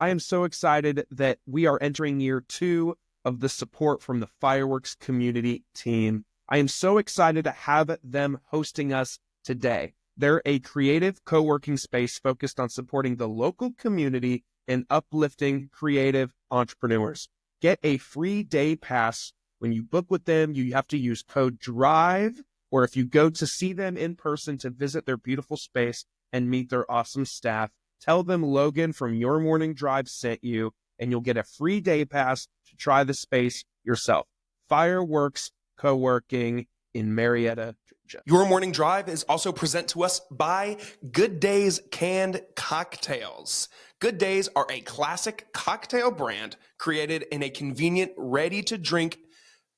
I am so excited that we are entering year 2 of the support from the fireworks community team. I am so excited to have them hosting us today. They're a creative co-working space focused on supporting the local community and uplifting creative entrepreneurs. Get a free day pass when you book with them. You have to use code DRIVE, or if you go to see them in person to visit their beautiful space and meet their awesome staff, tell them Logan from Your Morning Drive sent you, and you'll get a free day pass to try the space yourself. Fireworks Co-working in Marietta, Georgia. Your Morning Drive is also present to us by Good Days Canned Cocktails. Good Days are a classic cocktail brand created in a convenient, ready-to-drink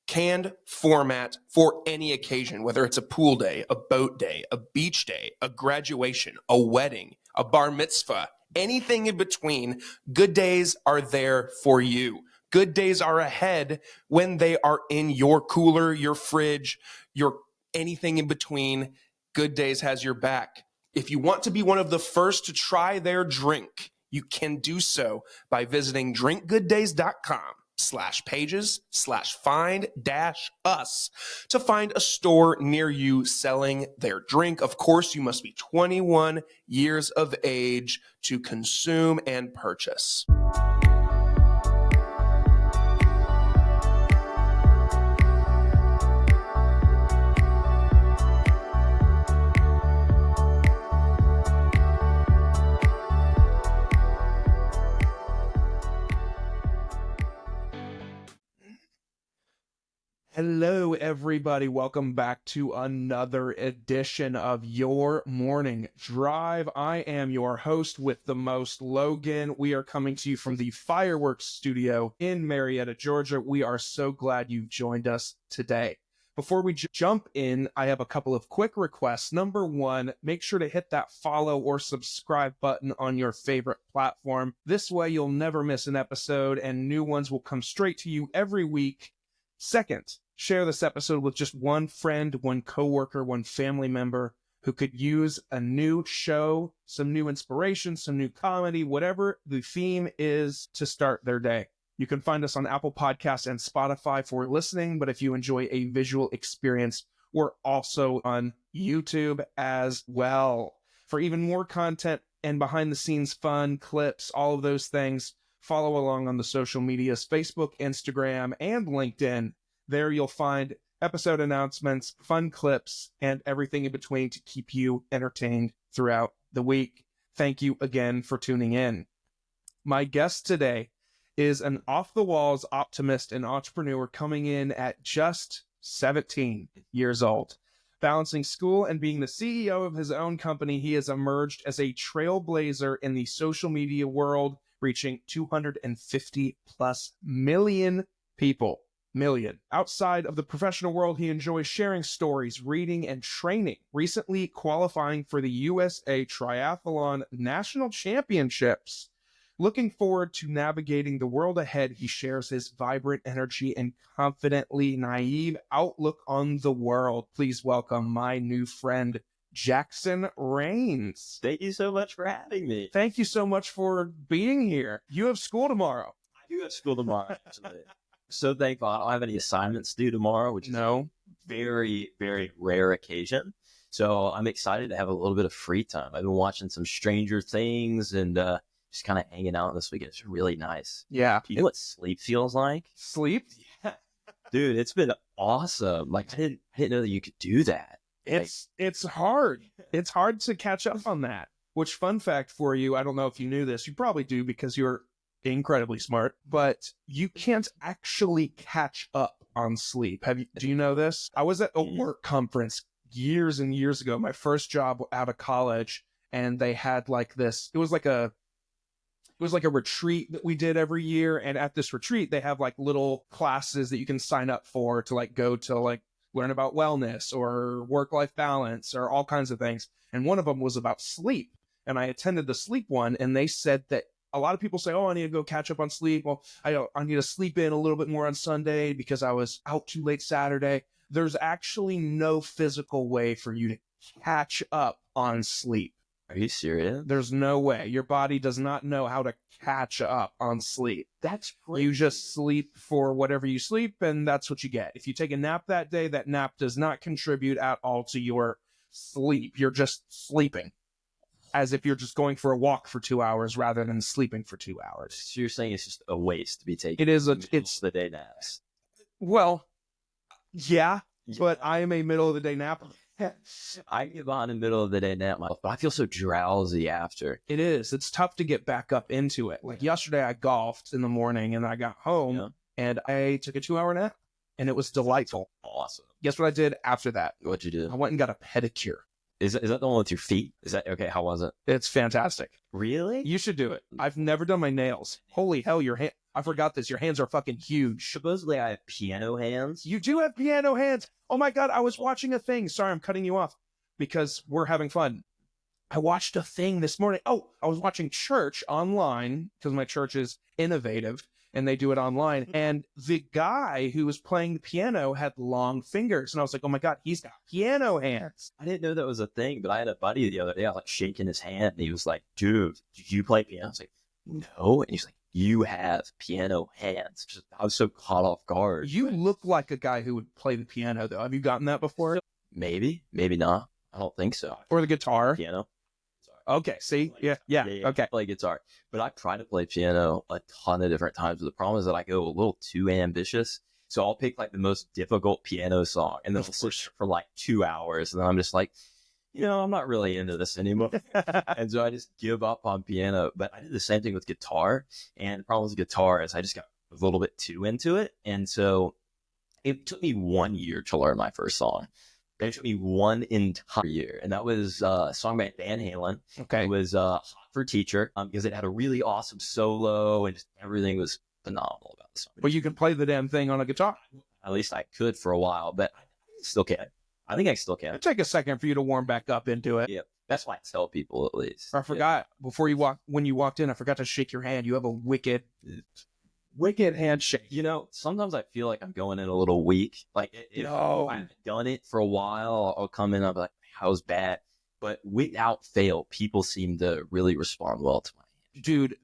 canned format for any occasion, whether it's a pool day, a boat day, a beach day, a graduation, a wedding, a bar mitzvah, anything in between. Good Days are there for you. Good Days are ahead when they are in your cooler, your fridge, your anything in between. Good Days has your back. If you want to be one of the first to try their drink, you can do so by visiting drinkgooddays.com/pages/find-us to find a store near you selling their drink. Of course, you must be 21 years of age to consume and purchase. Hello, everybody. Welcome back to another edition of Your Morning Drive. I am your host with the most, Logan. We are coming to you from the Fireworks Studio in Marietta, Georgia. We are so glad you've joined us today. Before we jump in, I have a couple of quick requests. Number one, make sure to hit that follow or subscribe button on your favorite platform. This way, you'll never miss an episode, and new ones will come straight to you every week. Second, share this episode with just one friend, one coworker, one family member who could use a new show, some new inspiration, some new comedy, whatever the theme is to start their day. You can find us on Apple Podcasts and Spotify for listening, but if you enjoy a visual experience, we're also on YouTube as well. For even more content and behind-the-scenes fun, clips, all of those things, follow along on the social medias, Facebook, Instagram, and LinkedIn. There you'll find episode announcements, fun clips, and everything in between to keep you entertained throughout the week. Thank you again for tuning in. My guest today is an off-the-walls optimist and entrepreneur coming in at just 17 years old. Balancing school and being the CEO of his own company, he has emerged as a trailblazer in the social media world, reaching 250 plus million people. Outside of the professional world, he enjoys sharing stories, reading, and training, recently qualifying for the USA Triathlon National Championships. Looking forward to navigating the world ahead, he shares his vibrant energy and confidently naive outlook on the world. Please welcome my new friend, Jackson Rains. Thank you so much for having me. Thank you so much for being here. You have school tomorrow. I do have school tomorrow, actually. So thankful. I don't have any assignments due tomorrow, which is a very, very rare occasion. So I'm excited to have a little bit of free time. I've been watching some Stranger Things and just kind of hanging out this weekend. It's really nice. Yeah. Do you know what sleep feels like? Sleep? Yeah. Dude, it's been awesome. Like, I didn't know that you could do that. It's hard. It's hard to catch up on that. Which, fun fact for you, I don't know if you knew this. You probably do because you're incredibly smart, but you can't actually catch up on sleep. Do you know this? I was at a work conference years and years ago, my first job out of college, and they had like this, it was like a retreat that we did every year, and at this retreat they have like little classes that you can sign up for to like go to like learn about wellness or work-life balance or all kinds of things, and one of them was about sleep, and I attended the sleep one, and they said that a lot of people say, oh, I need to go catch up on sleep. Well, I need to sleep in a little bit more on Sunday because I was out too late Saturday. There's actually no physical way for you to catch up on sleep. Are you serious? There's no way. Your body does not know how to catch up on sleep. That's crazy. You just sleep for whatever you sleep, and that's what you get. If you take a nap that day, that nap does not contribute at all to your sleep. You're just sleeping, as if you're just going for a walk for 2 hours rather than sleeping for 2 hours. So you're saying it's just a waste to be taken. It is It's the day naps. Well, yeah, but I am a middle of the day napper. I give on a middle of the day nap myself, but I feel so drowsy after. It is. It's tough to get back up into it. Like yesterday, I golfed in the morning and I got home and I took a 2-hour nap and it was delightful. Awesome. Guess what I did after that? What'd you do? I went and got a pedicure. Is that the one with your feet? Is that okay? How was it? It's fantastic. Really? You should do it. I've never done my nails. Holy hell, your hand. I forgot this. Your hands are fucking huge. Supposedly I have piano hands. You do have piano hands. Oh my God, I was watching a thing. Sorry, I'm cutting you off because we're having fun. I watched a thing this morning. Oh, I was watching church online because my church is innovative and they do it online. And the guy who was playing the piano had long fingers. And I was like, oh my God, he's got piano hands. I didn't know that was a thing, but I had a buddy the other day. I was like shaking his hand and he was like, dude, did you play piano? I was like, no. And he's like, you have piano hands. I was so caught off guard. You look like a guy who would play the piano, though. Have you gotten that before? Maybe not. I don't think so. Or the guitar? Piano. Okay, see? Yeah. Okay. I play guitar. But I try to play piano a ton of different times. But the problem is that I go a little too ambitious. So I'll pick like the most difficult piano song and then I'll sit for like 2 hours. And then I'm just like, I'm not really into this anymore. And so I just give up on piano. But I did the same thing with guitar. And the problem with guitar is I just got a little bit too into it. And so it took me 1 year to learn my first song. It took me one entire year. And that was a song by Van Halen. Okay. It was Hot for Teacher because it had a really awesome solo and just everything was phenomenal about the song. But you can play the damn thing on a guitar. At least I could for a while, but I still can't. I think I still can. It'll take a second for you to warm back up into it. Yeah, that's why I tell people at least. I forgot when you walked in, I forgot to shake your hand. You have a wicked handshake. Sometimes I feel like I'm going in a little weak. Like if I've done it for a while, I'll come in, I'll be like, how's bad? But without fail, people seem to really respond well to my hand. Dude,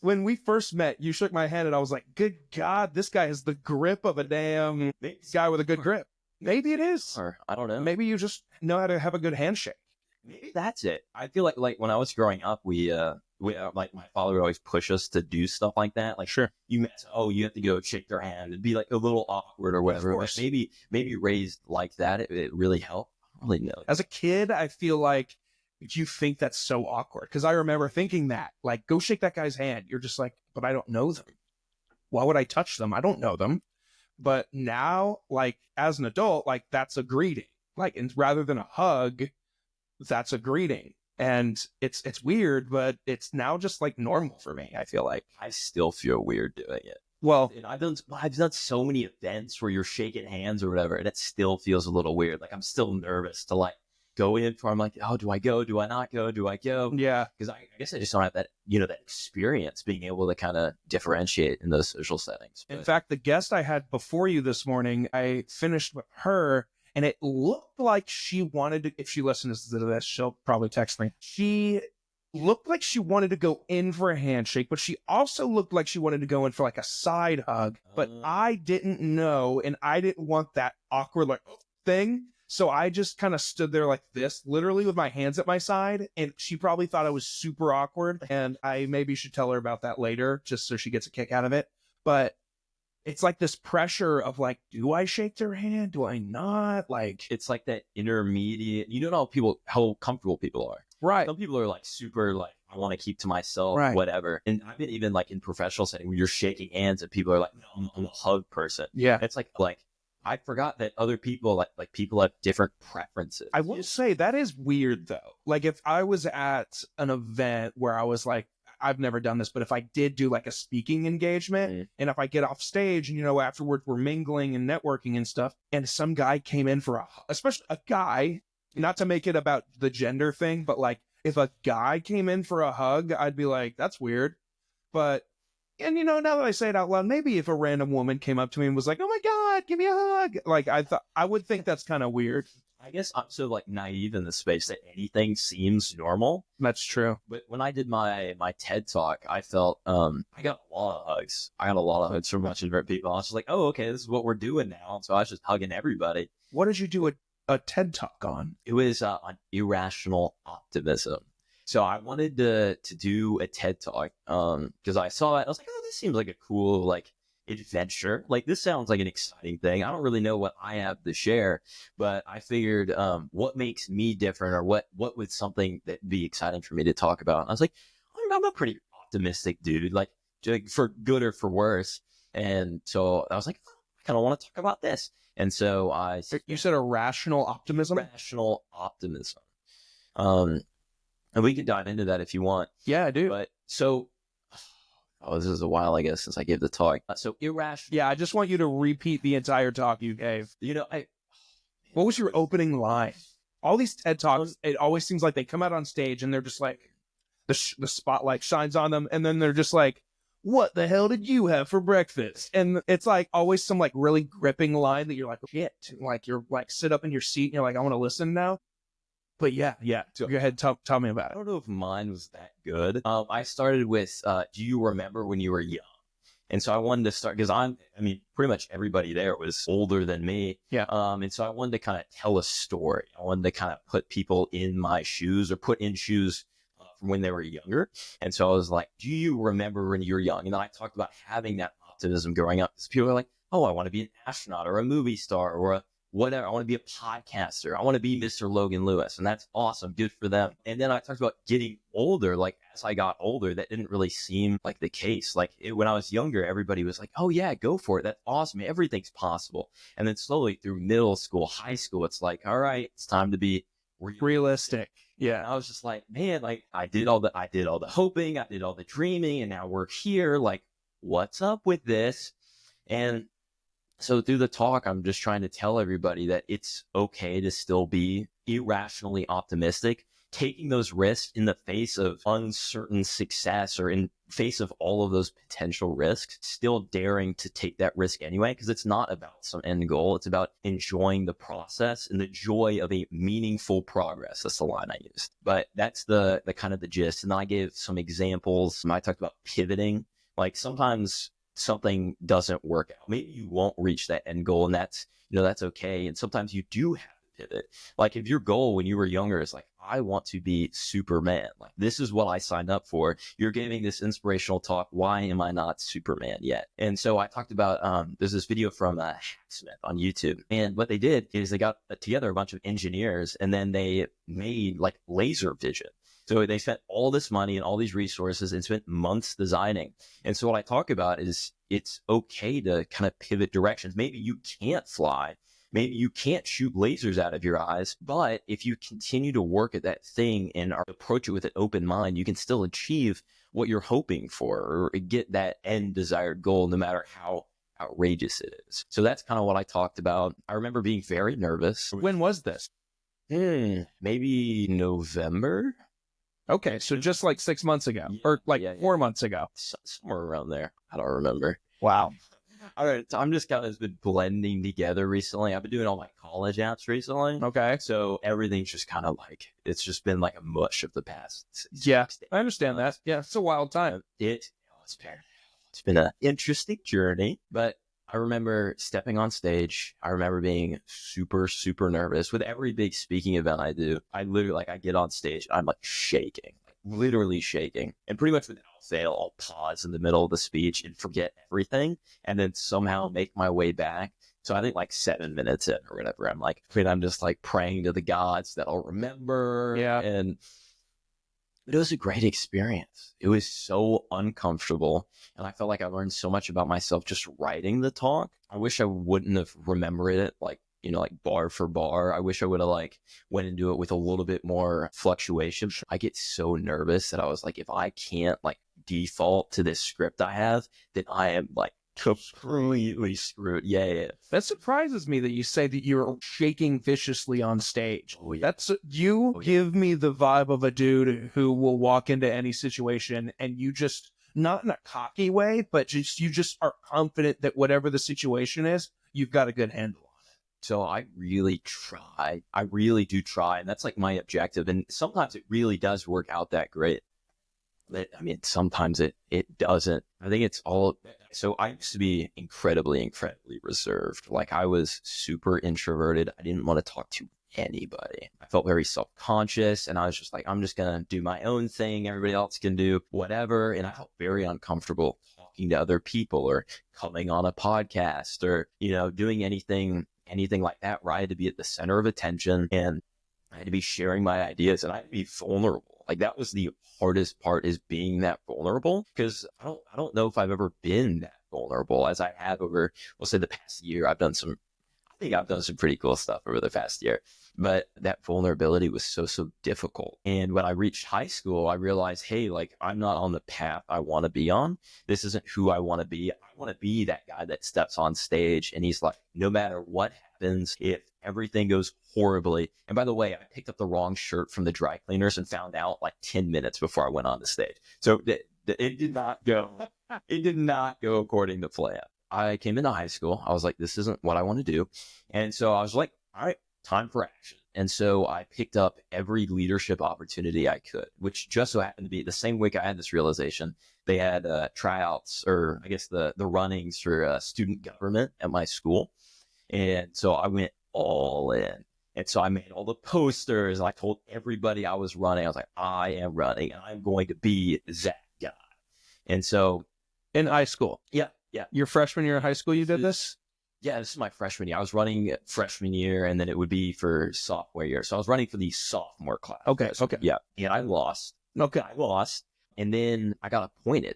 when we first met, you shook my hand and I was like, good God, this guy has the grip of a damn guy with a good grip. Maybe it is. Or I don't know. Maybe you just know how to have a good handshake. Maybe that's it. I feel like when I was growing up, we like my father would always push us to do stuff like that. Like, sure, you have to go shake their hand. It'd be like a little awkward or whatever. But maybe raised like that, it really helped. I don't really know. As a kid, I feel like you think that's so awkward because I remember thinking that, like, go shake that guy's hand. You're just like, but I don't know them. Why would I touch them? I don't know them. But now, like, as an adult, like, that's a greeting. Like, and rather than a hug, that's a greeting. And it's weird, but it's now just like normal for me. I feel like I still feel weird doing it. Well, and I've done so many events where you're shaking hands or whatever, and it still feels a little weird. Like I'm still nervous to like go in for. I'm like, oh, do I go? Do I not go? Do I go? Yeah, because I guess I just don't have that that experience being able to kind of differentiate in those social settings. But in fact, the guest I had before you this morning, I finished with her. And it looked like she wanted to, if she listens to this, she'll probably text me. She looked like she wanted to go in for a handshake, but she also looked like she wanted to go in for like a side hug. But I didn't know, and I didn't want that awkward like thing. So I just kind of stood there like this, literally with my hands at my side. And she probably thought I was super awkward. And I maybe should tell her about that later, just so she gets a kick out of it. But it's like this pressure of like, do I shake their hand? Do I not? Like, it's like that intermediate, how comfortable people are. Right. Some people are like super like, I want to keep to myself, right, whatever. And I've been even like in professional setting where you're shaking hands and people are like, no, I'm a hug person. Yeah. It's like I forgot that other people like people have different preferences. I will say that is weird though. Like if I was at an event where I was like, I've never done this, but if I did do like a speaking engagement and if I get off stage and, afterwards we're mingling and networking and stuff and some guy came in for especially a guy, not to make it about the gender thing, but like if a guy came in for a hug, I'd be like, that's weird. But, and now that I say it out loud, maybe if a random woman came up to me and was like, oh my God, give me a hug. Like I would think that's kind of weird. I guess I'm so like naive in the space that anything seems normal. That's true. But when I did my TED talk, I felt I got a lot of hugs. I got a lot of hugs from a bunch of different people. I was just like, oh, okay, this is what we're doing now. So I was just hugging everybody. What did you do a TED talk on? It was on irrational optimism. So I wanted to do a TED talk because I saw it. I was like, oh, this seems like a cool like adventure. Like this sounds like an exciting thing. I don't really know what I have to share, but I figured what makes me different, or what would something that be exciting for me to talk about. And I was like, I'm a pretty optimistic dude, like for good or for worse. And so I was like, I kind of want to talk about this. And so You said irrational optimism? Rational optimism. And we can dive into that if you want. Yeah, I do. But so, this is a while, I guess, since I gave the talk. So irrational. Yeah, I just want you to repeat the entire talk you gave. You know, what was your opening line? All these TED Talks, it always seems like they come out on stage and they're just like, the spotlight shines on them, and then they're just like, what the hell did you have for breakfast? And it's like always some like really gripping line that you're like, shit. Like you're like sit up in your seat and you're like, I want to listen now. But yeah. Go ahead, tell me about I it. don't know if mine was that good. I started with, do you remember when you were young? And so I wanted to start, because pretty much everybody there was older than me. Yeah. And so I wanted to kind of tell a story. I wanted to kind of put people in my shoes, or put in shoes from when they were younger. And so I was like, do you remember when you were young? And then I talked about having that optimism growing up, because people are like, oh, I want to be an astronaut or a movie star or a whatever. I want to be a podcaster. I want to be Mr. Logan Lewis. And that's awesome. Good for them. And then I talked about getting older. Like as I got older, that didn't really seem like the case. Like when I was younger, everybody was like, oh yeah, go for it. That's awesome. Everything's possible. And then slowly through middle school, high school, it's like, all right, it's time to be realistic. Yeah. And I was just like, man, like I did all the hoping, I did all the dreaming, and now we're here. Like, what's up with this? And so through the talk, I'm just trying to tell everybody that it's okay to still be irrationally optimistic, taking those risks in the face of uncertain success, or in face of all of those potential risks, still daring to take that risk anyway, because it's not about some end goal. It's about enjoying the process and the joy of a meaningful progress. That's the line I used. But that's the kind of the gist. And then I gave some examples. I talked about pivoting. Like sometimes something doesn't work out. Maybe you won't reach that end goal, and that's okay. And sometimes you do have to pivot. Like if your goal when you were younger is like, I want to be Superman. Like this is what I signed up for. You're giving this inspirational talk. Why am I not Superman yet? And so I talked about, there's this video from Hacksmith on YouTube. And what they did is they got together a bunch of engineers, and then they made like laser vision. So they spent all this money and all these resources and spent months designing. And so what I talk about is it's okay to kind of pivot directions. Maybe you can't fly. Maybe you can't shoot lasers out of your eyes. But if you continue to work at that thing and approach it with an open mind, you can still achieve what you're hoping for, or get that end desired goal, no matter how outrageous it is. So that's kind of what I talked about. I remember being very nervous. When was this? Maybe November. Okay, so just like 6 months ago, or like 4 months ago. Somewhere around there. I don't remember. Wow. All right, so I'm just kind of been blending together recently. I've been doing all my college apps recently. Okay. So everything's just kind of like, it's just been like a mush of the past 6 Yeah, days. I understand that. Yeah, it's a wild time. It's been an interesting journey, but I remember stepping on stage. I remember being super, super nervous with every big speaking event I do. I literally, I get on stage, I'm like shaking, literally shaking. And pretty much without fail, I'll pause in the middle of the speech and forget everything, and then somehow make my way back. So I think like 7 minutes in or whatever, I'm just like praying to the gods that I'll remember. Yeah. But it was a great experience. It was so uncomfortable. And I felt like I learned so much about myself just writing the talk. I wish I wouldn't have remembered it like bar for bar. I wish I would have went into it with a little bit more fluctuation. I get so nervous that I was like, if I can't default to this script I have, then I am completely screwed. Yeah. That surprises me that you say that you're shaking viciously on stage. Oh, yeah. Give me the vibe of a dude who will walk into any situation and you just, not in a cocky way, but you just are confident that whatever the situation is, you've got a good handle on it. So I really try. I really do try. And that's like my objective. And sometimes it really does work out that great. But, I mean, sometimes it doesn't. I think it's all. So I used to be incredibly reserved. Like I was super introverted. I didn't want to talk to anybody. I felt very self-conscious, and I was just like, I'm just going to do my own thing. Everybody else can do whatever. And I felt very uncomfortable talking to other people or coming on a podcast or, doing anything like that, where I had to be at the center of attention and I had to be sharing my ideas and I had to be vulnerable. Like that was the hardest part, is being that vulnerable, because I don't know if I've ever been that vulnerable as I have over, we'll say, the past year. I think I've done some pretty cool stuff over the past year, but that vulnerability was so difficult. And when I reached high school, I realized, hey, like I'm not on the path I want to be on. This isn't who I want to be. I want to be that guy that steps on stage and he's like, no matter what happens, if everything goes horribly. And by the way, I picked up the wrong shirt from the dry cleaners and found out like 10 minutes before I went on the stage. So it did not go. It did not go according to plan. I came into high school. I was like, this isn't what I want to do. And so I was like, all right, time for action. And so I picked up every leadership opportunity I could, which just so happened to be the same week I had this realization. They had tryouts, or I guess the runnings for student government at my school. And so I went all in. And so I made all the posters. And I told everybody I was running. I was like, I am running and I'm going to be that guy. And so in high school. Yeah. Your freshman year of high school, you did this? Yeah, this is my freshman year. I was running freshman year, and then it would be for sophomore year. So I was running for the sophomore class. Okay. Yeah. And I lost. I lost. And then I got appointed.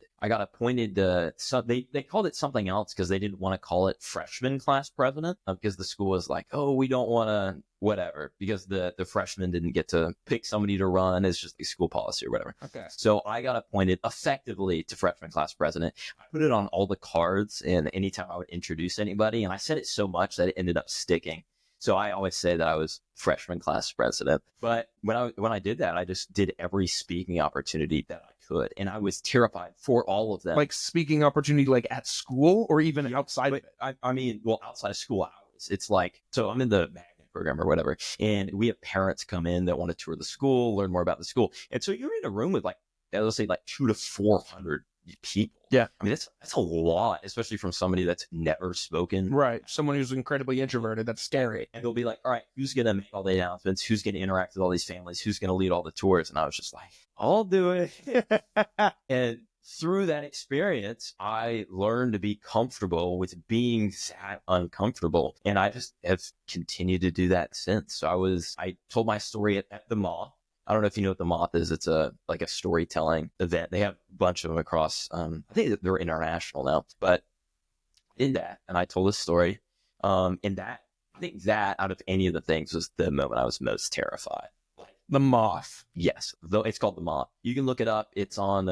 So they called it something else because they didn't want to call it freshman class president, because the school was like, oh, we don't want to whatever, because the freshmen didn't get to pick somebody to run. It's just the school policy or whatever. Okay. So I got appointed effectively to freshman class president. I put it on all the cards, and anytime I would introduce anybody, and I said it so much that it ended up sticking. So I always say that I was freshman class president. But when I did that, I just did every speaking opportunity that I could. And I was terrified for all of them. Like speaking opportunity, like at school or even outside of it? I mean, well, outside of school hours. It's like, so I'm in the magnet program or whatever, and we have parents come in that want to tour the school, learn more about the school. And so you're in a room with like, let's say like 200 to 400 people. Yeah. I mean, that's a lot, especially from somebody that's never spoken. Right. Someone who's incredibly introverted. That's scary. And they'll be like, all right, who's going to make all the announcements? Who's going to interact with all these families? Who's going to lead all the tours? And I was just like, I'll do it. And through that experience, I learned to be comfortable with being that uncomfortable. And I just have continued to do that since. So I told my story at the Moth. I don't know if you know what the Moth is. It's like a storytelling event. They have a bunch of them across. I think they're international now, but in that, and I told this story. And that, I think that out of any of the things was the moment I was most terrified. The Moth. Yes, though it's called the Moth. You can look it up. It's on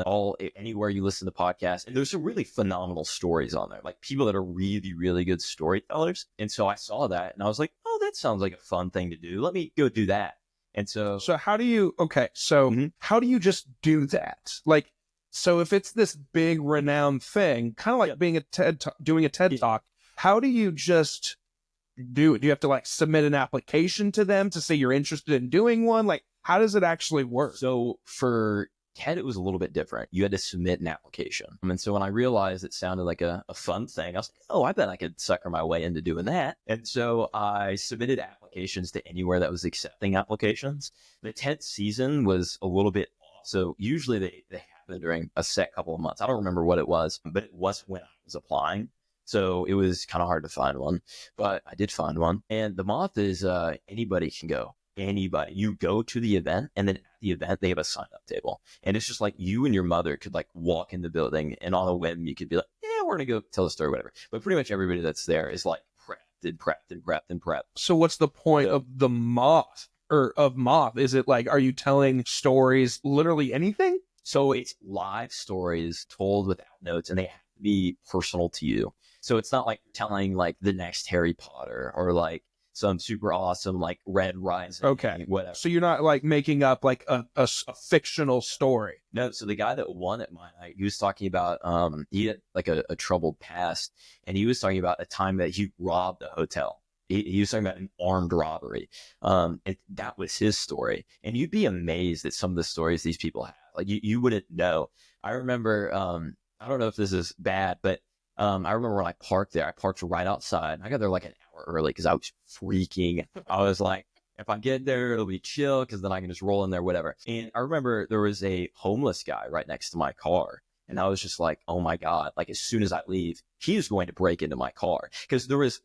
anywhere you listen to podcasts, and there's some really phenomenal stories on there, like people that are really, really good storytellers. And so I saw that, and I was like, oh, that sounds like a fun thing to do. Let me go do that. And so how do you, how do you just do that? Like, so if it's this big renowned thing, kind of like being doing a TED Talk, how do you just do it? Do you have to like submit an application to them to say you're interested in doing one? Like, how does it actually work? So for TED, it was a little bit different. You had to submit an application. And so when I realized it sounded like a fun thing, I was like, oh, I bet I could sucker my way into doing that. And so I submitted applications to anywhere that was accepting applications. The TED season was a little bit off. So usually they happen during a set couple of months. I don't remember what it was, but it was when I was applying. So it was kind of hard to find one, but I did find one. And the Moth is anybody can go. Anybody. You go to the event, and then at the event they have a sign-up table, and it's just like you and your mother could like walk in the building, and on a whim you could be like, yeah, we're gonna go tell a story, whatever. But pretty much everybody that's there is like prepped. So what's the point of the Moth, or of Moth? Is it like, are you telling stories, literally anything? So it's live stories told without notes, and they have to be personal to you. So it's not like telling like the next Harry Potter or like some super awesome like Red Rising. Okay. Whatever. So you're not like making up like a fictional story. No. So the guy that won at my night, he was talking about he had like a troubled past, and he was talking about a time that he robbed a hotel. he was talking about an armed robbery. And that was his story. And you'd be amazed at some of the stories these people have. Like you wouldn't know. I remember, I don't know if this is bad, but I remember when I parked there, I parked right outside. I got there like an hour early because I was freaking. I was like, if I get there, it'll be chill because then I can just roll in there, whatever. And I remember there was a homeless guy right next to my car. And I was just like, oh my God, like as soon as I leave, he is going to break into my car. Because there was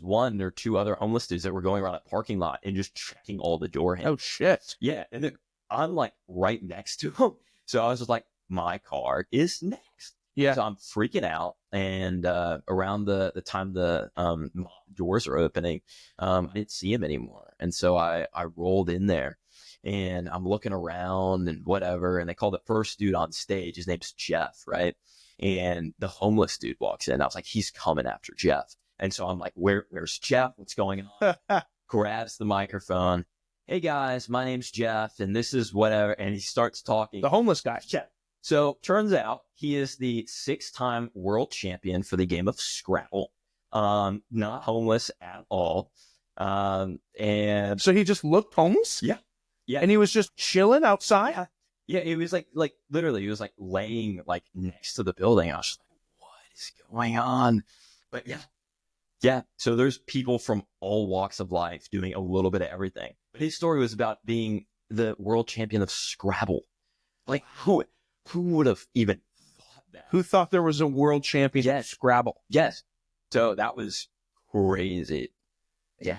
one or two other homeless dudes that were going around a parking lot and just checking all the door handles. Oh, shit. Yeah. And then I'm like right next to him. So I was just like, my car is next. Yeah. So I'm freaking out. And around the time the doors are opening, I didn't see him anymore. And so I rolled in there and I'm looking around and whatever. And they call the first dude on stage. His name's Jeff, right? And the homeless dude walks in. I was like, he's coming after Jeff. And so I'm like, where's Jeff? What's going on? Grabs the microphone. Hey guys, my name's Jeff and this is whatever. And he starts talking. The homeless guy. Yeah. So turns out he is the 6-time world champion for the game of Scrabble. Not homeless at all. And so he just looked homeless? Yeah. Yeah. And he was just chilling outside? Yeah. Yeah. It was like literally, he was like laying like next to the building. I was just like, what is going on? But yeah. Yeah. So there's people from all walks of life doing a little bit of everything. But his story was about being the world champion of Scrabble. Like who would have even thought that? Who thought there was a world champion of Scrabble? Yes. So that was crazy. Yeah.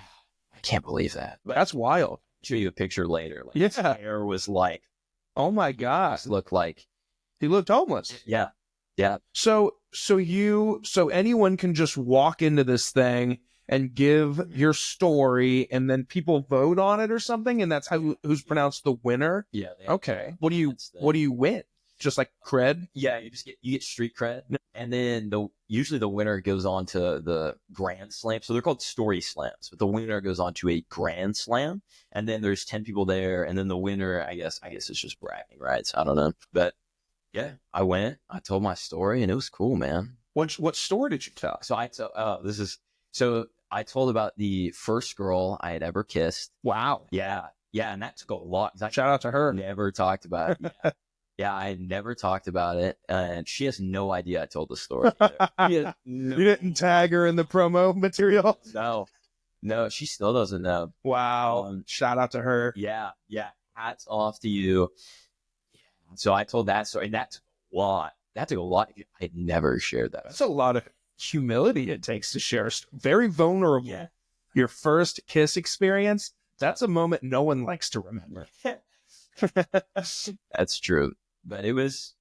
I can't believe that. But that's wild. I'll show you a picture later. Like his hair was like, oh my God. Looked like he looked homeless. Yeah. Yeah. So anyone can just walk into this thing and give your story and then people vote on it or something. And that's who's pronounced the winner. Yeah. Okay. What do you win? Just like cred? Yeah. You get street cred. And then usually the winner goes on to the grand slam. So they're called story slams, but the winner goes on to a grand slam. And then there's 10 people there. And then the winner, I guess it's just bragging rights. I don't know. But yeah, I went, I told my story and it was cool, man. What story did you tell? So I told about the first girl I had ever kissed. Wow. Yeah. Yeah. And that took a lot. Shout out to her. Never talked about it. Yeah. Yeah, I never talked about it, and she has no idea I told the story. You didn't tag her in the promo material? No, she still doesn't know. Wow. Shout out to her. Yeah. Hats off to you. Yeah. So I told that story, and that took a lot. I had never shared that. That's a lot of humility it takes to share. Very vulnerable. Yeah. Your first kiss experience, that's a moment no one likes to remember. That's true. But it was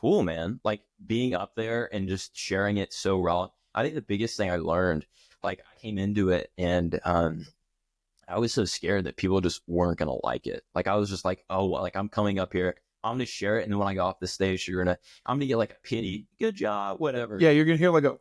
cool, man. Like being up there and just sharing it so raw. I think the biggest thing I learned, like I came into it and I was so scared that people just weren't gonna like it. Like I was just like, oh, well, like I'm coming up here, I'm gonna share it, and then when I go off the stage, I'm gonna get like a pity, good job, whatever. Yeah, you're gonna hear like a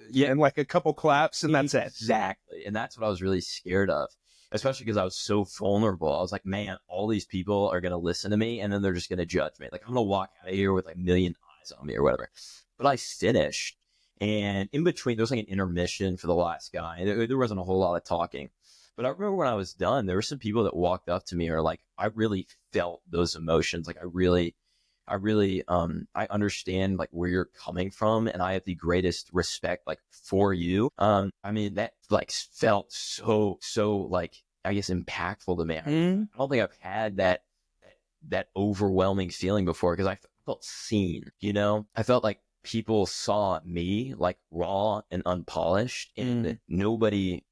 yeah, and like a couple claps, and that's it. Exactly, and that's what I was really scared of. Especially because I was so vulnerable. I was like, man, all these people are going to listen to me and then they're just going to judge me. Like, I'm going to walk out of here with like a million eyes on me or whatever. But I finished. And in between, there was like an intermission for the last guy. There wasn't a whole lot of talking. But I remember when I was done, there were some people that walked up to me or like, I really felt those emotions. Like, I understand like where you're coming from, and I have the greatest respect like for you. I mean, that like felt so like, I guess, impactful to me. I don't think I've had that overwhelming feeling before because I felt seen, you know? I felt like people saw me like raw and unpolished, and nobody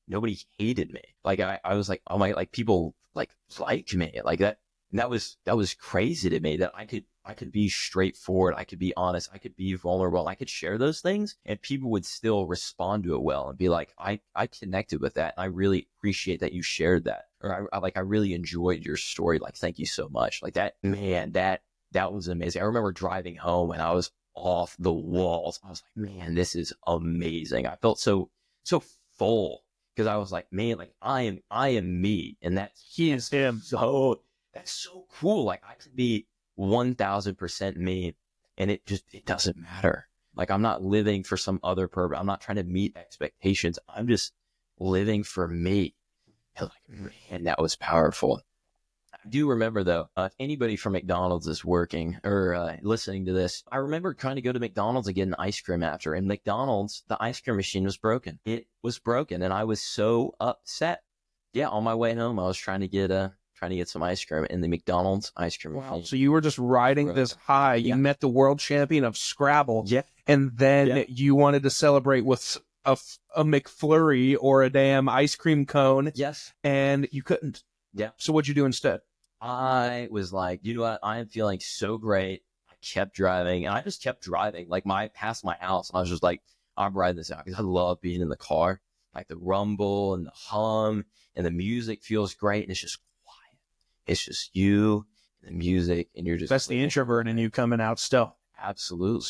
hated me. Like I was like, oh my, like people like liked me like that. And that was crazy to me that I could be straightforward. I could be honest. I could be vulnerable. I could share those things and people would still respond to it well and be like, I connected with that. And I really appreciate that you shared that. Or I really enjoyed your story. Like, thank you so much. Like that, man, that was amazing. I remember driving home and I was off the walls. I was like, man, this is amazing. I felt so full because I was like, man, like I am me. And he is him. So that's so cool. Like I could be 1000% me and it doesn't matter. Like I'm not living for some other purpose. I'm not trying to meet expectations. I'm just living for me. And like, man, that was powerful. I do remember, though, if anybody from McDonald's is working or listening to this, I remember trying to go to McDonald's and get an ice cream after. And McDonald's, the ice cream machine was broken. It was broken, and I was so upset. Yeah, on my way home, I was trying to get some ice cream in the McDonald's ice cream machine. So you were just riding this high. You met the world champion of Scrabble. Yeah. And then you wanted to celebrate with a McFlurry or a damn ice cream cone. Yes. And you couldn't. Yeah. So what'd you do instead? I was like, you know what? I am feeling so great. I kept driving, and I just kept driving. Like, past my house, and I was just like, I'm riding this out because I love being in the car. Like the rumble and the hum and the music feels great, and it's just quiet. It's just you and the music, and you're just. That's the introvert in you coming out still. Absolutely.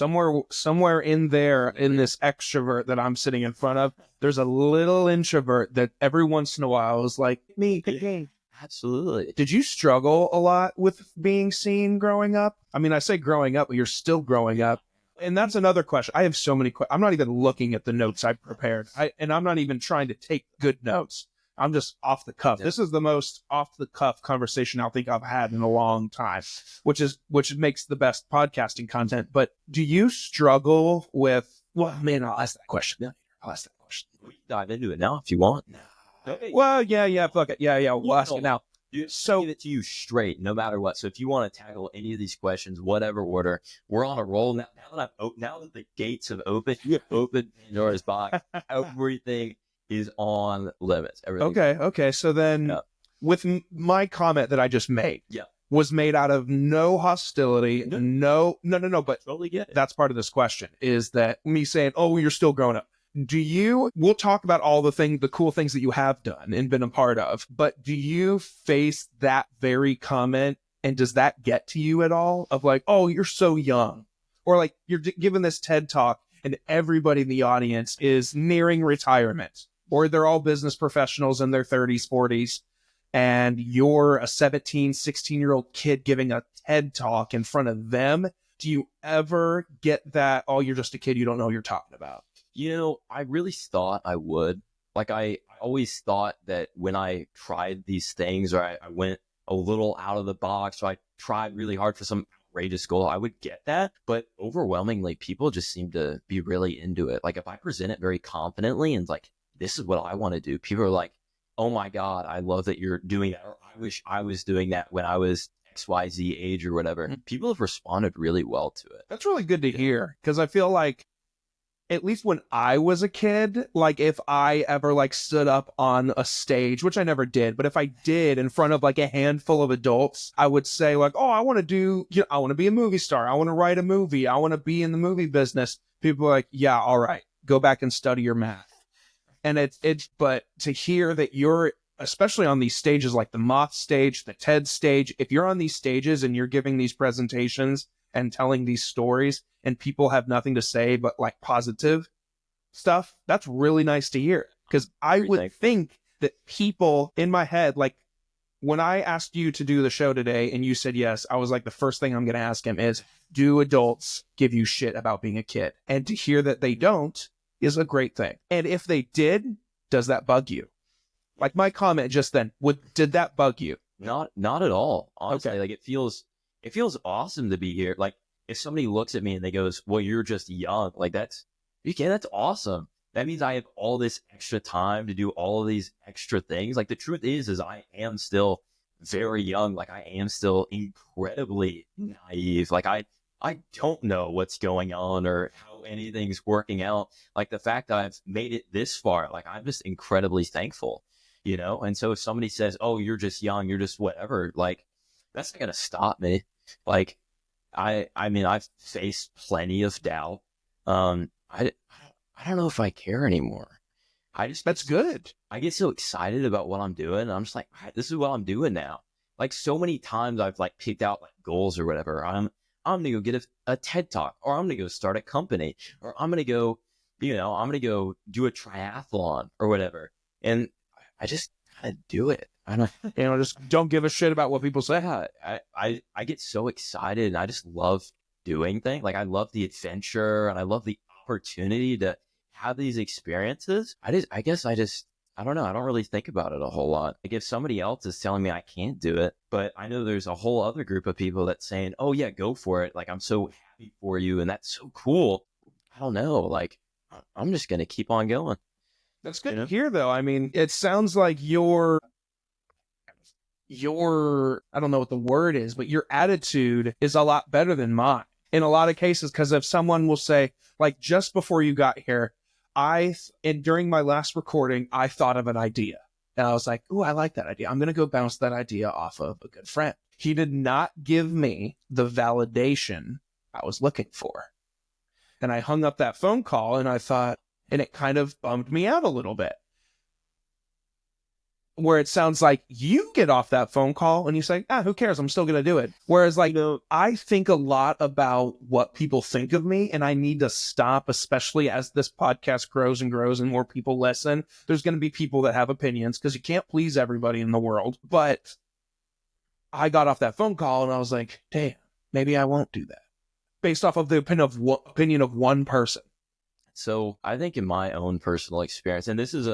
Somewhere in there, in this extrovert that I'm sitting in front of, there's a little introvert that every once in a while is like, me. Absolutely. Did you struggle a lot with being seen growing up? I mean, I say growing up, but you're still growing up. And that's another question. I have so many questions. I'm not even looking at the notes I prepared. And I'm not even trying to take good notes. I'm just off the cuff. Yeah. This is the most off the cuff conversation I think I've had in a long time, which makes the best podcasting content. But do you struggle with, well, man, I'll ask that question. Yeah, I'll ask that question. We can dive into it now if you want. Well, yeah, fuck it. Yeah, we'll ask it now. So give it to you straight, no matter what. So if you want to tackle any of these questions, whatever order, we're on a roll now. Now that the gates have opened, Pandora's box, everything is on limits. Okay. So then, with my comment that I just made, was made out of no hostility, no. But totally get it. That's part of this question. Is that me saying, "Oh, you're still growing up." We'll talk about all the cool things that you have done and been a part of, but do you face that very comment, and does that get to you at all of like, oh, you're so young, or like you're giving this TED talk and everybody in the audience is nearing retirement, or they're all business professionals in their 30s, 40s, and you're a 17, 16-year-old kid giving a TED talk in front of them? Do you ever get that, oh, you're just a kid, you don't know what you're talking about? You know, I really thought I would. Like, I always thought that when I tried these things, or I went a little out of the box, or I tried really hard for some outrageous goal, I would get that. But overwhelmingly, people just seem to be really into it. Like, if I present it very confidently and like, this is what I want to do, people are like, oh my God, I love that you're doing that. Or I wish I was doing that when I was XYZ age or whatever. People have responded really well to it. That's really good to hear, because I feel like, at least when I was a kid, like if I ever like stood up on a stage, which I never did, but if I did in front of like a handful of adults, I would say like, oh, I want to be a movie star. I want to write a movie. I want to be in the movie business. People are like, yeah, all right, go back and study your math. And but to hear that you're, especially on these stages, like the Moth stage, the TED stage, if you're on these stages and you're giving these presentations and telling these stories and people have nothing to say but like positive stuff, that's really nice to hear. Because I would think that people in my head, like when I asked you to do the show today and you said yes, I was like, the first thing I'm going to ask him is, do adults give you shit about being a kid? And to hear that they don't is a great thing. And if they did, does that bug you? Like my comment just then, did that bug you? Not at all. Honestly, okay. Like it feels awesome to be here. Like if somebody looks at me and they goes, well, you're just young. Like that's awesome. That means I have all this extra time to do all of these extra things. Like the truth is I am still very young. Like I am still incredibly naive. Like I don't know what's going on or how anything's working out. Like the fact that I've made it this far, like I'm just incredibly thankful, you know? And so if somebody says, oh, you're just young, you're just whatever, like that's not going to stop me. Like I mean, I've faced plenty of doubt. I don't know if I care anymore. That's good. I get so excited about what I'm doing. I'm just like, all right, this is what I'm doing now. Like so many times I've like picked out like goals or whatever. I'm going to go get a TED talk, or I'm going to go start a company, or I'm going to go, I'm going to go do a triathlon or whatever. And I just kind of do it. I don't, just don't give a shit about what people say. I get so excited and I just love doing things. Like I love the adventure and I love the opportunity to have these experiences. I guess I just I don't know. I don't really think about it a whole lot. Like if somebody else is telling me I can't do it, but I know there's a whole other group of people that's saying, oh yeah, go for it. Like I'm so happy for you. And that's so cool. I don't know. Like I'm just going to keep on going. That's good to hear, though. I mean, it sounds like your, I don't know what the word is, but your attitude is a lot better than mine in a lot of cases. Because if someone will say, like, just before you got here, and during my last recording, I thought of an idea. And I was like, ooh, I like that idea. I'm going to go bounce that idea off of a good friend. He did not give me the validation I was looking for. And I hung up that phone call and I thought, and it kind of bummed me out a little bit. Where it sounds like you get off that phone call and you say, who cares? I'm still going to do it. Whereas like, I think a lot about what people think of me, and I need to stop, especially as this podcast grows and grows and more people listen. There's going to be people that have opinions because you can't please everybody in the world. But I got off that phone call and I was like, damn, maybe I won't do that based off of the opinion of one person. So I think in my own personal experience, and this is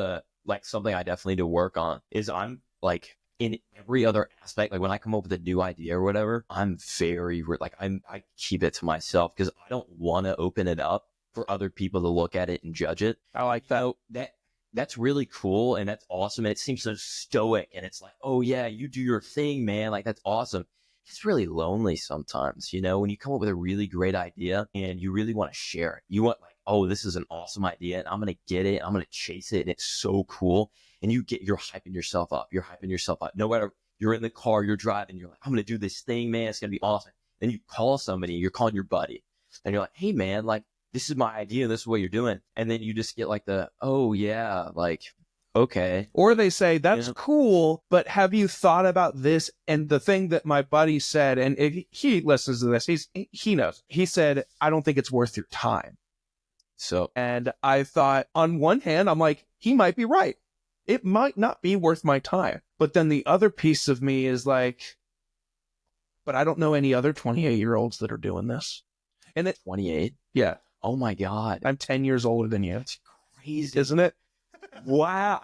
like something I definitely need to work on, is I'm like in every other aspect, like when I come up with a new idea or whatever, I'm very like I keep it to myself because I don't want to open it up for other people to look at it and judge it. I like that. So that's really cool and that's awesome. And it seems so stoic and it's like, oh yeah, you do your thing, man. Like that's awesome. It's really lonely sometimes, when you come up with a really great idea and you really want to share it. You want like, oh, this is an awesome idea and I'm going to get it. I'm going to chase it. And it's so cool. And you're hyping yourself up. You're hyping yourself up. No matter, you're in the car, you're driving, you're like, I'm going to do this thing, man. It's going to be awesome. Then you call somebody, you're calling your buddy and you're like, hey man, like this is my idea. This is what you're doing. And then you just get like oh yeah, like, okay. Or they say, that's cool, but have you thought about this? And the thing that my buddy said, and if he listens to this, he knows. He said, I don't think it's worth your time. So, and I thought, on one hand, I'm like, he might be right. It might not be worth my time. But then the other piece of me is like, but I don't know any other 28-year-olds that are doing this. And 28? Yeah. Oh my God. I'm 10 years older than you. It's crazy. Isn't it? Wow.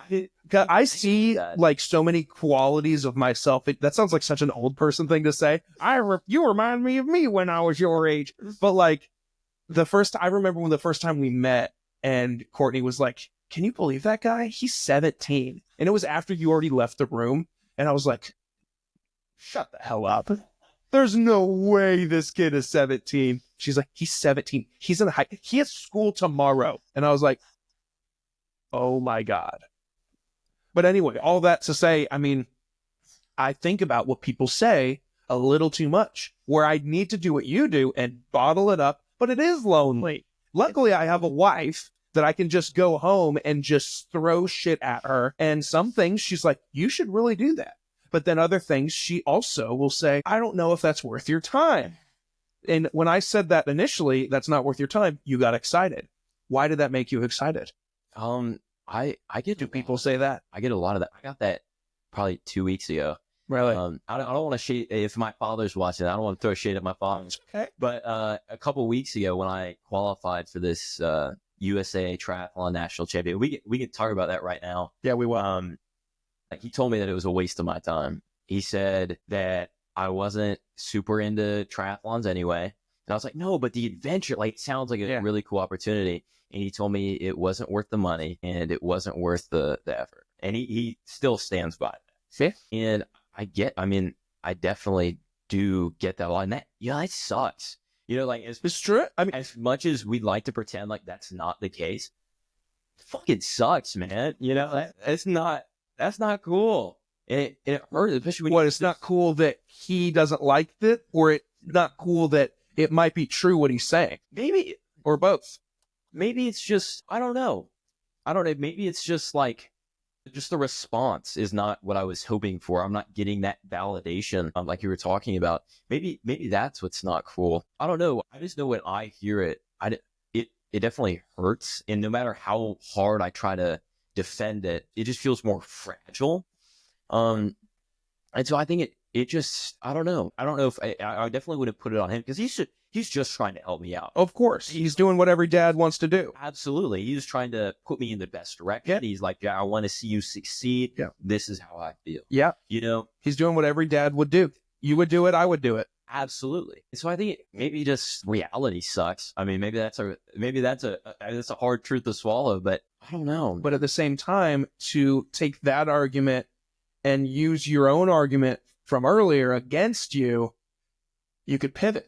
I see like so many qualities of myself. That sounds like such an old person thing to say. You remind me of me when I was your age. But like I remember when the first time we met and Courtney was like, can you believe that guy? He's 17. And it was after you already left the room. And I was like, shut the hell up. There's no way this kid is 17. She's like, he's 17. He's in he has school tomorrow. And I was like, oh my God. But anyway, all that to say, I mean, I think about what people say a little too much, where I need to do what you do and bottle it up, but it is lonely. Luckily, I have a wife that I can just go home and just throw shit at her. And some things she's like, you should really do that. But then other things she also will say, I don't know if that's worth your time. And when I said that initially, that's not worth your time, you got excited. Why did that make you excited? I get. Do people say that? I get a lot of that. I got that probably 2 weeks ago. Really? I don't want to shade. If my father's watching, I don't want to throw shade at my father. Okay. But a couple weeks ago, when I qualified for this USA Triathlon National Champion, we can talk about that right now. Yeah, we will. Like he told me that it was a waste of my time. He said that I wasn't super into triathlons anyway, and I was like, no, but the adventure, like, it sounds like a really cool opportunity. And he told me it wasn't worth the money and it wasn't worth the effort. And he still stands by that. Yeah. And I definitely do get that a lot. And that sucks. Like it's true. I mean, as much as we'd like to pretend like that's not the case, it fucking sucks, man. That's not cool. And it hurts, especially when it's not cool that he doesn't like it, or it's not cool that it might be true what he's saying. Maybe, or both. Maybe it's just, I don't know. Maybe it's just like, just the response is not what I was hoping for. I'm not getting that validation like you were talking about. Maybe that's what's not cool. I don't know. I just know when I hear it, it definitely hurts. And no matter how hard I try to defend it, it just feels more fragile. And so I think it just, I don't know. I don't know if I definitely would have put it on him because He's just trying to help me out. Of course. He's doing what every dad wants to do. Absolutely. He's trying to put me in the best direction. Yeah. He's like, I want to see you succeed. Yeah. This is how I feel. Yeah. You know, he's doing what every dad would do. You would do it. I would do it. Absolutely. So I think maybe just reality sucks. I mean, maybe that's a hard truth to swallow, but I don't know. But at the same time, to take that argument and use your own argument from earlier against you, you could pivot.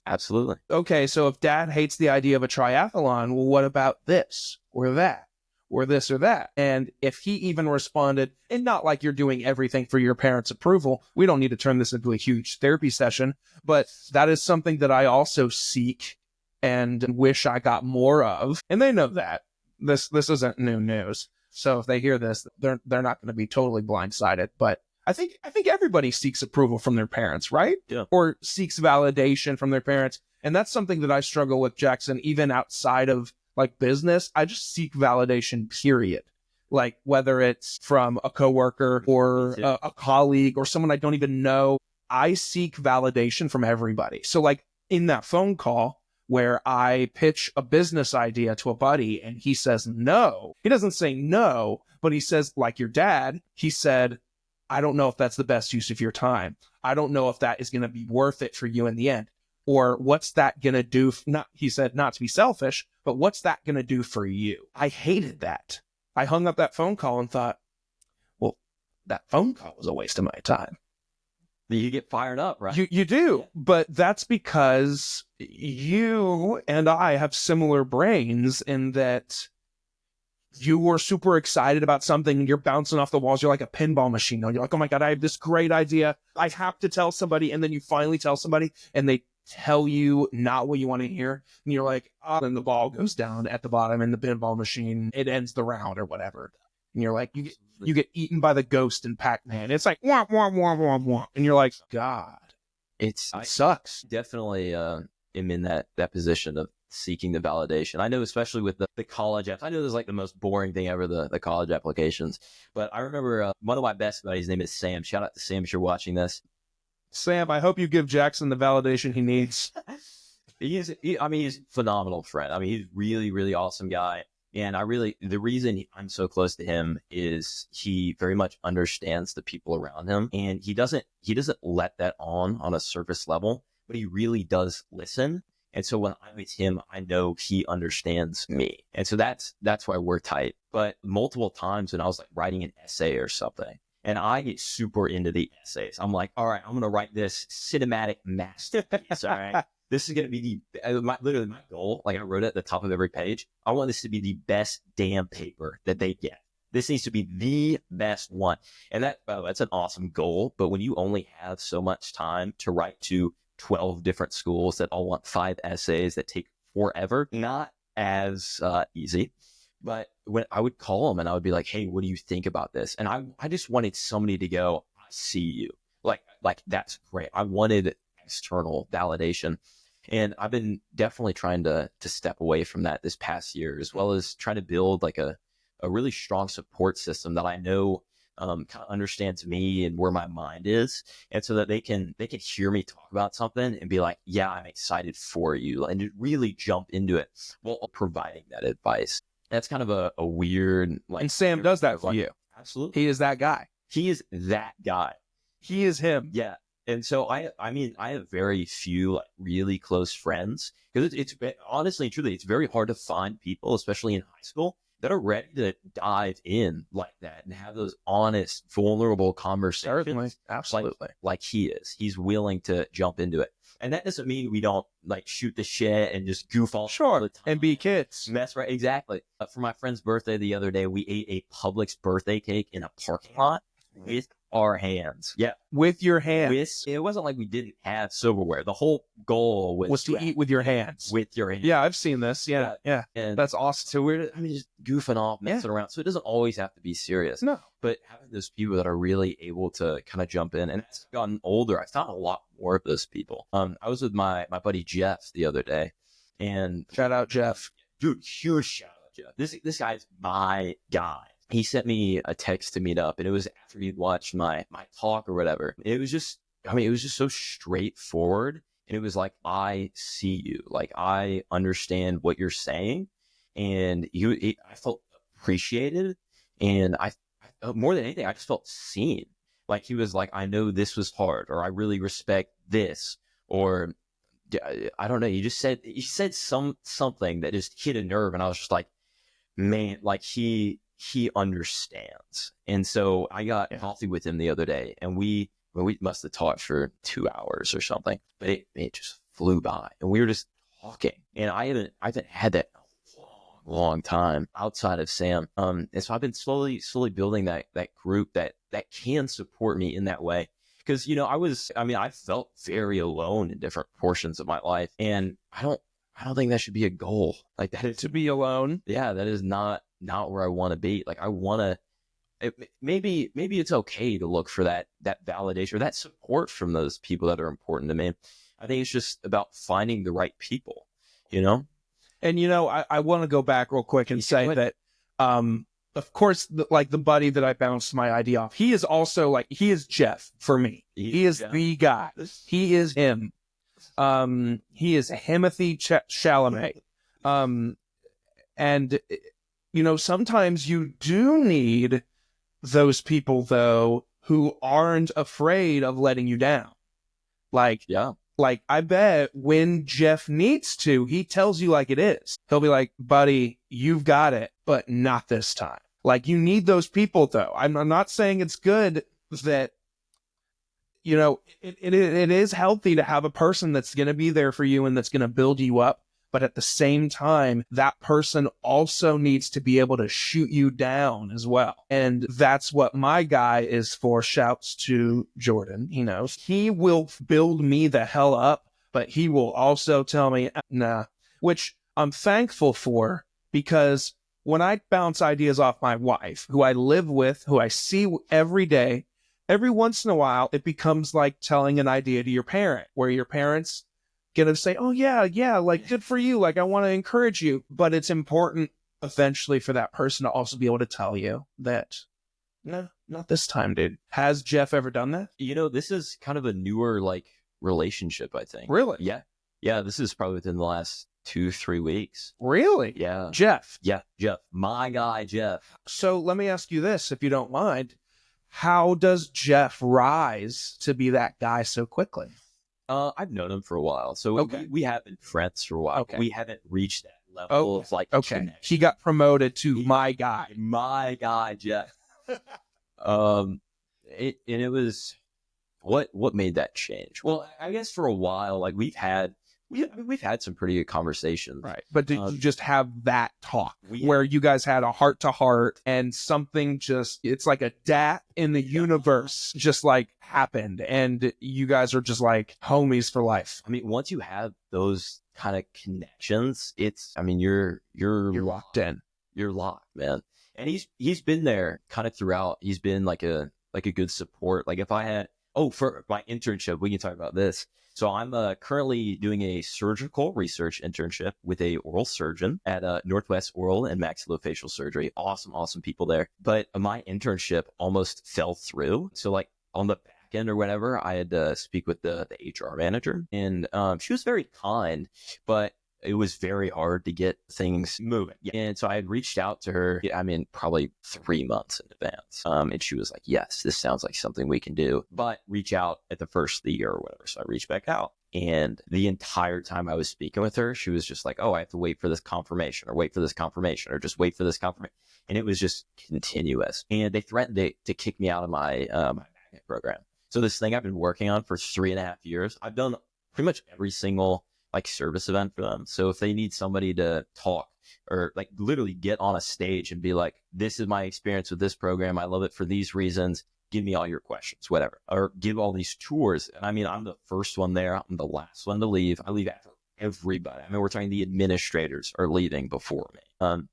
Absolutely. Okay, so if dad hates the idea of a triathlon, well, what about this or that or this or that? And if he even responded, and not like you're doing everything for your parents' approval, we don't need to turn this into a huge therapy session, but that is something that I also seek and wish I got more of. And they know that. This isn't new news. So if they hear this, they're not going to be totally blindsided. But I think everybody seeks approval from their parents, right? Yeah. Or seeks validation from their parents. And that's something that I struggle with, Jackson, even outside of like business. I just seek validation, period. Like whether it's from a coworker or a colleague or someone I don't even know, I seek validation from everybody. So like in that phone call where I pitch a business idea to a buddy and he says no, he doesn't say no, but he says, like your dad, he said, I don't know if that's the best use of your time. I don't know if that is going to be worth it for you in the end. Or what's that going to do? He said not to be selfish, but what's that going to do for you? I hated that. I hung up that phone call and thought, well, that phone call was a waste of my time. You get fired up, right? You do, but that's because you and I have similar brains in that you were super excited about something and you're bouncing off the walls. You're like a pinball machine. You're like, oh my God, I have this great idea. I have to tell somebody. And then you finally tell somebody and they tell you not what you want to hear. And you're like, oh, then the ball goes down at the bottom in the pinball machine. It ends the round or whatever. And you're like, you get eaten by the ghost in Pac-Man. It's like, wah, wah, wah, wah, wah. And you're like, God, it sucks. Definitely am in that position of seeking the validation. I know, especially with the college apps. I know this is like the most boring thing ever, the college applications. But I remember one of my best buddies, his name is Sam. Shout out to Sam if you're watching this. Sam, I hope you give Jackson the validation he needs. He's a phenomenal friend. I mean, he's really, really awesome guy. And the reason I'm so close to him is he very much understands the people around him. And he doesn't let that on a surface level, but he really does listen. And so when I'm with him, I know he understands me. And so that's why we're tight. But multiple times when I was like writing an essay or something, and I get super into the essays, I'm like, all right, I'm going to write this cinematic masterpiece. All right. This is going to be literally my goal. Like I wrote it at the top of every page. I want this to be the best damn paper that they get. This needs to be the best one. And that's an awesome goal. But when you only have so much time to write to 12 different schools that all want 5 essays that take forever, not as easy. But when I would call them and I would be like, hey, what do you think about this? And I just wanted somebody to go, I see you. Like that's great. I wanted external validation. And I've been definitely trying to step away from that this past year, as well as trying to build like a really strong support system that I know kind of understands me and where my mind is. And so that they can hear me talk about something and be like, yeah, I'm excited for you, and really jump into it while providing that advice. That's kind of a weird, like, and Sam does that for you. Absolutely. He is that guy. He is that guy. He is him. Yeah. And so I have very few like really close friends, because it's honestly and truly, it's very hard to find people, especially in high school, that are ready to dive in like that and have those honest, vulnerable conversations. Certainly. Absolutely. Like he is. He's willing to jump into it. And that doesn't mean we don't like shoot the shit and just goof off. Sure. And be kids. That's right. Exactly. For my friend's birthday the other day, we ate a Publix birthday cake in a parking lot with our hands. Yeah. With your hands. It wasn't like we didn't have silverware. The whole goal was to eat with your hands. With your hands. Yeah, I've seen this. Yeah. And that's awesome. So we're just goofing off, messing around. So it doesn't always have to be serious. No. But having those people that are really able to kind of jump in. And as I've gotten older, I've found a lot more of those people. I was with my buddy Jeff the other day. And shout out Jeff. Dude, huge shout out Jeff. This guy's my guy. He sent me a text to meet up, and it was after he'd watched my talk or whatever. It was just so straightforward, And it was like, I see you, like, I understand what you're saying. And I felt appreciated. And more than anything, I just felt seen. Like, he was like, I know this was hard, or I really respect this, or I don't know. He said something that just hit a nerve. And I was just like, man, like, he understands. And so I got coffee with him the other day, and we must have talked for 2 hours or something, but it just flew by, and we were just talking. And I haven't had that in a long time outside of Sam. And so I've been slowly building that group that can support me in that way. Because, I felt very alone in different portions of my life, and I don't think that should be a goal. Like, that is To be alone. Yeah, that is not where I want to be. Like, I want to, maybe it's okay to look for that validation or that support from those people that are important to me. I think it's just about finding the right people, And, I want to go back real quick and say that, of course, the buddy that I bounced my idea off, he is also he is Jeff for me. He is the guy. He is him. He is Timothy Chalamet. And, sometimes you do need those people, though, who aren't afraid of letting you down. Like, I bet when Jeff needs to, he tells you like it is. He'll be like, buddy, you've got it, but not this time. Like, you need those people, though. I'm not saying it's good that, it is healthy to have a person that's going to be there for you and that's going to build you up. But at the same time, that person also needs to be able to shoot you down as well. And that's what my guy is for. Shouts to Jordan. He knows. He will build me the hell up, but he will also tell me, nah, which I'm thankful for, because when I bounce ideas off my wife, who I live with, who I see every day, every once in a while, it becomes like telling an idea to your parent, where your parents gonna say, oh yeah, like, good for you, like, I want to encourage you. But it's important eventually for that person to also be able to tell you that, no, not this time, dude. Has Jeff ever done that? This is kind of a newer relationship, I think. Really? Yeah, this is probably within the last 2-3 weeks. Really? Yeah. Jeff? Yeah, Jeff. My guy, Jeff. So let me ask you this, if you don't mind. How does Jeff rise to be that guy so quickly? I've known him for a while, so we have been friends for a while. Okay. We haven't reached that level of connection. He got promoted to my guy, Jeff. It was what made that change? Well, I guess for a while, we've had some pretty good conversations, right? But did you just have that talk where you guys had a heart to heart, and something it's like a dat in the universe just happened, and you guys are just homies for life? I mean, once you have those kind of connections, you're locked in. You're locked, man. And he's been there kind of throughout. He's been like a good support. Like, if I had for my internship, we can talk about this. So I'm currently doing a surgical research internship with a oral surgeon at Northwest Oral and Maxillofacial Surgery. Awesome people there. But my internship almost fell through. So on the back end or whatever, I had to speak with the HR manager, and she was very kind, but it was very hard to get things moving. And so I had reached out to her, probably 3 months in advance. And she was like, yes, this sounds like something we can do, but reach out at the first of the year or whatever. So I reached back out. And the entire time I was speaking with her, she was just like, oh, I have to wait for this confirmation, or wait for this confirmation, or just wait for this confirmation. And it was just continuous. And they threatened to kick me out of my magnet program. So this thing I've been working on for 3.5 years, I've done pretty much every single service event for them. So if they need somebody to talk, or literally get on a stage and be like, this is my experience with this program, I love it for these reasons, give me all your questions, whatever, or give all these tours. And I'm the first one there, I'm the last one to leave. I leave after everybody. We're talking, the administrators are leaving before me.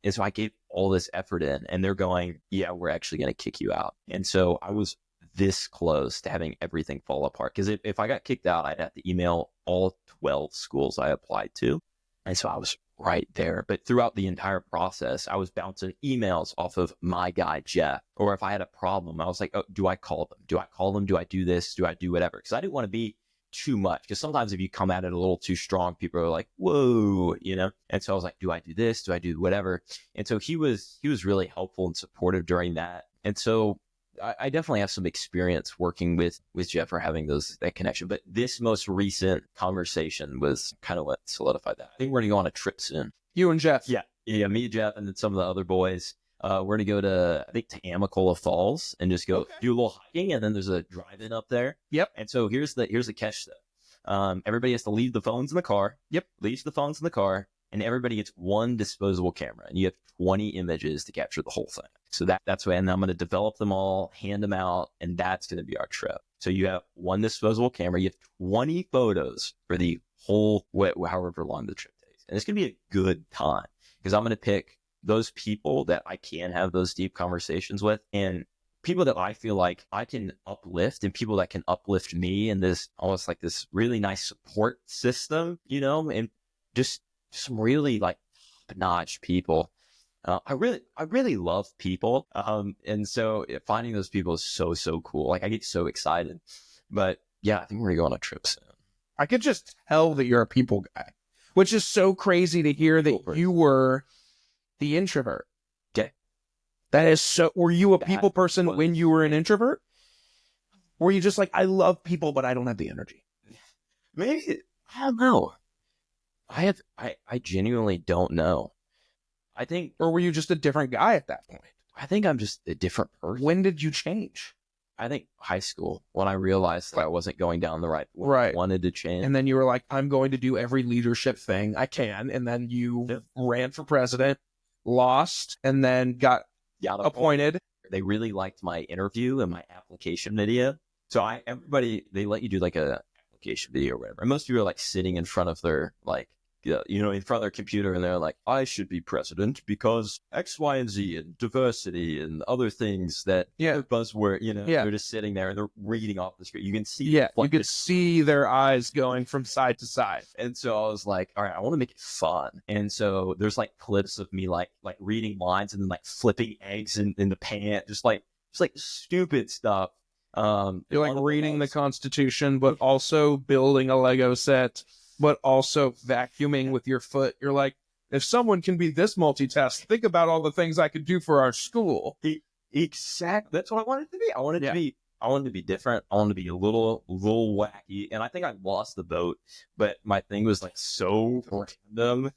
And so I gave all this effort in, and they're going, yeah, we're actually going to kick you out. And so I was this close to having everything fall apart, because if I got kicked out, I'd have to email all 12 schools I applied to. And so I was right there. But throughout the entire process, I was bouncing emails off of my guy, Jeff. Or if I had a problem, I was like, oh, do I call them? Do I call them? Do I do this? Do I do whatever? Because I didn't want to be too much, because sometimes if you come at it a little too strong, people are like, whoa, you know? And so I was like, do I do this? Do I do whatever? And so he was really helpful and supportive during that. And so I definitely have some experience working with Jeff or having that connection. But this most recent conversation was kind of what solidified that. I think we're going to go on a trip soon. You and Jeff? Yeah, me, Jeff, and then some of the other boys. We're going to go to, I think, to Amicalola Falls and just go do a little hiking. And then there's a drive-in up there. Yep. And so here's the catch, though. Everybody has to leave the phones in the car. Yep. Leaves the phones in the car. And everybody gets one disposable camera. And you have 20 images to capture the whole thing. So that's why, and I'm going to develop them all, hand them out, and that's going to be our trip. So you have one disposable camera. You have 20 photos for the whole, however long the trip takes. And it's going to be a good time because I'm going to pick those people that I can have those deep conversations with, and people that I feel like I can uplift, and people that can uplift me in this almost like this really nice support system, you know, and just some really like top-notch people. I really love people. And so finding those people is so cool. Like I get so excited, but yeah, I think we're going to go on a trip soon. I could just tell that you're a people guy, which is so crazy to hear that you were the introvert. Okay. That is so, were you a people person when you were an introvert? Were you just like, I love people, but I don't have the energy? Maybe, I don't know. I genuinely don't know. I think, or were you just a different guy at that point? I think I'm just a different person. When did you change? I think high school, when I realized that I wasn't going down the right way. Right. I wanted to change. And then you were like, I'm going to do every leadership thing I can. And then you ran for president, lost, and then got appointed. They really liked my interview and my application video. So they let you do like a application video or whatever. And most people are like sitting in front of their like, in front of their computer, and they're like, I should be president because X, Y, and Z and diversity and other things that buzzword, they're just sitting there and they're reading off the screen. You can see, you could see their eyes going from side to side. And so I was like, all right, I want to make it fun. And so there's like clips of me like reading lines and then like flipping eggs in the pan, just like stupid stuff. You're like reading the Constitution, but also building a Lego set, but also vacuuming with your foot. You're like, if someone can be this multitask, think about all the things I could do for our school. Exactly. That's what I wanted to be. I wanted to be different. I wanted to be a little wacky. And I think I lost the vote, but my thing was like so random.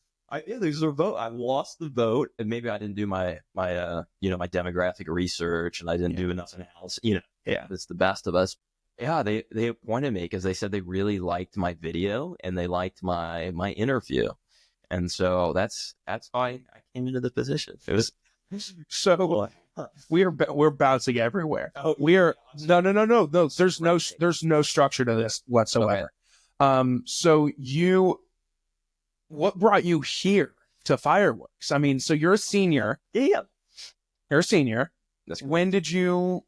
There's a vote. I lost the vote, and maybe I didn't do my my demographic research, and I didn't do enough analysis. It's the best of us. Yeah, they appointed me because they said they really liked my video and they liked my interview, and so that's why I came into the position. It was so we're bouncing everywhere. We are no. There's no structure to this whatsoever. Okay. So what brought you here to Fireworks? I mean, so you're a senior. Yeah, you're a senior. That's cool.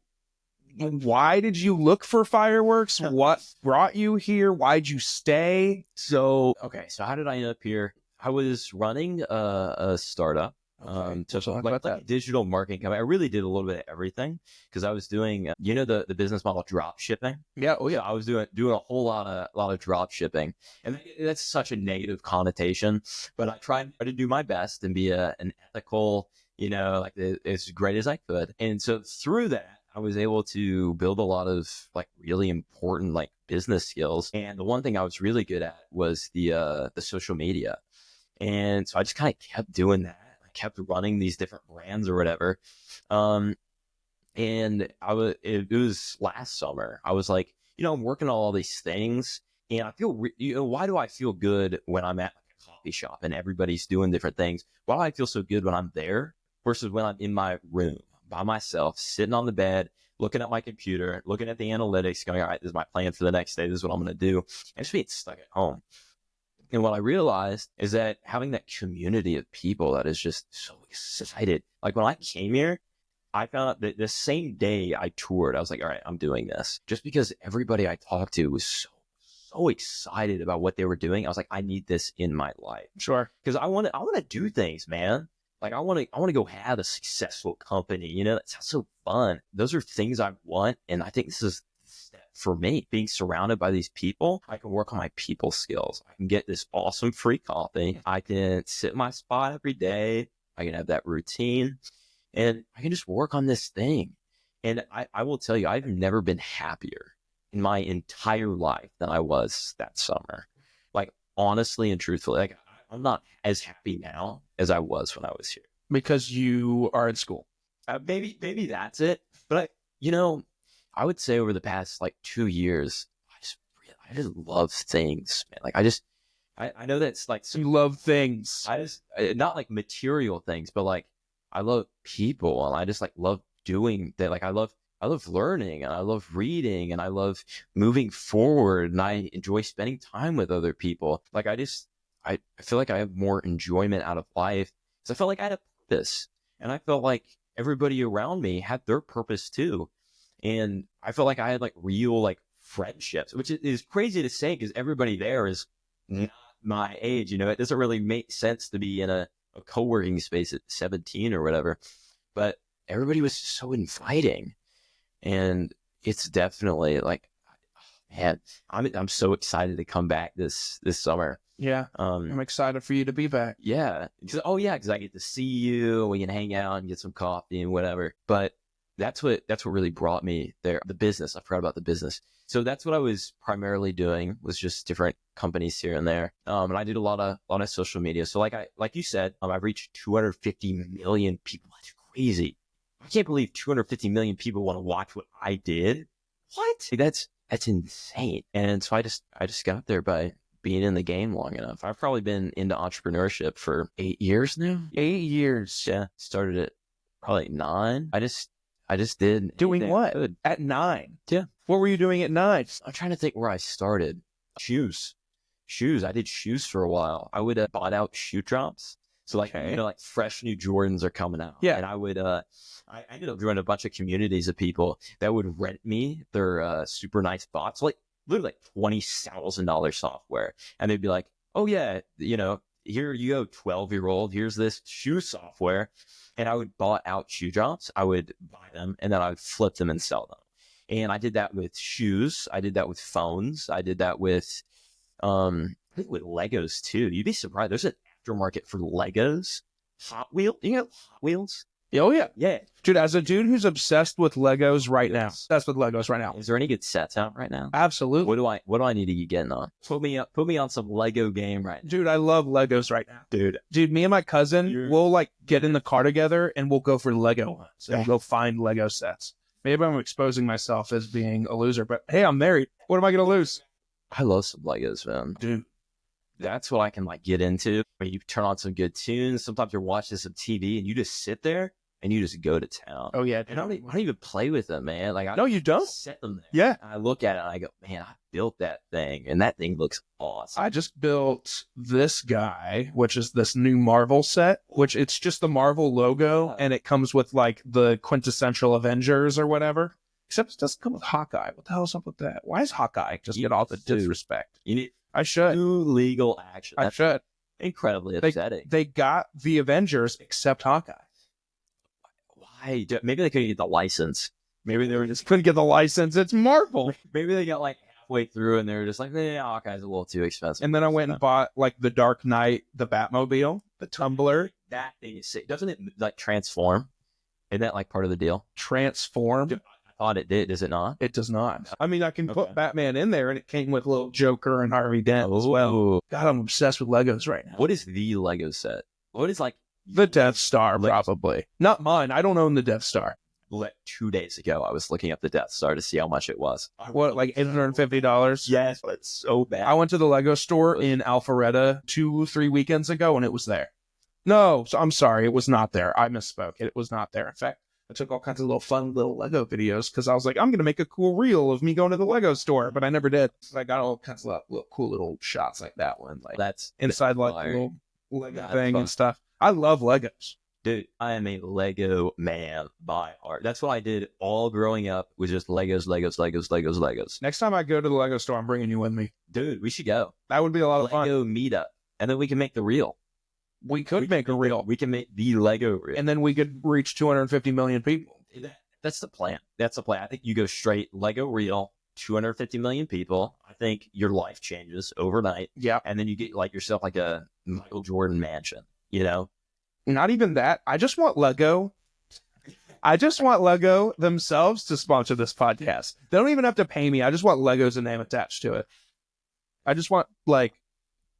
Why did you look for Fireworks? What brought you here? Why'd you stay? So how did I end up here? I was running a startup, like digital marketing company. I really did a little bit of everything because I was doing, the business model drop shipping. Yeah. Oh yeah. I was doing a whole lot of drop shipping, and that's such a negative connotation. But I tried to do my best and be an ethical, like as great as I could. And so through that, I was able to build a lot of like really important like business skills. And the one thing I was really good at was the social media. And so I just kind of kept doing that. I kept running these different brands or whatever. And it was last summer. I was like, I'm working on all these things, and I feel, why do I feel good when I'm at like a coffee shop and everybody's doing different things? Why do I feel so good when I'm there versus when I'm in my room by myself, sitting on the bed, looking at my computer, looking at the analytics, going, all right, this is my plan for the next day. This is what I'm going to do. And just being stuck at home. And what I realized is that having that community of people that is just so excited. Like when I came here, I found out that the same day I toured, I was like, all right, I'm doing this. Just because everybody I talked to was so excited about what they were doing. I was like, I need this in my life. Sure. Because I want to do things, man. Like I want to go have a successful company. That sounds so fun. Those are things I want. And I think this is the step for me, being surrounded by these people, I can work on my people skills. I can get this awesome free coffee. I can sit in my spot every day. I can have that routine, and I can just work on this thing. And I will tell you, I've never been happier in my entire life than I was that summer. Like, honestly and truthfully, like, I'm not as happy now as I was when I was here. Because you are in school. Maybe that's it. But I would say over the past like 2 years, I just love things, man. Like I know that's like You love things. not like material things, but like I love people, and I just like love doing that. Like I love learning, and I love reading, and I love moving forward, and I enjoy spending time with other people. Like I feel like I have more enjoyment out of life because I felt like I had a purpose, and I felt like everybody around me had their purpose too. And I felt like I had like real like friendships, which is crazy to say because everybody there is not my age. It doesn't really make sense to be in a co-working space at 17 or whatever, but everybody was so inviting, and it's definitely like, man, I'm so excited to come back this summer. Yeah, I'm excited for you to be back. Yeah, because I get to see you, we can hang out and get some coffee and whatever. But that's what really brought me there. The business, I forgot about the business. So that's what I was primarily doing, was just different companies here and there. And I did a lot of social media. So like you said, I've reached 250 million people. That's crazy. I can't believe 250 million people want to watch what I did. What? That's insane. And so I just got up there by being in the game long enough. I've probably been into entrepreneurship for 8 years now. 8 years. Yeah. Started at probably 9. I just did. Doing what? Good. At 9? Yeah. What were you doing at 9? I'm trying to think where I started. Shoes. I did shoes for a while. I would bought out shoe drops. So like, like fresh new Jordans are coming out. Yeah. And I would, I ended up joining a bunch of communities of people that would rent me their super nice bots, like literally like $20,000 software. And they'd be like, oh yeah, here you go, 12-year-old, here's this shoe software. And I would buy out shoe drops. I would buy them, and then I would flip them and sell them. And I did that with shoes. I did that with phones. I did that with, I think with Legos too. You'd be surprised. There's an aftermarket for Legos. Hot Wheels. Hot Wheels? Oh, yeah. Yeah. Dude, as a dude who's obsessed with Legos right now. That's with Legos right now. Is there any good sets out right now? Absolutely. What do I need to get getting on? Put me on some Lego game right now. Dude, I love Legos right now. Dude, me and my cousin, we'll like get in the car together and we'll go for Lego hunts. And we'll go find Lego sets. Maybe I'm exposing myself as being a loser, but hey, I'm married. What am I going to lose? I love some Legos, man. Dude. That's what I can like get into. Where you turn on some good tunes. Sometimes you're watching some TV and you just sit there and you just go to town. Oh, yeah. And I don't even play with them, man. Like, no, you don't? Set them there. Yeah. And I look at it and I go, man, I built that thing. And that thing looks awesome. I just built this guy, which is this new Marvel set, which it's just the Marvel logo. And it comes with like the quintessential Avengers or whatever. Except it doesn't come with Hawkeye. What the hell's up with that? Why is Hawkeye just get all the disrespect? I should. Do legal action. I should. Incredibly upsetting. They got the Avengers except Hawkeye. Why? Maybe they couldn't get the license. Maybe they just couldn't get the license. It's Marvel. Maybe they got like halfway through and they were just like, Hawkeye's a little too expensive. And then I went and bought like the Dark Knight, the Batmobile, the Tumbler. That thing is sick. Doesn't it like transform? Isn't that like part of the deal? Transform? I thought it did. Does it not? It does not. I mean, I can put Batman in there, and it came with little Joker and Harvey Dent as well. God, I'm obsessed with Legos right now. What is the Lego set? What is like the Death Star? Probably not mine. I don't own the Death Star. 2 days ago, I was looking up the Death Star to see how much it was. What, like $850? Yes, but it's so bad. I went to the Lego store in Alpharetta 2-3 weekends ago, and it was there. No, so I'm sorry, it was not there. I misspoke. It was not there. In fact, I took all kinds of fun little Lego videos because I was like, I'm going to make a cool reel of me going to the Lego store, but I never did. So I got all kinds of cool little shots like that one. Like that's inside like the little Lego thing and stuff. I love Legos. Dude, I am a Lego man by heart. That's what I did all growing up, was just Legos. Next time I go to the Lego store, I'm bringing you with me. Dude, we should go. That would be a lot of fun. Lego meetup. And then we can make the reel. We could make a reel. We can make the Lego reel. And then we could reach 250 million people. That's the plan. I think you go straight Lego reel, 250 million people. I think your life changes overnight. Yeah. And then you get like yourself like a Michael Jordan mansion, you know? Not even that. I just want Lego themselves to sponsor this podcast. They don't even have to pay me. I just want Lego's name attached to it. I just want like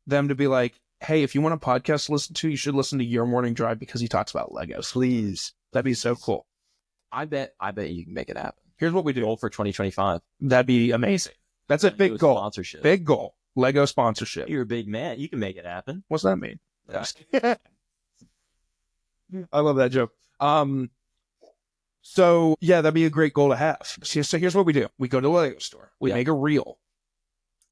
them to be like, hey, if you want a podcast to listen to, you should listen to Your Morning Drive because he talks about Legos. Please. That'd be so cool. I bet you can make it happen. Here's what we do. Goal for 2025. That'd be amazing. That's a big goal. Sponsorship. Big goal. Lego sponsorship. You're a big man. You can make it happen. What's that mean? Yeah. I love that joke. So yeah, that'd be a great goal to have. So here's what we do. We go to the Lego store. We make a reel.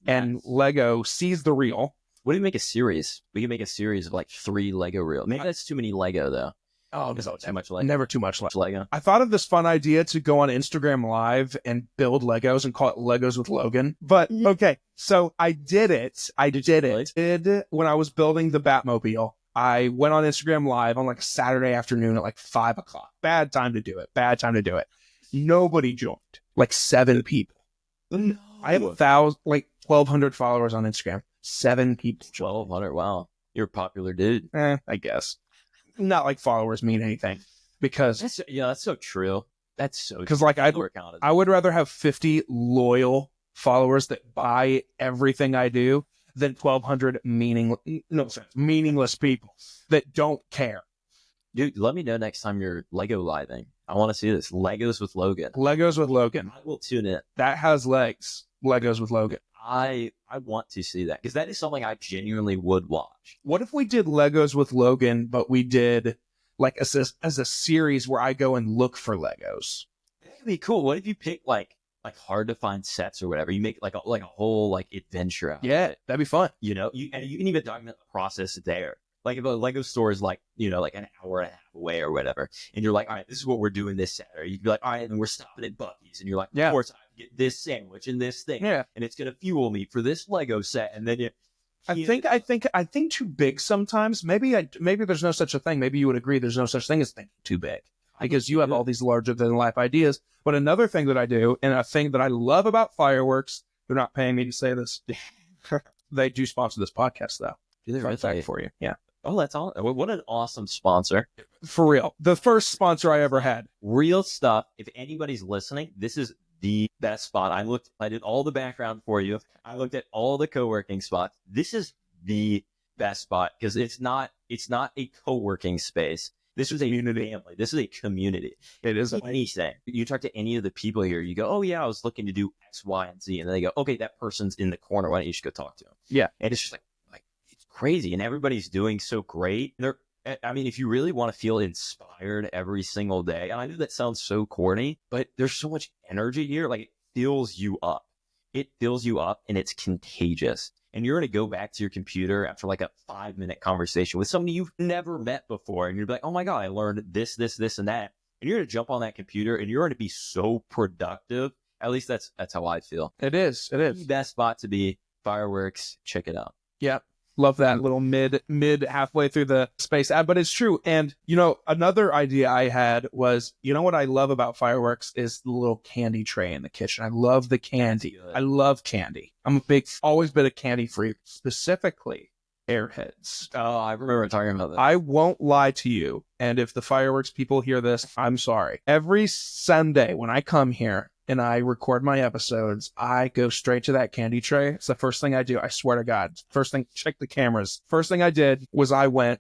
And Lego sees the reel. What do you make a series? We can make a series of like 3 Lego reels. Maybe that's too many Lego though. Oh, no, too much Lego. Never too much Lego. I thought of this fun idea to go on Instagram Live and build Legos and call it Legos with Logan. But okay, so I did it. I did it when I was building the Batmobile. I went on Instagram Live on like a Saturday afternoon at like 5 o'clock. Bad time to do it. Nobody joined. Like 7 people. No. I have 1,200 followers on Instagram. 7 people. 1,200. Wow. You're a popular dude. I guess. Not like followers mean anything. Because that's so true. That's so because like I would rather have 50 loyal followers that buy everything I do than 1,200 meaningless people that don't care. Dude, let me know next time you're Lego living. I want to see this. Legos with Logan. Legos with Logan. I will tune in. That has legs. Legos with Logan. I want to see that because that is something I genuinely would watch. What if we did Legos with Logan, but we did like as a series where I go and look for Legos? That'd be cool. What if you pick like hard to find sets or whatever? You make like a whole like adventure out of it. That'd be fun. You know, you can even document the process there. Like if a Lego store is like, like an hour and a half away or whatever, and you're like, all right, this is what we're doing this Saturday. You'd be like, all right, and we're stopping at Buc-ee's, and you're like, of course, I have to get this sandwich and this thing, and it's gonna fuel me for this Lego set, and then I think too big sometimes. Maybe there's no such a thing. Maybe you would agree there's no such thing as thinking too big because you have all these larger than life ideas. But another thing that I do, and a thing that I love about fireworks, they're not paying me to say this. They do sponsor this podcast though. Do they really? For you? Yeah. Oh, that's all. What an awesome sponsor. For real. The first sponsor I ever had. Real stuff. If anybody's listening, this is the best spot. I did all the background for you. I looked at all the co-working spots. This is the best spot because it's not a co-working space. This is a community. Family. This is a community. It is anything. You talk to any of the people here, you go, oh yeah, I was looking to do X, Y, and Z. And then they go, okay, that person's in the corner. Why don't you just go talk to him? Yeah. And it's just like it's crazy. And everybody's doing so great. If you really want to feel inspired every single day, and I know that sounds so corny, but there's so much energy here. Like it fills you up. It fills you up and it's contagious. And you're going to go back to your computer after like a 5-minute conversation with somebody you've never met before. And you're like, oh my God, I learned this, and that. And you're going to jump on that computer and you're going to be so productive. At least that's how I feel. It is. The best spot to be. Fireworks. Check it out. Yeah. Love that little mid halfway through the space ad, but it's true. And, another idea I had was, what I love about fireworks is the little candy tray in the kitchen. I love the candy. I love candy. I'm always been a candy freak, specifically Airheads. Oh, I remember talking about that. I won't lie to you. And if the fireworks people hear this, I'm sorry. Every Sunday when I come here, and I record my episodes, I go straight to that candy tray. It's the first thing I do. I swear to God. First thing, check the cameras. First thing I did was I went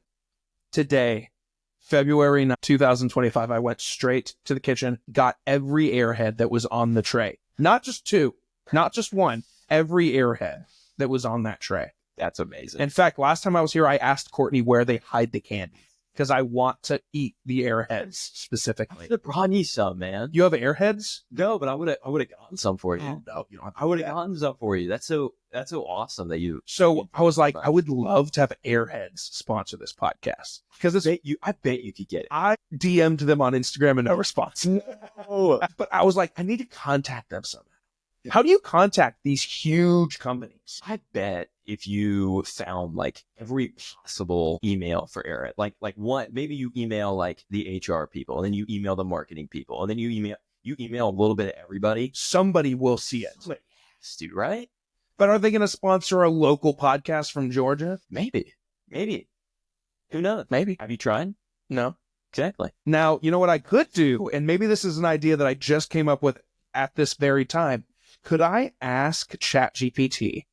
today, February 9, 2025. I went straight to the kitchen, got every Airhead that was on the tray. Not just 2, not just 1, every Airhead that was on that tray. That's amazing. In fact, last time I was here, I asked Courtney where they hide the candy. Because I want to eat the Airheads specifically. I should have brought you some, man. You have Airheads? No, but I would have gotten some for you. Oh, no, you don't have to. I would have gotten some for you. That's so awesome that you. So I was like, I would love to have Airheads sponsor this podcast because I bet you could get it. I DM'd them on Instagram and no response. No. But I was like, I need to contact them somehow. How do you contact these huge companies? I bet if you found like every possible email for Airhead, like one, maybe you email like the HR people, and then you email the marketing people, and then you email, You email a little bit of everybody. Somebody will see it. Dude, right? But are they going to sponsor a local podcast from Georgia? Maybe. Who knows? Maybe. Have you tried? No. Exactly. Now, you know what I could do? And maybe this is an idea that I just came up with at this very time. Could I ask ChatGPT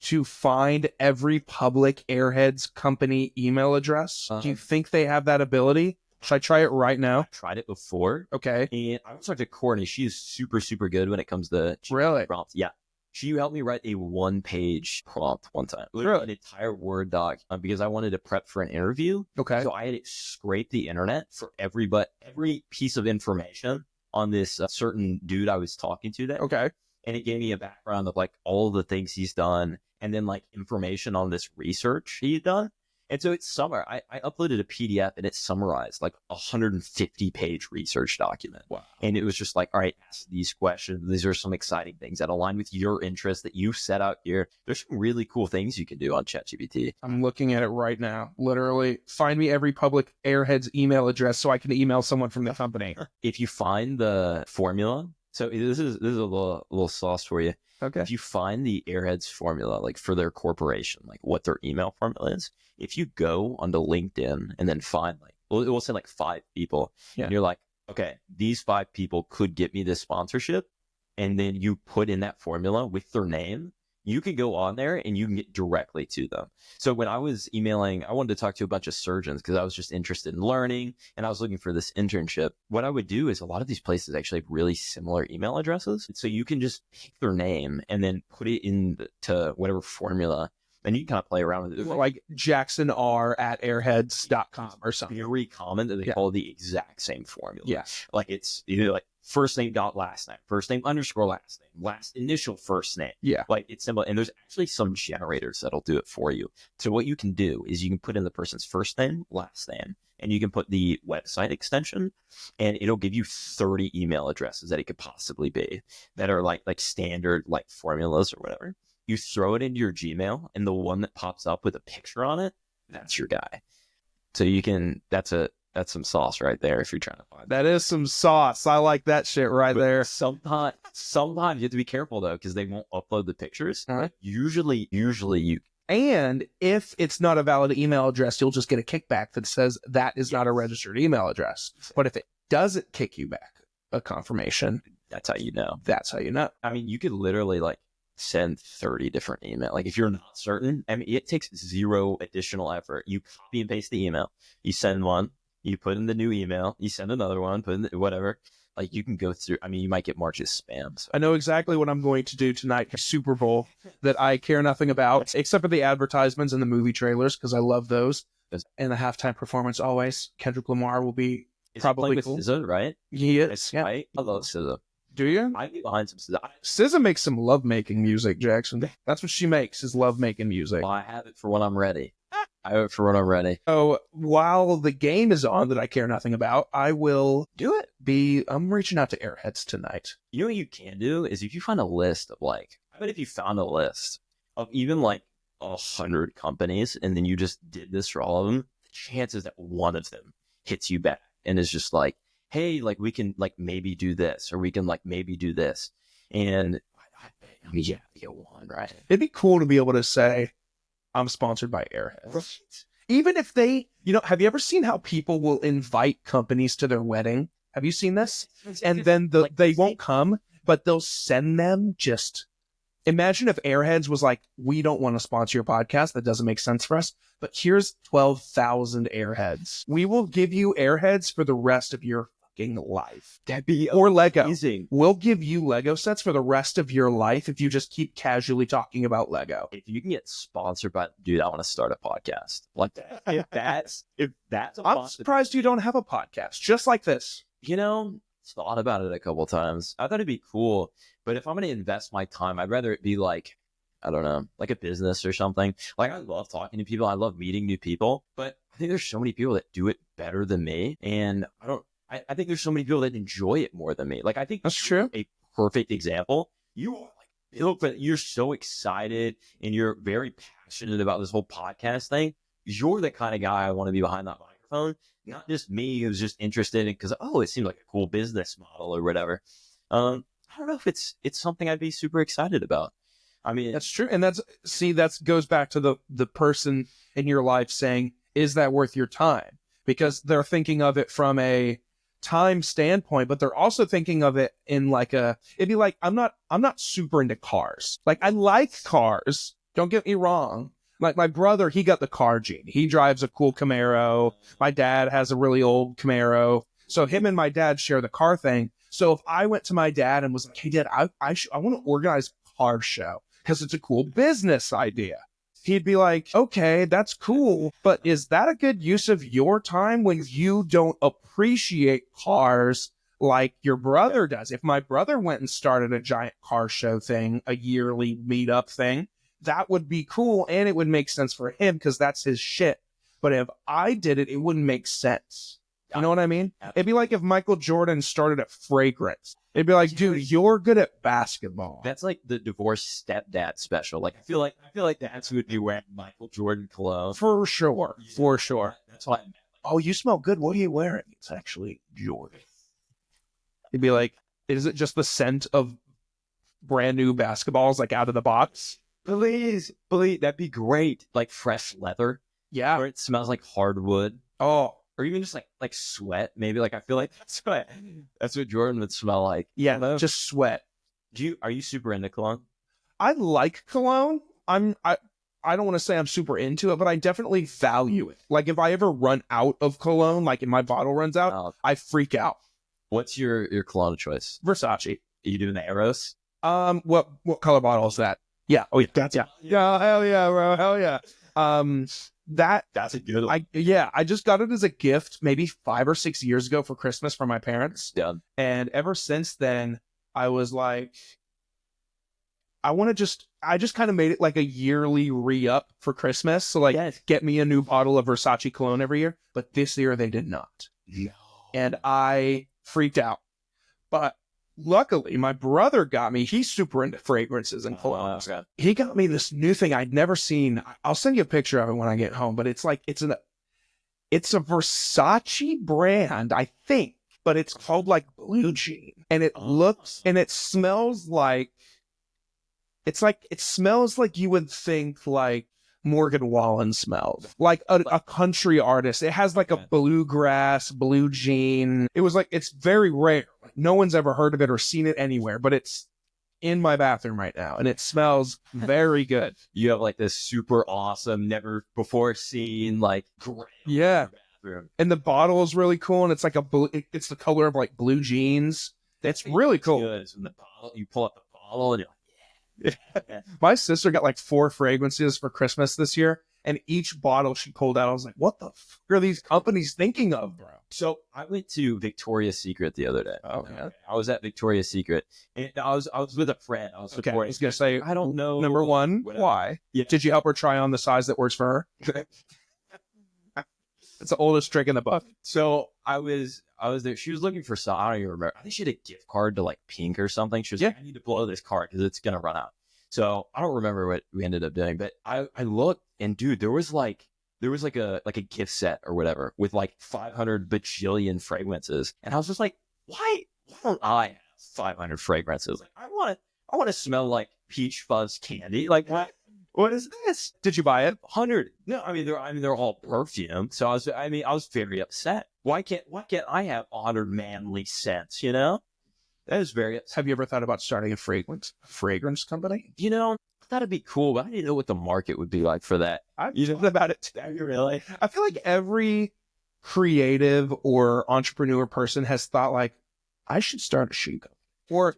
to find every public Airheads company email address? Do you think they have that ability? Should I try it right now? I've tried it before. Okay. And I was talking to Courtney. She is super, super good when it comes to Really? prompts. Yeah. She helped me write a 1-page prompt one time. Literally an entire Word doc because I wanted to prep for an interview. Okay. So I had to scrape the internet for every piece of information on this certain dude I was talking to there. Okay. And it gave me a background of like all the things he's done and then like information on this research he'd done. And so it's I uploaded a PDF and it summarized like a 150-page research document. Wow. And it was just like, all right, ask these questions. These are some exciting things that align with your interests that you set out here. There's some really cool things you can do on ChatGPT. I'm looking at it right now. Literally, find me every public Airheads email address so I can email someone from the company. If you find the formula, so this is a little sauce for you. Okay. If you find the Airheads formula, like for their corporation, like what their email formula is, if you go onto LinkedIn and then find like, we'll say like 5 people, and you're like, okay, these 5 people could get me this sponsorship. And then you put in that formula with their name, you can go on there and you can get directly to them. So when I was emailing, I wanted to talk to a bunch of surgeons because I was just interested in learning and I was looking for this internship. What I would do is a lot of these places actually have really similar email addresses. So you can just pick their name and then put it into whatever formula and you can kind of play around with it. Like jacksonr@airheads.com or something. Very common that they call the exact same formula. Yeah. Like it's either like first name dot last name, first name underscore last name, last initial first name. Yeah. Like it's simple. And there's actually some generators that'll do it for you. So what you can do is you can put in the person's first name, last name, and you can put the website extension and it'll give you 30 email addresses that it could possibly be that are like standard like formulas or whatever. You throw it into your Gmail and the one that pops up with a picture on it, that's your guy. So you can, that's some sauce right there if you're trying to find that. Is some sauce. I like that shit right there. Sometimes you have to be careful though, because they won't upload the pictures. All right. Usually you. And if it's not a valid email address, you'll just get a kickback that says that is not a registered email address. But if it doesn't kick you back a confirmation, that's how you know. That's how you know. I mean, you could literally like send 30 different emails. Like if you're not certain, I mean, it takes 0 additional effort. You copy and paste the email, you send one, you put in the new email, you send another one, put in whatever. Like you can go through, I mean, you might get marked as spam. So. I know exactly what I'm going to do tonight for Super Bowl that I care nothing about, except for the advertisements and the movie trailers, because I love those. And the halftime performance always. Kendrick Lamar will be probably cool. SZA, right? He is. Yeah. Right? I love SZA. Do you? I'd be behind some SZA. SZA makes some love-making music, Jackson. That's what she makes, is love-making music. Well, I have it for when I'm ready. So while the game is on that I care nothing about, I will do it. I'm reaching out to Airheads tonight. You know what you can do is if you find a list of like, I bet if you found a list of even like 100 companies and then you just did this for all of them, the chances that one of them hits you back and is just like, hey, like we can like maybe do this or we can like maybe do this. And I mean, yeah, you get one, right? It'd be cool to be able to say, I'm sponsored by Airheads. Right. Even if they, have you ever seen how people will invite companies to their wedding? Have you seen this? And then they won't come, but they'll send them just, imagine if Airheads was like, we don't want to sponsor your podcast. That doesn't make sense for us. But here's 12,000 Airheads. We will give you Airheads for the rest of your fucking life. That'd be or Lego. Amazing. We'll give you Lego sets for the rest of your life if you just keep casually talking about Lego. If you can get sponsored by, dude, I want to start a podcast. Like that. If that's I'm surprised you don't have a podcast just like this. Thought about it a couple times. I thought it'd be cool, but if I'm going to invest my time, I'd rather it be like, I don't know, like a business or something. Like I love talking to people. I love meeting new people, but I think there's so many people that do it better than me. And I think there's so many people that enjoy it more than me. Like I think that's true. A perfect example. You are like built, but you're so excited and you're very passionate about this whole podcast thing. You're the kind of guy I want to be behind that microphone smartphone. Not just me who's just interested in because it seemed like a cool business model or whatever. I don't know if it's something I'd be super excited about. I mean, that's true. And that goes back to the person in your life saying, is that worth your time? Because they're thinking of it from a time standpoint, but they're also thinking of it in like it'd be like, I'm not super into cars. Like, I like cars. Don't get me wrong. Like, my brother, he got the car gene. He drives a cool Camaro. My dad has a really old Camaro. So him and my dad share the car thing. So if I went to my dad and was like, hey, Dad, I want to organize a car show because it's a cool business idea. He'd be like, okay, that's cool, but is that a good use of your time when you don't appreciate cars like your brother does? If my brother went and started a giant car show thing, a yearly meetup thing, that would be cool, and it would make sense for him because that's his shit. But if I did it, it wouldn't make sense. You know what I mean? It'd be like if Michael Jordan started a fragrance. It'd be like, dude, you're good at basketball. That's like the divorced stepdad special. Like, I feel like that's who would be wearing Michael Jordan clothes. For sure. Yeah, For sure. That's why I meant. Oh, you smell good. What are you wearing? It's actually Jordan. It'd be like, is it just the scent of brand new basketballs, like out of the box? Please, that'd be great. Like fresh leather. Yeah. Or it smells like hardwood. Oh, Or even just like sweat. Maybe like I feel like that's what Jordan would smell like. yeah. Just sweat. Are you super into cologne? I like cologne. I don't want to say I'm super into it, but I definitely value it. Like, if I ever run out of cologne, like if my bottle runs out, I freak out. What's your cologne choice? Versace. Are you doing the Eros? What color bottle is that? Yeah. Oh, yeah. Yeah. Hell yeah, bro. Hell yeah. That's a good one. I just got it as a gift maybe 5 or 6 years ago for Christmas from my parents. Yeah. And ever since then, I was like, I just kind of made it like a yearly re-up for Christmas. So like, get me a new bottle of Versace cologne every year. But this year they did not. No. And I freaked out. But luckily, my brother got me, he's super into fragrances and colognes. Okay. He got me this new thing I'd never seen. I'll send you a picture of it when I get home, but it's like, it's a Versace brand, I think, but it's called like Blue Jean. And it looks, and it smells like, it smells like you would think like Morgan Wallen smelled, like a country artist. It has like a bluegrass, blue jean. It was like, it's very rare. Like, no one's ever heard of it or seen it anywhere, but it's in my bathroom right now and it smells very good. You have like this super awesome, never before seen, like, great. Yeah. Bathroom. And the bottle is really cool. And it's like it's the color of like blue jeans. It's really cool. Good. When the bottle, you pull up the bottle and you're like, yeah. My sister got like 4 fragrances for Christmas this year, and each bottle she pulled out, I was like, what the fuck are these companies thinking of, bro? So I went to Victoria's Secret the other day. Okay. I was at Victoria's Secret, and I was with a friend. I was supporting. I was gonna say, I don't know. Number one, whatever. why? Yeah. Did you help her try on the size that works for her? It's the oldest trick in the book. So I was there. She was looking for some. I don't even remember. I think she had a gift card to like Pink or something. She was like, I need to blow this card because it's gonna run out. So I don't remember what we ended up doing, but I looked, and dude, there was like a gift set or whatever with like 500 bajillion fragrances, and I was just like, why don't I have 500 fragrances? Like, I want to smell like peach fuzz candy. Like, what is this? Did you buy it? 100? No, I mean they're all perfume. So I was very upset. Why can't I have 100 manly scents? You know, that is very upset. Have you ever thought about starting a fragrance company? You know, that'd be cool, but I didn't know what the market would be like for that. You thought about it too. Really? I feel like every creative or entrepreneur person has thought like, I should start a shoe company. Or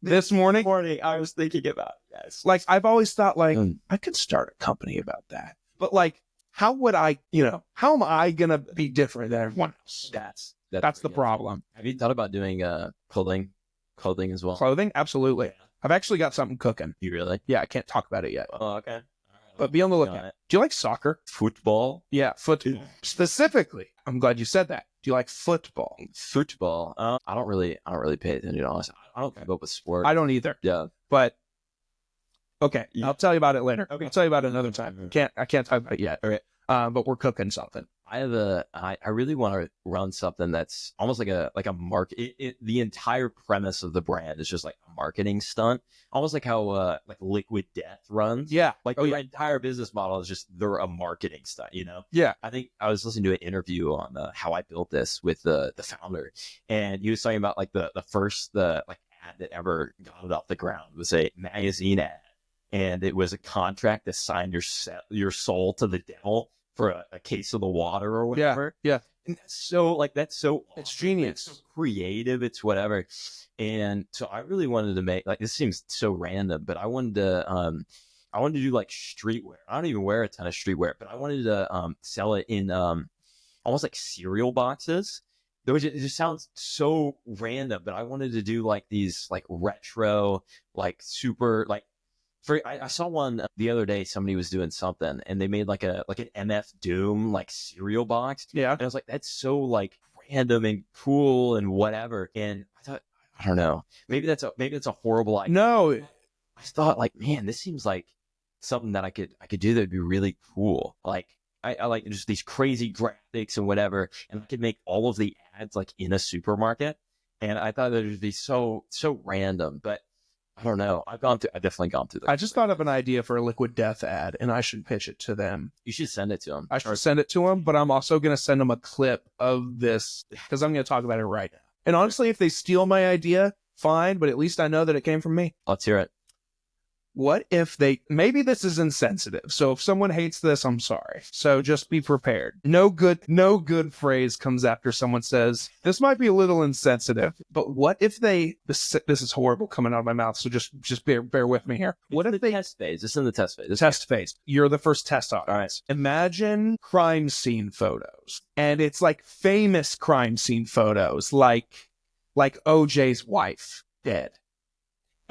this morning, I was thinking about it. Yes. Like, I've always thought like, I could start a company about that. But like, how am I going to be different than everyone else? That's the problem. Have you thought about doing clothing as well? Clothing? Absolutely. Yeah. I've actually got something cooking. You really? Yeah, I can't talk about it yet. Oh, okay. All right, but be on the lookout. Do you like soccer? Football? Yeah, football. Specifically, I'm glad you said that. Do you like football? Football? I don't really pay attention, honestly. I don't keep up with sports. I don't either. Yeah. But okay, yeah. I'll tell you about it later. Okay. I'll tell you about it another time. I can't talk about it yet. Okay. But we're cooking something. I really want to run something that's almost like a market. The entire premise of the brand is just like a marketing stunt, almost like how like Liquid Death runs. Yeah. Like Oh, the yeah. entire business model is just they're a marketing stunt. Yeah. I think I was listening to an interview on how I built this with the founder, and he was talking about like the first like ad that ever got it off the ground was a magazine ad, and it was a contract to sign your soul to the devil for a case of the water or whatever. Yeah. And that's so It's awesome. genius. It's so creative. It's whatever. And so I really wanted to make, like, this seems so random, but I wanted to do like streetwear. I don't even wear a ton of streetwear, but I wanted to sell it in almost like cereal boxes. It just sounds so random, but I wanted to do like these like retro, like super like I saw one the other day. Somebody was doing something, and they made like an MF Doom like cereal box. Yeah. And I was like, that's so like random and cool and whatever. And I thought, I don't know, maybe that's a horrible idea. No. I thought like, man, this seems like something that I could do that would be really cool. Like I like just these crazy graphics and whatever, and I could make all of the ads like in a supermarket. And I thought that it would be so random, but I don't know. I've definitely gone through that. I just thought of an idea for a Liquid Death ad, and I should pitch it to them. You should send it to them. I should send it to them, but I'm also going to send them a clip of this because I'm going to talk about it right now. And honestly, if they steal my idea, fine, but at least I know that it came from me. Let's hear it. What if maybe this is insensitive. So if someone hates this, I'm sorry. So just be prepared. No good phrase comes after someone says, this might be a little insensitive, but what if this is horrible coming out of my mouth. So just bear with me here. What if they test phase? It's in the test phase. Test phase. You're the first test audience. All right. Imagine crime scene photos, and it's like famous crime scene photos, like OJ's wife dead.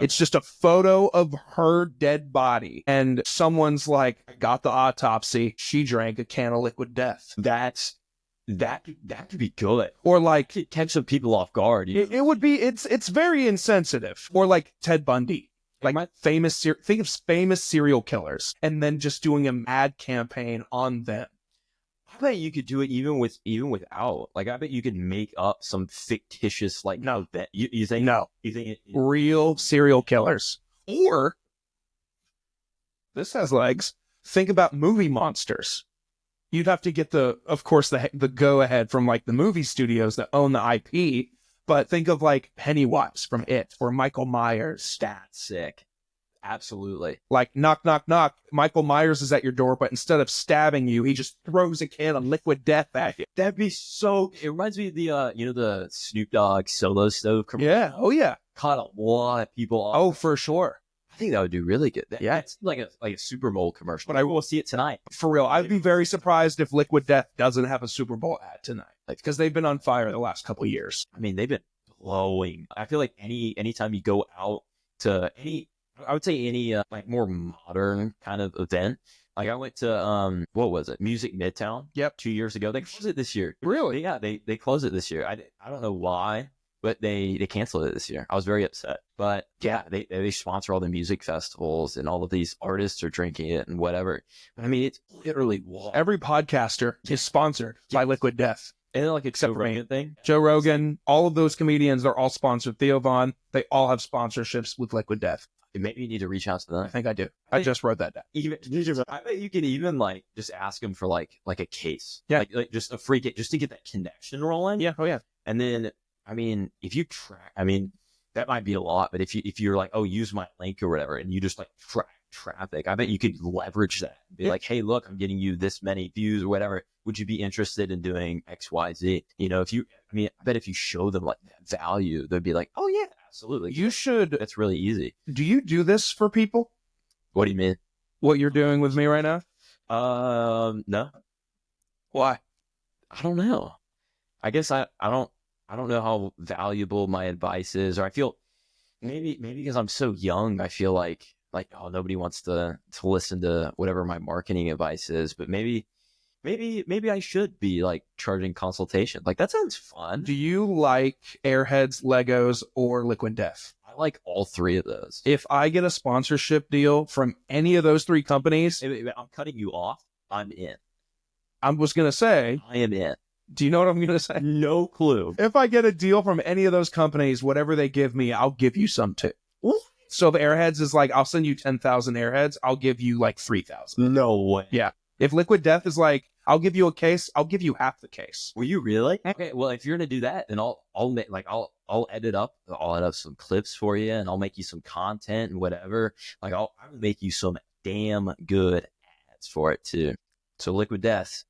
It's just a photo of her dead body, and someone's like, I got the autopsy. She drank a can of Liquid Death. That could be good. Or like catch some people off guard. It would be. It's very insensitive. Or like Ted Bundy, like think of famous serial killers, and then just doing an ad campaign on them. I bet you could do it even without. Like, I bet you could make up some fictitious like event. You think no? You think real serial killers? Or this has legs. Think about movie monsters. You'd have to get of course the go ahead from like the movie studios that own the IP. But think of like Pennywise from It or Michael Myers. That's sick. Absolutely. Like knock, knock, knock. Michael Myers is at your door, but instead of stabbing you, he just throws a can of Liquid Death at you. That'd be so. It reminds me of the the Snoop Dogg Solo Stove commercial. Yeah. Oh yeah. Caught a lot of people off. Oh, for sure. I think that would do really good. Yeah. It's like a Super Bowl commercial. But I will see it tonight. For real. I'd be very surprised if Liquid Death doesn't have a Super Bowl ad tonight, because they've been on fire the last couple of years. I mean, they've been blowing. I feel like anytime you go out to I would say any like more modern kind of event. Like I went to what was it? Music Midtown. Yep. 2 years ago. They closed it this year. Really? Yeah. They closed it this year. I don't know why, but they canceled it this year. I was very upset. But yeah, they sponsor all the music festivals, and all of these artists are drinking it and whatever. But I mean, it's literally every podcaster is sponsored by Liquid Death. And then like except for Rogan thing. Joe Rogan, all of those comedians are all sponsored. Theo Vaughn, they all have sponsorships with Liquid Death. Maybe you need to reach out to them. I think I do. I just wrote that down. I bet you could even like just ask them for like a case. Yeah. Like just a free case, just to get that connection rolling. Yeah. Oh yeah. And then, I mean, if you track, I mean, that might be a lot, but if you're like, oh, use my link or whatever, and you just like track traffic, I bet you could leverage that. Be like, hey, look, I'm getting you this many views or whatever. Would you be interested in doing X, Y, Z? I bet if you show them like that value, they'd be like, oh yeah, absolutely. You should. That's really easy. Do you do this for people? What do you mean? What you're doing with me right now? No. Why? I don't know. I guess I don't know how valuable my advice is, or I feel maybe because I'm so young, I feel like oh, nobody wants to listen to whatever my marketing advice is, but maybe I should be like charging consultation. Like that sounds fun. Do you like Airheads, Legos, or Liquid Death? I like all three of those. If I get a sponsorship deal from any of those three companies, I'm cutting you off. I'm in. I was going to say, I am in. do you know what I'm going to say? No clue. If I get a deal from any of those companies, whatever they give me, I'll give you some too. Ooh. So the Airheads is like, I'll send you 10,000 Airheads. I'll give you like 3,000. No way. Yeah. If Liquid Death is like, I'll give you a case, I'll give you half the case. Were you really? Okay. Well, if you're gonna do that, then I'll edit up. I'll edit up some clips for you, and I'll make you some content and whatever. Like I'll make you some damn good ads for it too. So Liquid Death,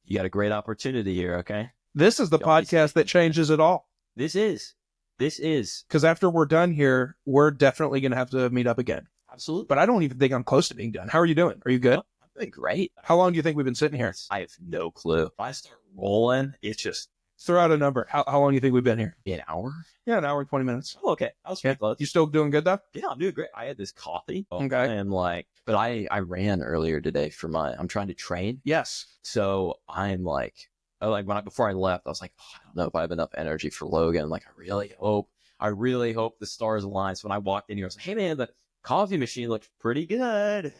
you got a great opportunity here. Okay. This is the podcast that changes it all. This is. Because after we're done here, we're definitely going to have to meet up again. Absolutely. But I don't even think I'm close to being done. How are you doing? Are you good? I'm doing great. How long do you think we've been sitting here? I have no clue. If I start rolling, it's just Throw out a number. How long do you think we've been here? an hour. Yeah, an hour and 20 minutes. Oh, okay. I was pretty close. You still doing good, though? Yeah, I'm doing great. I had this coffee. Okay. And but I ran earlier today I'm trying to train. Yes. So I'm before I left, I was like, I don't know if I have enough energy for Logan. Like, I really hope the stars align. So when I walked in here, I was like, hey man, the coffee machine looks pretty good.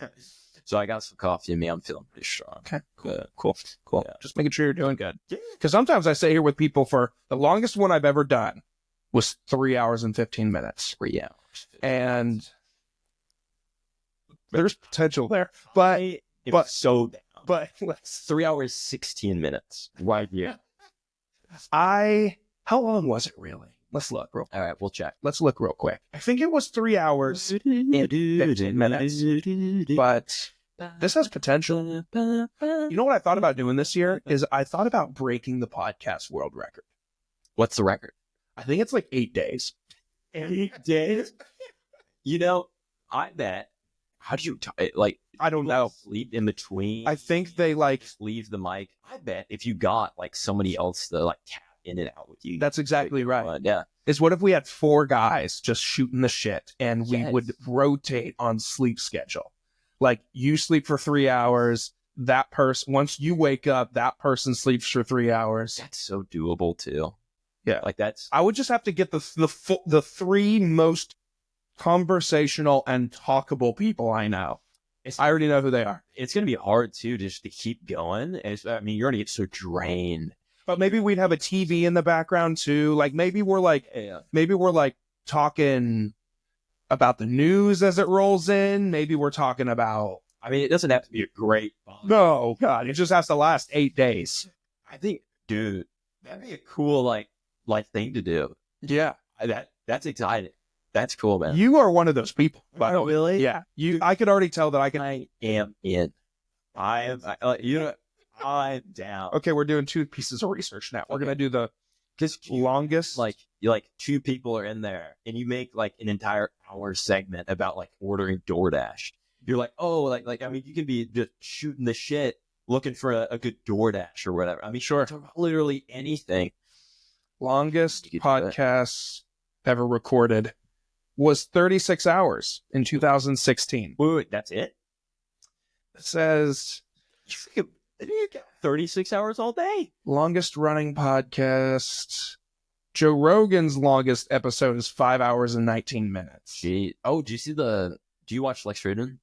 So I got some coffee in me. I'm feeling pretty strong. Okay. Cool. Yeah. Just making sure you're doing good. Yeah. Because sometimes I sit here with people for the longest one I've ever done was 3 hours and 15 minutes. 3 hours. And there's potential there. But So down. But let's 3 hours, 16 minutes. Right here. how long was it really? Let's look real quick. All right, we'll check. Let's look real quick. I think it was 3 hours and 15 minutes. But this has potential. You know what I thought about doing this year is I thought about breaking the podcast world record. What's the record? I think it's like 8 days. 8 days? You know, I bet. How do you I don't know. Sleep in between. I think they leave the mic. I bet if you got somebody else to tap in and out with you. That's exactly right. Yeah. Is what if we had 4 guys just shooting the shit and we would rotate on sleep schedule? Like you sleep for 3 hours. That person, once you wake up, that person sleeps for 3 hours. That's so doable too. Yeah. That's. I would just have to get the 3 most conversational and talkable people I know. I already know who they are. It's going to be hard too, just to keep going. You're going to get so drained. But maybe we'd have a TV in the background too. Like maybe we're talking about the news as it rolls in. Maybe we're talking about. It doesn't have to be a great. No, God, it just has to last 8 days. I think, dude, that'd be a cool thing to do. Yeah, that's exciting. That's cool, man. You are one of those people. Oh, really? Yeah. I could already tell that I am in. I'm down. Okay, we're doing 2 pieces of research now. We're gonna do the longest. You 2 people are in there, and you make an entire hour segment about ordering DoorDash. You're you can be just shooting the shit, looking for a good DoorDash or whatever. Sure, literally anything. Longest podcast ever recorded was 36 hours in 2016. Wait, that's it? It says you got 36 hours all day. Longest running podcast. Joe Rogan's longest episode is 5 hours and 19 minutes. Gee. Oh, do you watch Lex Fridman?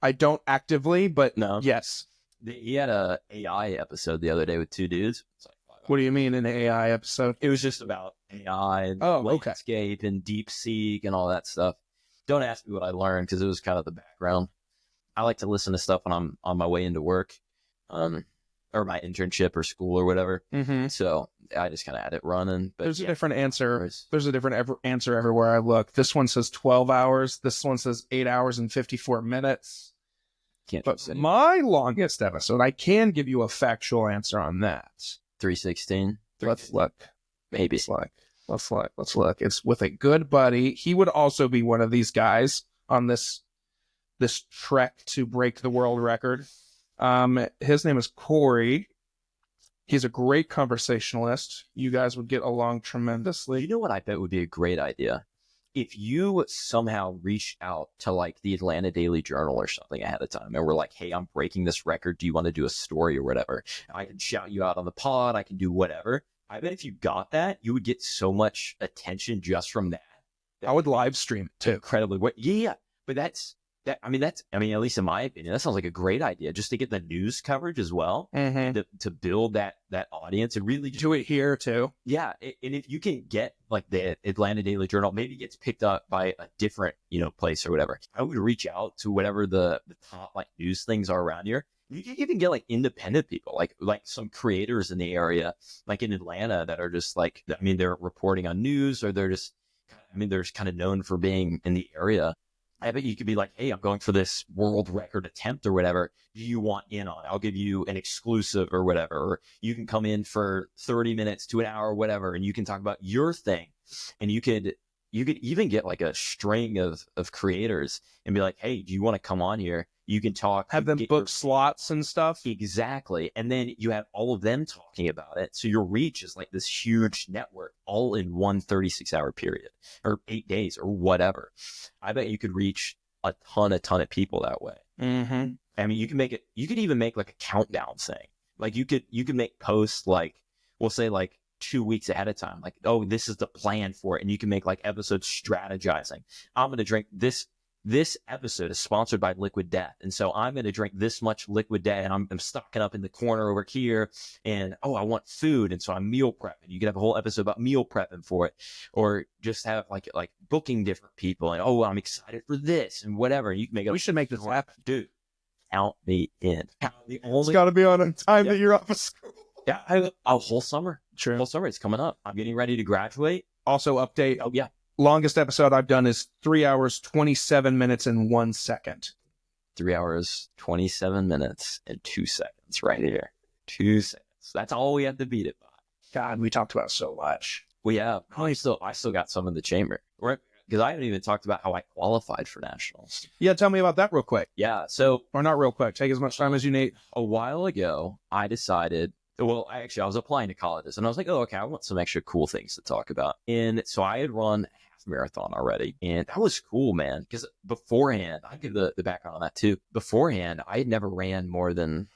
I don't actively, but no. Yes. He had a AI episode the other day with 2 dudes. It's what do you mean an AI episode? It was just about AI and landscape and DeepSeek and all that stuff. Don't ask me what I learned because it was kind of the background. I like to listen to stuff when I'm on my way into work, or my internship or school or whatever. Mm-hmm. So I just kind of had it running. But there's a different answer. There's a different answer everywhere I look. This one says 12 hours. This one says 8 hours and 54 minutes. But my longest episode, I can give you a factual answer on that. 316. Let's look. Maybe. Let's look. It's with a good buddy. He would also be one of these guys on this trek to break the world record. His name is Corey. He's a great conversationalist. You guys would get along tremendously. You know what I bet would be a great idea? If you somehow reached out to the Atlanta Daily Journal or something ahead of time and we're like, hey, I'm breaking this record. Do you want to do a story or whatever? I can shout you out on the pod. I can do whatever. I bet if you got that, you would get so much attention just from that. I would live stream it too. Incredibly. Yeah, but that's at least in my opinion, that sounds like a great idea, just to get the news coverage as well, to build that audience and really do it here too. Yeah. And if you can get like the Atlanta Daily Journal, maybe it gets picked up by a different, place or whatever, I would reach out to whatever the top like news things are around here. You can even get like independent people, like some creators in the area, like in Atlanta, that are just like, they're reporting on news, or they're just, they're just kind of known for being in the area. I bet you could be like, hey, I'm going for this world record attempt or whatever. Do you want in on it? I'll give you an exclusive or whatever. Or you can come in for 30 minutes to an hour or whatever, and you can talk about your thing. And you could even get like a string of creators and be like, hey, do you want to come on here? You can talk. Have them book slots and stuff. Exactly. And then you have all of them talking about it. So your reach is like this huge network all in one 36-hour period or 8 days or whatever. I bet you could reach a ton of people that way. You could even make like a countdown thing. Like you could make posts like, we'll say like 2 weeks ahead of time. Like, oh, this is the plan for it. And you can make like episodes strategizing. I'm going to drink this episode is sponsored by Liquid Death. And so I'm going to drink this much Liquid Death, and I'm stocking up in the corner over here. And, I want food. And so I'm meal prepping. You could have a whole episode about meal prepping for it, or just have like booking different people. And, I'm excited for this and whatever. You can make it. We should make this happen. Dude, count me in. It's got to be on a time that you're off of school. Yeah. A whole summer. True. Whole summer. It's coming up. I'm getting ready to graduate. Also update. Oh, yeah. Longest episode I've done is 3 hours, 27 minutes, and 1 second. 3 hours, 27 minutes, and 2 seconds right here. 2 seconds. That's all we have to beat it by. God, we talked about so much. Well, yeah. I still got some in the chamber, right? Because I haven't even talked about how I qualified for nationals. Yeah, tell me about that real quick. Yeah, so... Or not real quick. Take as much time as you need. A while ago, I decided... Well, I was applying to colleges, and I was like, oh, okay, I want some extra cool things to talk about. And so I had run marathon already, and that was cool, man, because beforehand, I'll give the background on that too. Beforehand, I had never ran more than,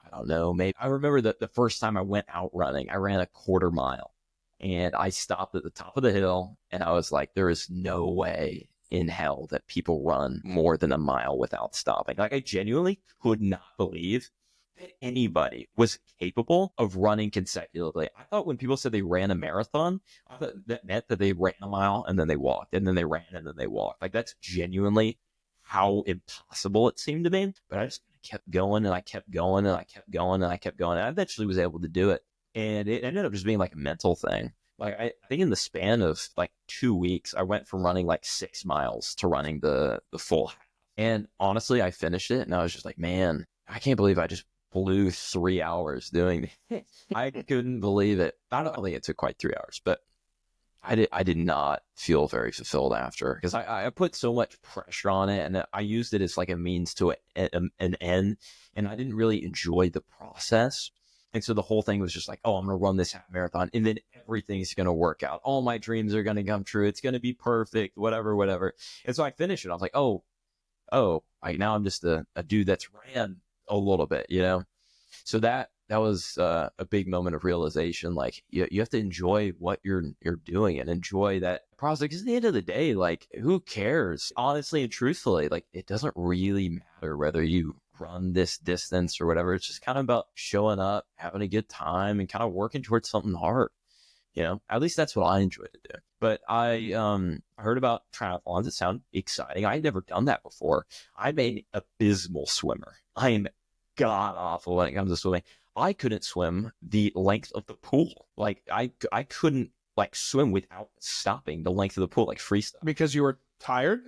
I don't know, maybe I remember that the first time I went out running, I ran a quarter mile, and I stopped at the top of the hill, and I was like, there is no way in hell that people run more than a mile without stopping. Like, I genuinely could not believe that anybody was capable of running consecutively. I thought when people said they ran a marathon, I thought that meant that they ran a mile and then they walked, and then they ran and then they walked. Like, that's genuinely how impossible it seemed to me. But I just kept going, and I kept going, and I kept going, and I kept going. And I eventually was able to do it. And it ended up just being like a mental thing. Like, I think in the span of like 2 weeks, I went from running like 6 miles to running the full half. And honestly, I finished it, and I was just like, man, I can't believe I just blew 3 hours doing it. I couldn't believe it. I don't think it took quite 3 hours, but I did not feel very fulfilled after, because I put so much pressure on it, and I used it as like a means to an end, and I didn't really enjoy the process. And so the whole thing was just like, oh, I'm going to run this half marathon, and then everything's going to work out. All my dreams are going to come true. It's going to be perfect, whatever. And so I finished it. I was like, now I'm just a dude that's ran a little bit, So that was a big moment of realization. Like, you have to enjoy what you're doing and enjoy that process. Because at the end of the day, like, who cares? Honestly and truthfully, like, it doesn't really matter whether you run this distance or whatever. It's just kind of about showing up, having a good time, and kind of working towards something hard. At least that's what I enjoy to do. But I heard about triathlons. It sounded exciting. I had never done that before. I'm an abysmal swimmer. I am god awful when it comes to swimming. I couldn't swim the length of the pool. Like, I couldn't like swim without stopping the length of the pool, like freestyle. Because you were tired?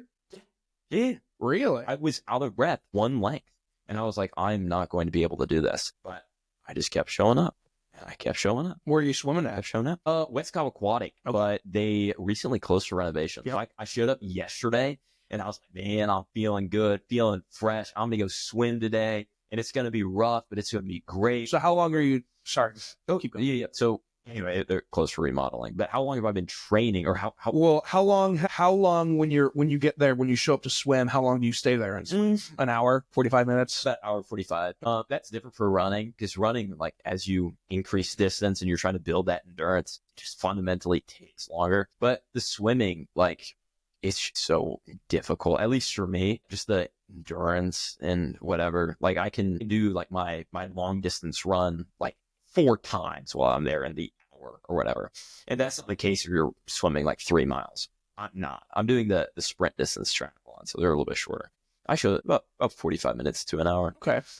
Yeah. Really? I was out of breath one length. And I was like, I'm not going to be able to do this. But I just kept showing up. And I kept showing up. Where are you swimming at? I kept showing up. West Cobb Aquatic. Okay. But they recently closed for renovation. Yep. So I showed up yesterday, and I was like, man, I'm feeling good, feeling fresh. I'm going to go swim today. And it's going to be rough, but it's going to be great. So how long are you? Sorry. Keep going. Yeah. So anyway, they're closed for remodeling. But how long have I been training, or how? Well, how long when you get there, when you show up to swim, how long do you stay there and swim? An hour, 45 minutes? About hour 45. That's different for running, because running, like, as you increase distance and you're trying to build that endurance, just fundamentally takes longer. But the swimming, like, it's so difficult, at least for me, just the endurance and whatever. Like I can do like my long distance run like 4 times while I'm there in the hour or whatever. And that's not the case if you're swimming like 3 miles. I'm not. I'm doing the sprint distance triathlon, so they're a little bit shorter. I show about 45 minutes to an hour.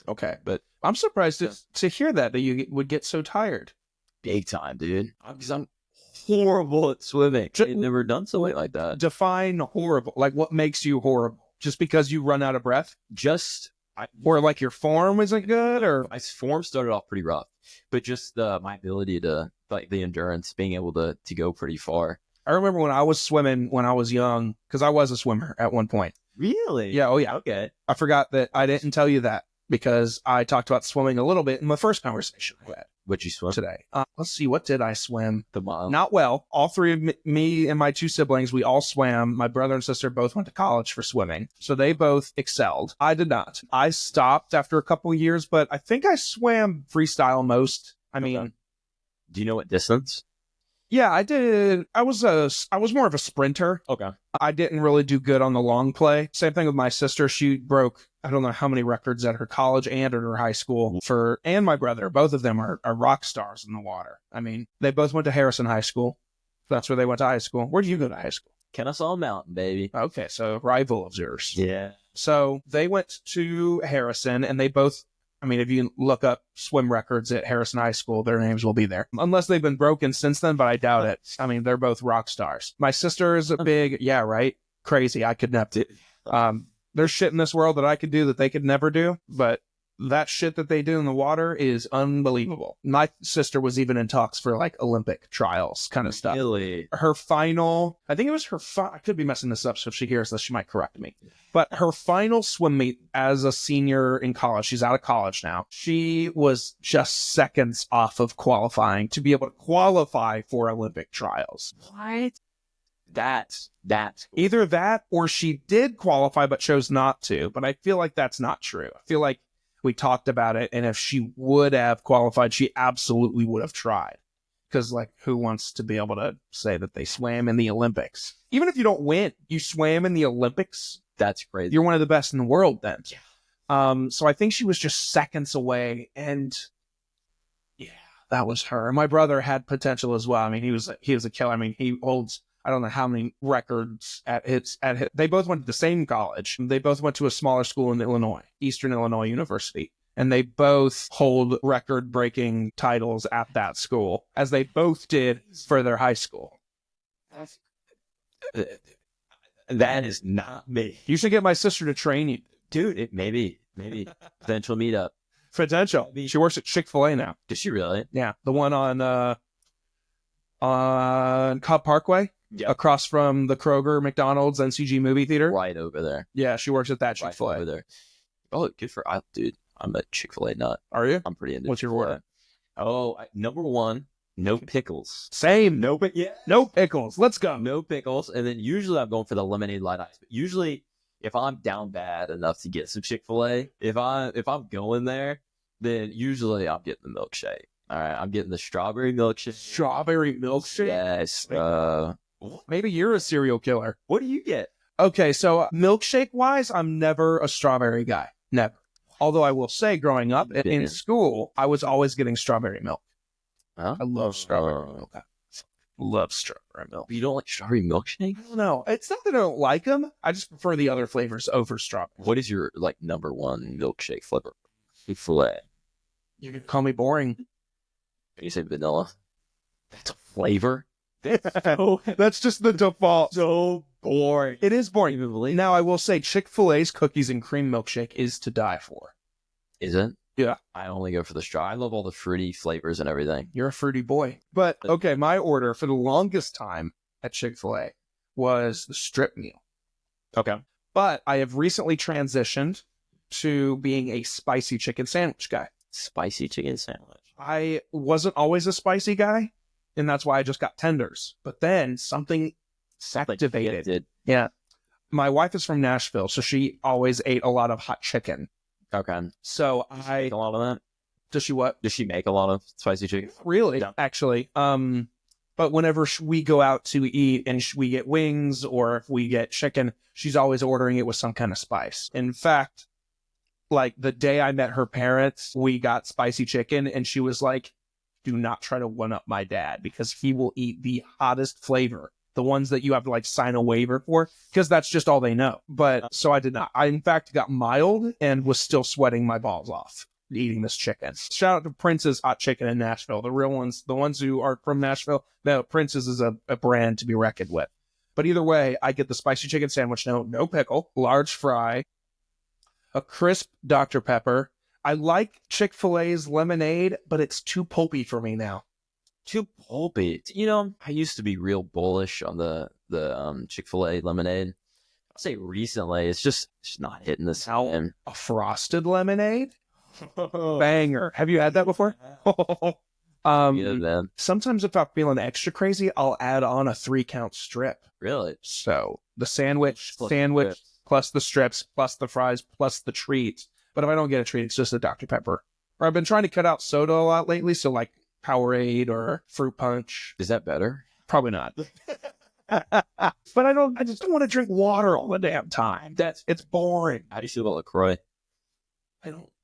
Okay. But I'm surprised to hear that you would get so tired. big time, dude. Because I'm horrible at swimming. I've never done something like that. Define horrible. Like, what makes you horrible? Just because you run out of breath? Or like your form isn't good? Or my form started off pretty rough, but just my ability to, like, the endurance, being able to go pretty far. I remember when I was swimming when I was young, because I was a swimmer at one point. Really? Yeah. Oh, yeah. Okay. I forgot that I didn't tell you that because I talked about swimming a little bit in the first conversation we had. What'd you swim today? Let's see. What did I swim? The mile. Not well. All three of me and my 2 siblings, we all swam. My brother and sister both went to college for swimming, so they both excelled. I did not. I stopped after a couple of years, but I think I swam freestyle most. I mean, do you know what distance? Yeah, I did. I was more of a sprinter. Okay. I didn't really do good on the long play. Same thing with my sister. She broke, I don't know how many records at her college and at her high school and my brother. Both of them are rock stars in the water. I mean, they both went to Harrison High School. That's where they went to high school. Where did you go to high school? Kennesaw Mountain, baby. Okay, so rival of yours. Yeah. So they went to Harrison and they both, I mean, if you look up swim records at Harrison High School, their names will be there. Unless they've been broken since then, but I doubt it. I mean, they're both rock stars. My sister is a big, yeah, right? Crazy. I could never. There's shit in this world that I could do that they could never do, but that shit that they do in the water is unbelievable. My sister was even in talks for like Olympic trials kind of stuff. Really? Her final, I think it was her, I could be messing this up, so if she hears this, she might correct me. But her final swim meet as a senior in college, she's out of college now, she was just seconds off of qualifying to be able to qualify for Olympic trials. What? That's either that or she did qualify but chose not to. But I feel like that's not true. I feel like we talked about it, and if she would have qualified, she absolutely would have tried. Because, like, who wants to be able to say that they swam in the Olympics? Even if you don't win, you swam in the Olympics. That's crazy. You're one of the best in the world then. Yeah. So I think she was just seconds away, and yeah, that was her. And my brother had potential as well. I mean, he was a killer. I mean, he holds, I don't know how many records at his. They both went to the same college. They both went to a smaller school in Illinois, Eastern Illinois University. And they both hold record-breaking titles at that school, as they both did for their high school. That is not me. You should get my sister to train you. Dude, maybe. Potential meetup. Potential. She works at Chick-fil-A now. Does she really? Yeah. The one on Cobb Parkway. Yeah. Across from the Kroger, McDonald's, NCG movie theater. Right over there. Yeah, she works at that Chick-fil-A. Right over there. Oh, good for, dude. I'm a Chick-fil-A nut. Are you? I'm pretty into What's your order? Oh, number 1, no pickles. Same. No pickles. Let's go. No pickles. And then usually I'm going for the lemonade light ice. But usually if I'm down bad enough to get some Chick-fil-A, if I'm going there, then usually I'm getting the milkshake. All right, I'm getting the strawberry milkshake. Strawberry milkshake? Yes. Maybe you're a serial killer. What do you get? Okay, so milkshake-wise, I'm never a strawberry guy. Never. Although I will say, growing up in school, I was always getting strawberry milk. Huh? I love strawberry milk. I love strawberry milk. You don't like strawberry milkshake? I don't know. It's not that I don't like them. I just prefer the other flavors over strawberry. What is your number 1 milkshake flavor? Chick-fil-A. You can call me boring. Can you say vanilla? That's a flavor? That's just the default. So boring. It is boring. Now, I will say Chick-fil-A's cookies and cream milkshake is to die for. Is it? Yeah. I only go for the straw. I love all the fruity flavors and everything. You're a fruity boy. But, okay, my order for the longest time at Chick-fil-A was the strip meal. Okay. But I have recently transitioned to being a spicy chicken sandwich guy. Spicy chicken sandwich. I wasn't always a spicy guy, and that's why I just got tenders. But then something activated. Yeah. My wife is from Nashville, so she always ate a lot of hot chicken. Okay. So Does she make a lot of that? Does she what? Does she make a lot of spicy chicken? Really? Yeah. Actually. But But whenever we go out to eat and we get wings or if we get chicken, she's always ordering it with some kind of spice. In fact, like the day I met her parents, we got spicy chicken and she was like, do not try to one up my dad because he will eat the hottest flavor. The ones that you have to like sign a waiver for, because that's just all they know. But so I did not. I, in fact, got mild and was still sweating my balls off eating this chicken. Shout out to Prince's Hot Chicken in Nashville. The real ones, the ones who are from Nashville. No, Prince's is a brand to be reckoned with. But either way, I get the spicy chicken sandwich, no pickle, large fry, a crisp Dr. Pepper. I like Chick-fil-A's lemonade, but it's too pulpy for me now. Too pulpy. You know, I used to be real bullish on the Chick-fil-A lemonade. I'll say recently, it's just not hitting the same. A frosted lemonade? Banger. Have you had that before? Sometimes if I'm feeling extra crazy, I'll add on a 3-count strip. Really? So the sandwich plus the strips, plus the fries, plus the treat. But if I don't get a treat, it's just a Dr. Pepper. Or I've been trying to cut out soda a lot lately, so like Powerade or fruit punch. Is that better? Probably not. But I just don't want to drink water all the damn time. It's boring. How do you feel about LaCroix?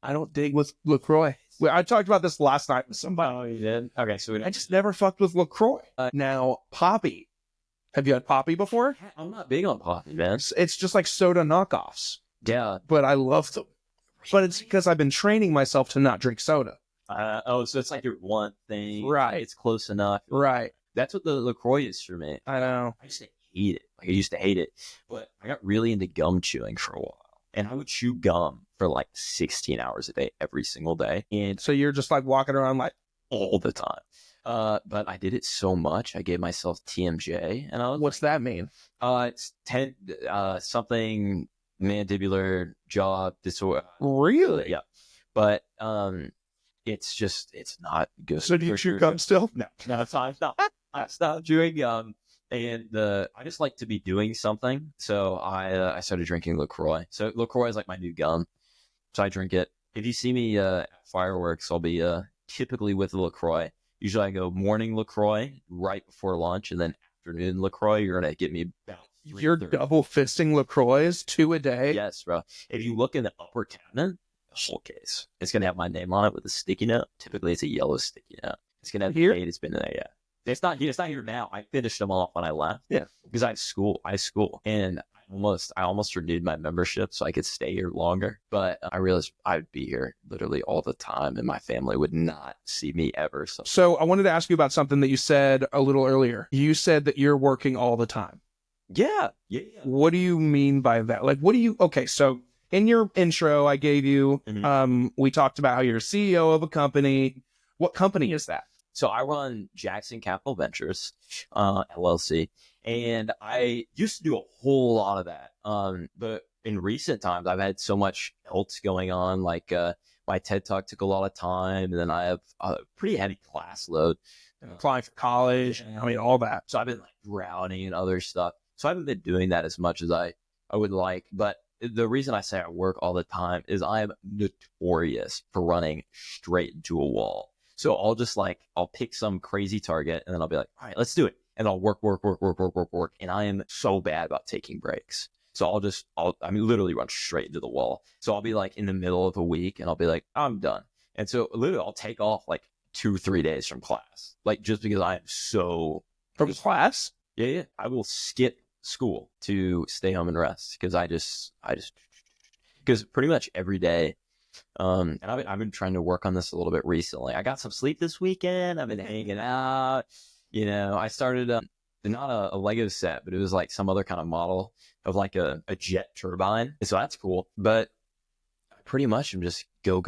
I don't dig with LaCroix. I talked about this last night with somebody. Oh, you did? Okay, so I just never fucked with LaCroix. Now, Poppy. Have you had Poppy before? I'm not big on Poppy, man. It's just like soda knockoffs. Yeah. But I love them. But it's because I've been training myself to not drink soda. So it's like your one thing. Right. It's close enough. Right. That's what the LaCroix is for me. I know. I used to hate it. Like, I used to hate it. But I got really into gum chewing for a while. And I would chew gum for like 16 hours a day, every single day. And so you're just like walking around like all the time. But I did it so much, I gave myself TMJ. And I was What's that mean? It's something mandibular jaw disorder. Really? Yeah. But it's not good. So do you chew gum still? No, it's not. I stopped chewing gum. And I just like to be doing something. So I started drinking LaCroix. So LaCroix is like my new gum. So I drink it. If you see me at fireworks, I'll be typically with LaCroix. Usually I go morning LaCroix right before lunch, and then afternoon LaCroix. You're going to get me about You're double fisting LaCroix 2 a day? Yes, bro. If you look in the upper cabinet, the whole case, it's going to have my name on it with a sticky note. Typically it's a yellow sticky note. It's going to have the date it's been in there, yeah. It's not here now. I finished them off when I left. Yeah. Because I have school. And I almost renewed my membership so I could stay here longer. But I realized I would be here literally all the time and my family would not see me ever. So I wanted to ask you about something that you said a little earlier. You said that you're working all the time. Yeah. What do you mean by that? Like, okay, so in your intro I gave you, we talked about how you're CEO of a company. What company is that? So I run Jackson Capital Ventures, LLC, and I used to do a whole lot of that. But in recent times, I've had so much else going on. Like my TED Talk took a lot of time, and then I have a pretty heavy class load. Applying for college, all that. So I've been like drowning in other stuff. So I haven't been doing that as much as I would like. But the reason I say I work all the time is I am notorious for running straight into a wall. So I'll pick some crazy target and then I'll be like, all right, let's do it. And I'll work. And I am so bad about taking breaks. So I'll literally run straight into the wall. So I'll be like in the middle of a week and I'll be like, I'm done. And so literally I'll take off like 2-3 days from class. Like just because I am so. From class? Yeah. I will skip school to stay home and rest because because pretty much every day. And I've been trying to work on this a little bit recently. I got some sleep this weekend. I've been hanging out. I started not a Lego set, but it was like some other kind of model of like a jet turbine. So that's cool. But pretty much I'm just go.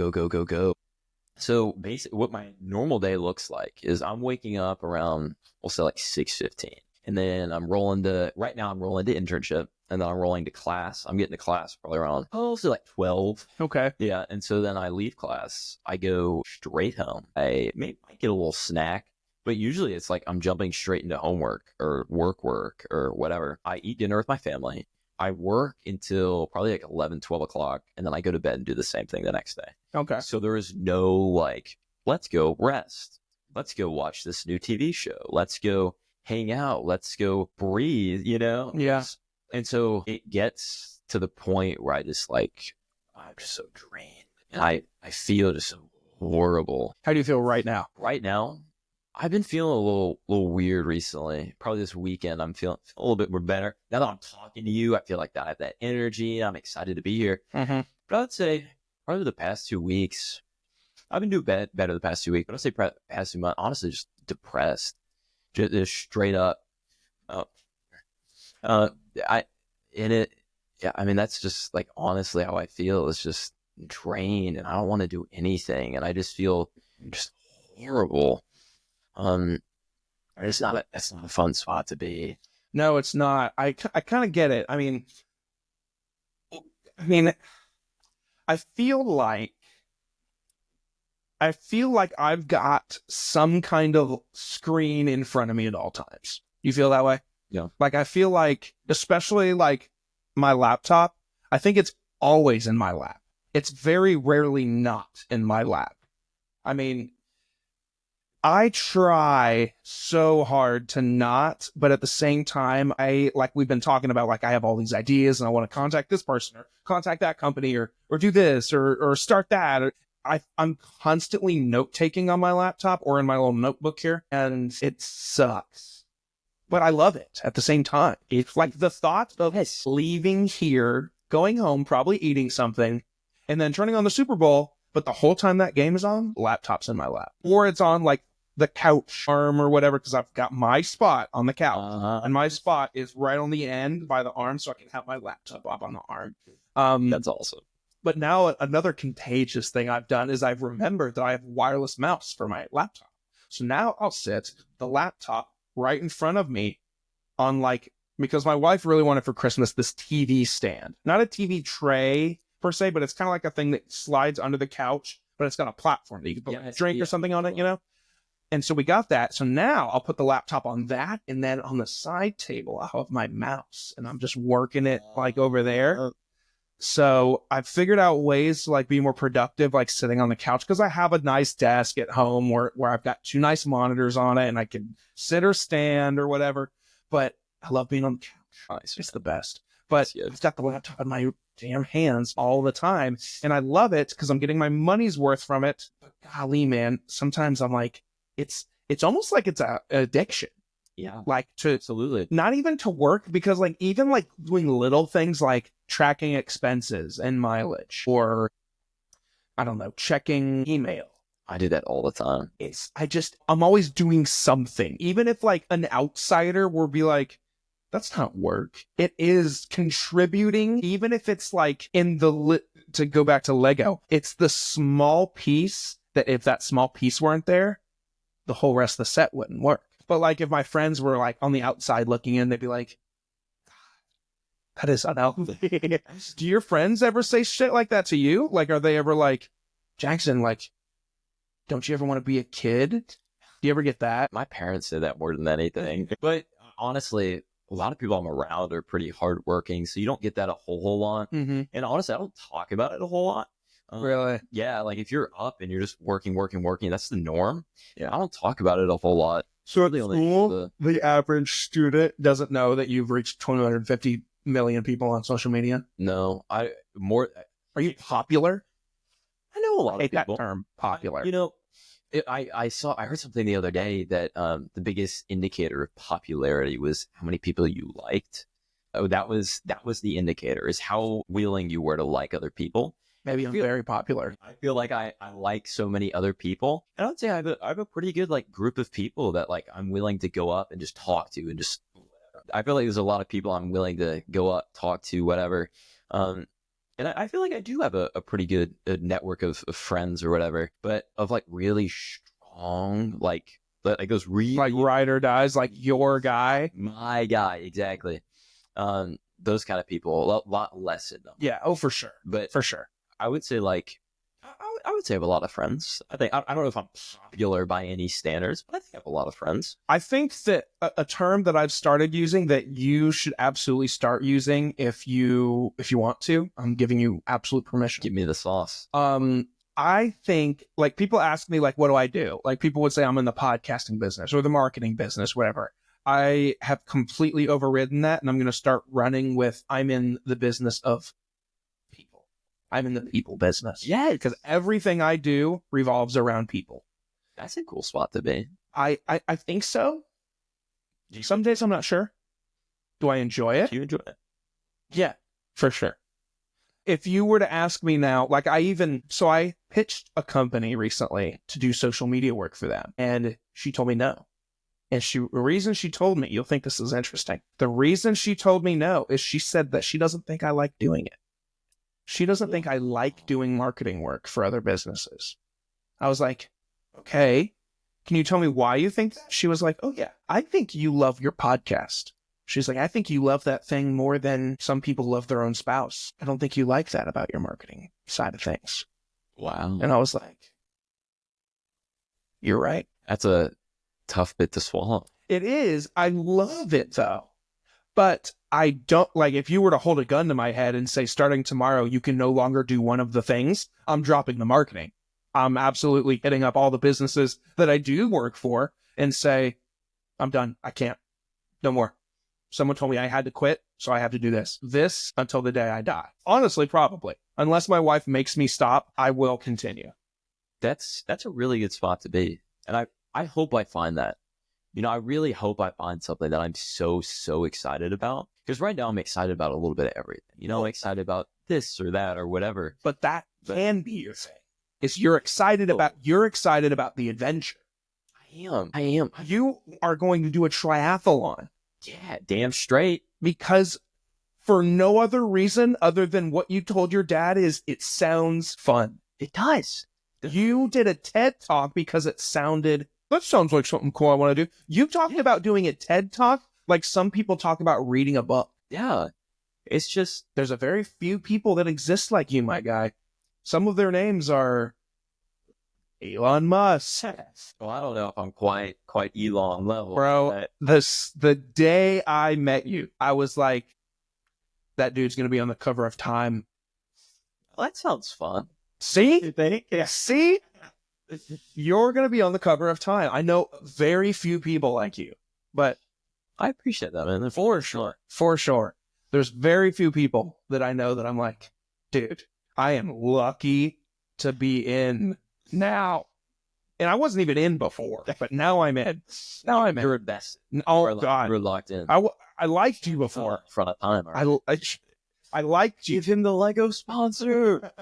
So basically what my normal day looks like is I'm waking up around, we'll say like 6:15. And then right now I'm rolling to internship. And then I'm rolling to class. I'm getting to class probably around, like 12. Okay. Yeah. And so then I leave class. I go straight home. I might get a little snack, but usually it's like I'm jumping straight into homework or work or whatever. I eat dinner with my family. I work until probably like 11, 12 o'clock. And then I go to bed and do the same thing the next day. Okay. So there is no like, let's go rest. let's go watch this new TV show. Let's go hang out. Let's go breathe, Yeah. And so it gets to the point where I'm just so drained. And I feel just so horrible. How do you feel right now? Right now, I've been feeling a little weird recently. Probably this weekend, I'm feeling a little bit more better. Now that I'm talking to you, I feel like that I have that energy. I'm excited to be here. Mm-hmm. But I would say probably the past 2 weeks, I've been doing better the past 2 weeks. But I'd say past 2 months, honestly, just depressed. Just straight up. I mean, that's just like honestly how I feel. It's just drained, and I don't want to do anything, and I just feel just horrible. It's not a fun spot to be. No, it's not. I kind of get it. I mean, I feel like I've got some kind of screen in front of me at all times. You feel that way? Yeah. Like, I feel like, especially like my laptop, I think it's always in my lap. It's very rarely not in my lap. I mean, I try so hard to not, but at the same time, like we've been talking about, like I have all these ideas and I want to contact this person or contact that company or do this or start that. I'm constantly note-taking on my laptop or in my little notebook here, and it sucks. But I love it at the same time. It's like the thought of leaving here, going home, probably eating something, and then turning on the Super Bowl, but the whole time that game is on, laptop's in my lap. Or it's on like the couch arm or whatever, because I've got my spot on the couch. And my spot is right on the end by the arm, so I can have my laptop up on the arm. That's awesome. But now another contagious thing I've done is I've remembered that I have a wireless mouse for my laptop. So now I'll sit the laptop right in front of me on because my wife really wanted for Christmas this TV stand. Not a TV tray per se, but it's kind of like a thing that slides under the couch, but it's got a platform that you can put a drink or something on it, And so we got that. So now I'll put the laptop on that, and then on the side table, I'll have my mouse, and I'm just working it over there. So I've figured out ways to be more productive, sitting on the couch, because I have a nice desk at home where I've got 2 nice monitors on it and I can sit or stand or whatever. But I love being on the couch. Nice. It's the best. But I've got the laptop in my damn hands all the time. And I love it because I'm getting my money's worth from it. But golly, man, sometimes I'm like, it's almost like it's an addiction. Yeah. Absolutely. Not even to work, because even doing little things like tracking expenses and mileage, or I don't know, checking email. I do that all the time. I'm always doing something. Even if an outsider will be like, that's not work. It is contributing, even if it's to go back to Lego, it's the small piece that if that small piece weren't there, the whole rest of the set wouldn't work. But if my friends were on the outside looking in, they'd be like, that is unhealthy. Do your friends ever say shit like that to you? Are they ever like, Jackson, don't you ever want to be a kid? Do you ever get that? My parents say that more than anything. But honestly, a lot of people I'm around are pretty hardworking, so you don't get that a whole lot. Mm-hmm. And honestly, I don't talk about it a whole lot. Really? Yeah, if you're up and you're just working, that's the norm. Yeah, I don't talk about it a whole lot. So at school, the average student doesn't know that you've reached 250 million people on social media? No, Are you popular? I know a lot of people. I hate that term, popular. I heard something the other day that the biggest indicator of popularity was how many people you liked. Oh, that was the indicator, is how willing you were to like other people. Maybe I'm very popular. I feel like I like so many other people. And I would say I have a pretty good group of people that I'm willing to go up and just talk to, and just, I feel like there's a lot of people I'm willing to go up, talk to, whatever. And I feel like I do have a pretty good network of friends or whatever, but of really strong, those really ride or dies, your guy. My guy, exactly. Those kind of people, a lot less in them. Yeah. Oh, for sure. But for sure. I would say I would say I have a lot of friends. I don't know if I'm popular by any standards, but I think I have a lot of friends. I think that a term that I've started using that you should absolutely start using if you want to, I'm giving you absolute permission. Give me the sauce. I I think, like, people ask me, like, what do I do? Like, people would say I'm in the podcasting business or the marketing business, whatever. I have completely overridden that, and I'm going to start running with I'm in the business of people. I'm in the people business. Yeah, because everything I do revolves around people. That's a cool spot to be. I think so. Some days I'm not sure. Do I enjoy it? Do you enjoy it? Yeah, for sure. If you were to ask me now, like I pitched a company recently to do social media work for them, and she told me no. And the reason she told me, you'll think this is interesting. The reason she told me no is she said that she doesn't think I like doing it. She doesn't think I like doing marketing work for other businesses. I was like, okay, can you tell me why you think that? She was like, oh yeah, I think you love your podcast. She's like, I think you love that thing more than some people love their own spouse. I don't think you like that about your marketing side of things. Wow. And I was like, you're right. That's a tough bit to swallow. It is. I love it though. But I don't, like, if you were to hold a gun to my head and say, starting tomorrow, you can no longer do one of the things, I'm dropping the marketing. I'm absolutely hitting up all the businesses that I do work for and say, I'm done. I can't. No more. Someone told me I had to quit, so I have to do this. This until the day I die. Honestly, probably. Unless my wife makes me stop, I will continue. That's a really good spot to be. And I hope I find that. You know, I really hope I find something that I'm so excited about. Because right now I'm excited about a little bit of everything. You know, I'm excited about this or that or whatever. But that can be your thing. Is you're excited about the adventure. I am. You are going to do a triathlon. Yeah, damn straight. Because for no other reason other than what you told your dad is it sounds fun. It does. You did a TED Talk because it sounded, that sounds like something cool I want to do. You talked about doing a TED Talk like some people talk about reading a book. Yeah. It's just, there's a very few people that exist like you, my guy. Some of their names are Elon Musk. Well, I don't know if I'm quite Elon level. Bro, the day I met you, I was like, that dude's going to be on the cover of Time. Well, that sounds fun. See? You think? Yeah. See? You're going to be on the cover of Time. I know very few people like you, but I appreciate that, man. For sure. There's very few people that I know that I'm like, dude, I am lucky to be in now. And I wasn't even in before, but now I'm in. You're invested. Oh, God. You're locked in. I liked you before. In front of Time. Right? I liked you. Give him the Lego sponsor.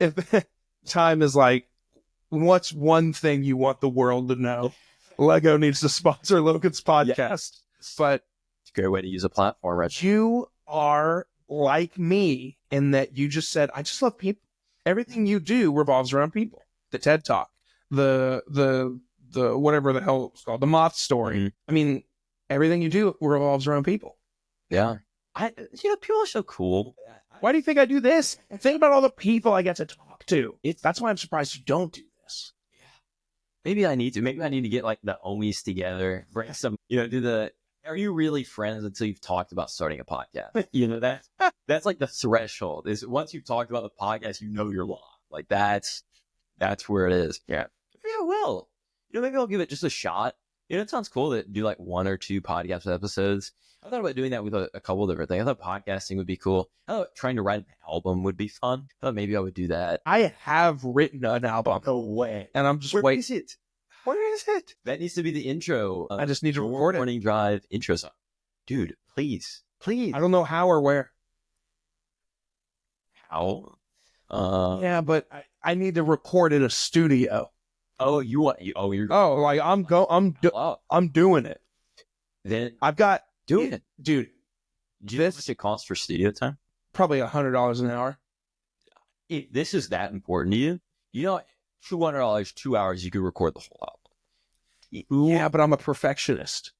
If Time is like, what's one thing you want the world to know? Lego needs to sponsor Logan's podcast. Yeah. But it's a great way to use a platform, right? You are like me in that you just said, I just love people. Everything you do revolves around people. The TED Talk, the whatever the hell it's called, the Moth Story. Mm-hmm. I mean, everything you do revolves around people. Yeah. People are so cool. Why do you think I do this? Think about all the people I get to talk to. That's why I'm surprised you don't do this. Yeah. Maybe I need to get like the homies together, bring some, are you really friends until you've talked about starting a podcast? That's like the threshold is once you've talked about the podcast, you're locked. Like that's where it is. Yeah. Maybe I will. Maybe I'll give it just a shot. It sounds cool to do like 1 or 2 podcast episodes. I thought about doing that with a couple different things. I thought podcasting would be cool. I thought trying to write an album would be fun. I thought maybe I would do that. I have written an album. No way. And I'm just waiting. Where is it? That needs to be the intro. I just need to record it. Morning Drive intro song. Dude, please. I don't know how or where. How? Yeah, but I need to record in a studio. Oh, I'm doing it. Then I've got doing it, dude. Do you know how much it costs for studio time? Probably $100 an hour. This is that important to you? $200, 2 hours, you could record the whole album. Yeah, but I'm a perfectionist.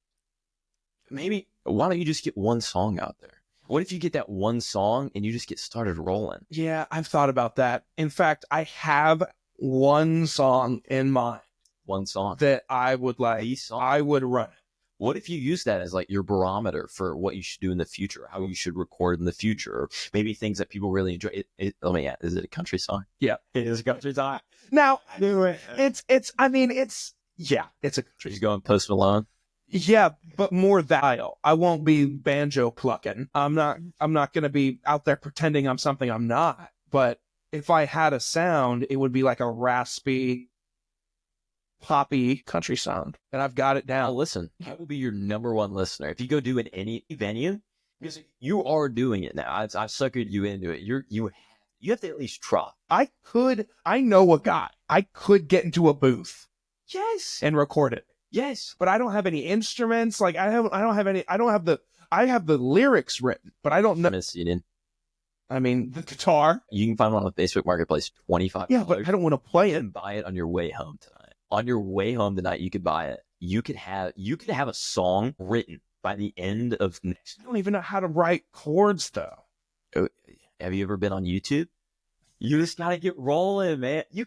Maybe why don't you just get one song out there? What if you get that one song and you just get started rolling? Yeah, I've thought about that. In fact, I have one song in mind. One song that I would like. I would run it. What if you use that as like your barometer for what you should do in the future, how you should record in the future, or maybe things that people really enjoy? Let me ask, is it a country song? Yeah, it is a country song. Now, I mean, it's a country. You going Post Malone? Yeah, but more dial. I won't be banjo plucking. I'm not going to be out there pretending I'm something I'm not. But if I had a sound, it would be like a raspy, poppy country sound, and I've got it down. Now, listen, I will be your number one listener. If you go do in any venue, because you are doing it now. I've suckered you into it. You have to at least try. I know a guy. I could get into a booth. Yes. And record it. Yes. But I don't have any instruments. Like I have the lyrics written, but I don't know. I mean, the guitar. You can find one on the Facebook Marketplace, $25. Yeah, but I don't want to play it. And buy it on your way home tonight. On your way home tonight, you could buy it. You could have a song written by the end of next. I don't even know how to write chords, though. Have you ever been on YouTube? You just gotta get rolling, man. You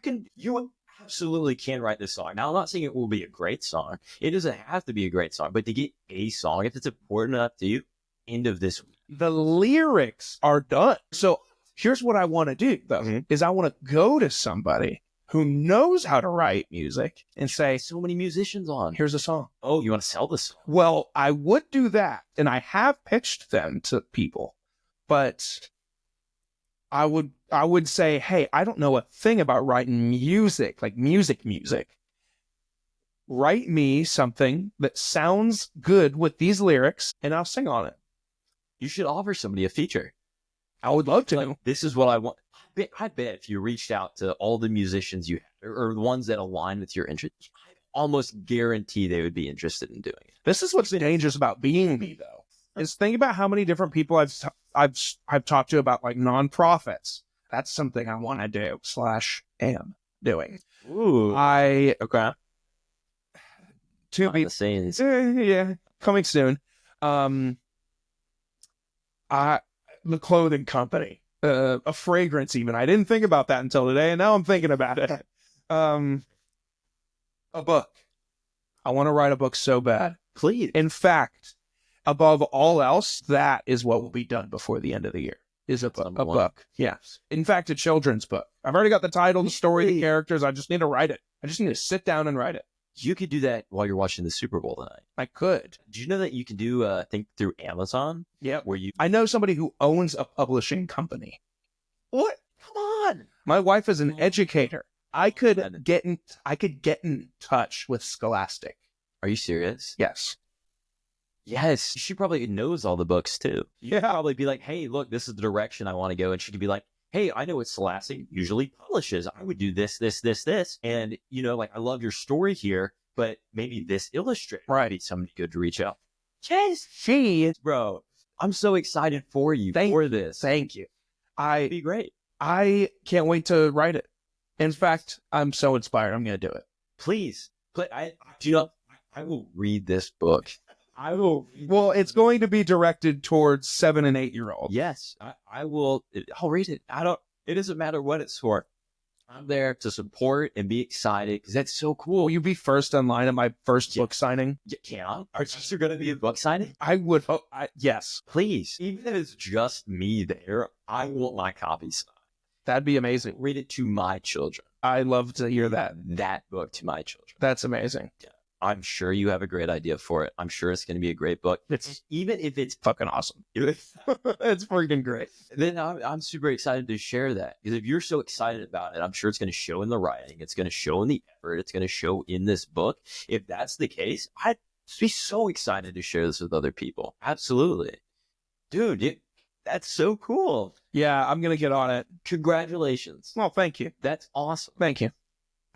absolutely can write this song. Now, I'm not saying it will be a great song. It doesn't have to be a great song, but to get a song, if it's important enough to you, end of this week. The lyrics are done. So here's what I want to do, though, is I want to go to somebody who knows how to write music and say, so many musicians on. Here's a song. Oh, you want to sell this song? Well, I would do that, and I have pitched them to people, but I would say, hey, I don't know a thing about writing music, like music. Write me something that sounds good with these lyrics, and I'll sing on it. You should offer somebody a feature. I would love to. Like, this is what I want. I bet if you reached out to all the musicians you have, or the ones that align with your interests, I almost guarantee they would be interested in doing it. This is what's dangerous about being me, though. Is think about how many different people I've talked to about like nonprofits. That's something I want to do / am doing. Ooh. Okay. To be the scenes. Yeah, coming soon. The clothing company, a fragrance even. I didn't think about that until today, and now I'm thinking about it. A book. I want to write a book so bad. Please. In fact, above all else, that is what will be done before the end of the year. Is a book. Yes. In fact, a children's book. I've already got the title, the story, the characters. I just need to write it. I just need to sit down and write it. You could do that while you're watching the Super Bowl tonight. I could. Do you know that you can do, I think, through Amazon? Yeah. Where you... I know somebody who owns a publishing company. What? Come on. My wife is an educator. I could get in touch with Scholastic. Are you serious? Yes. Yes. She probably knows all the books, too. Yeah. You'd probably be like, hey, look, this is the direction I want to go. And she could be like, hey, I know what Scholastic usually publishes. I would do this. And, you know, like, I love your story here, but maybe this illustrator might be somebody good to reach out. Yes, she is. Bro, I'm so excited for you for this. Thank you. It'd be great. I can't wait to write it. In fact, I'm so inspired. I'm going to do it. Please. I will read this book. I will. Well, it's going to be directed towards 7 and 8 year olds. Yes, I will. I'll read it. It doesn't matter what it's for. I'm there to support and be excited because that's so cool. Will you be first online at my first book signing? Can I? Are you going to be a book signing? I would hope. Yes. Please. Even if it's just me there, I want my copy signed. That'd be amazing. Read it to my children. I love to hear that. That book to my children. That's amazing. Yeah. I'm sure you have a great idea for it. I'm sure it's going to be a great book. Even if it's fucking awesome. It's freaking great. Then I'm super excited to share that. Because if you're so excited about it, I'm sure it's going to show in the writing. It's going to show in the effort. It's going to show in this book. If that's the case, I'd be so excited to share this with other people. Absolutely. Dude, that's so cool. Yeah, I'm going to get on it. Congratulations. Well, thank you. That's awesome. Thank you.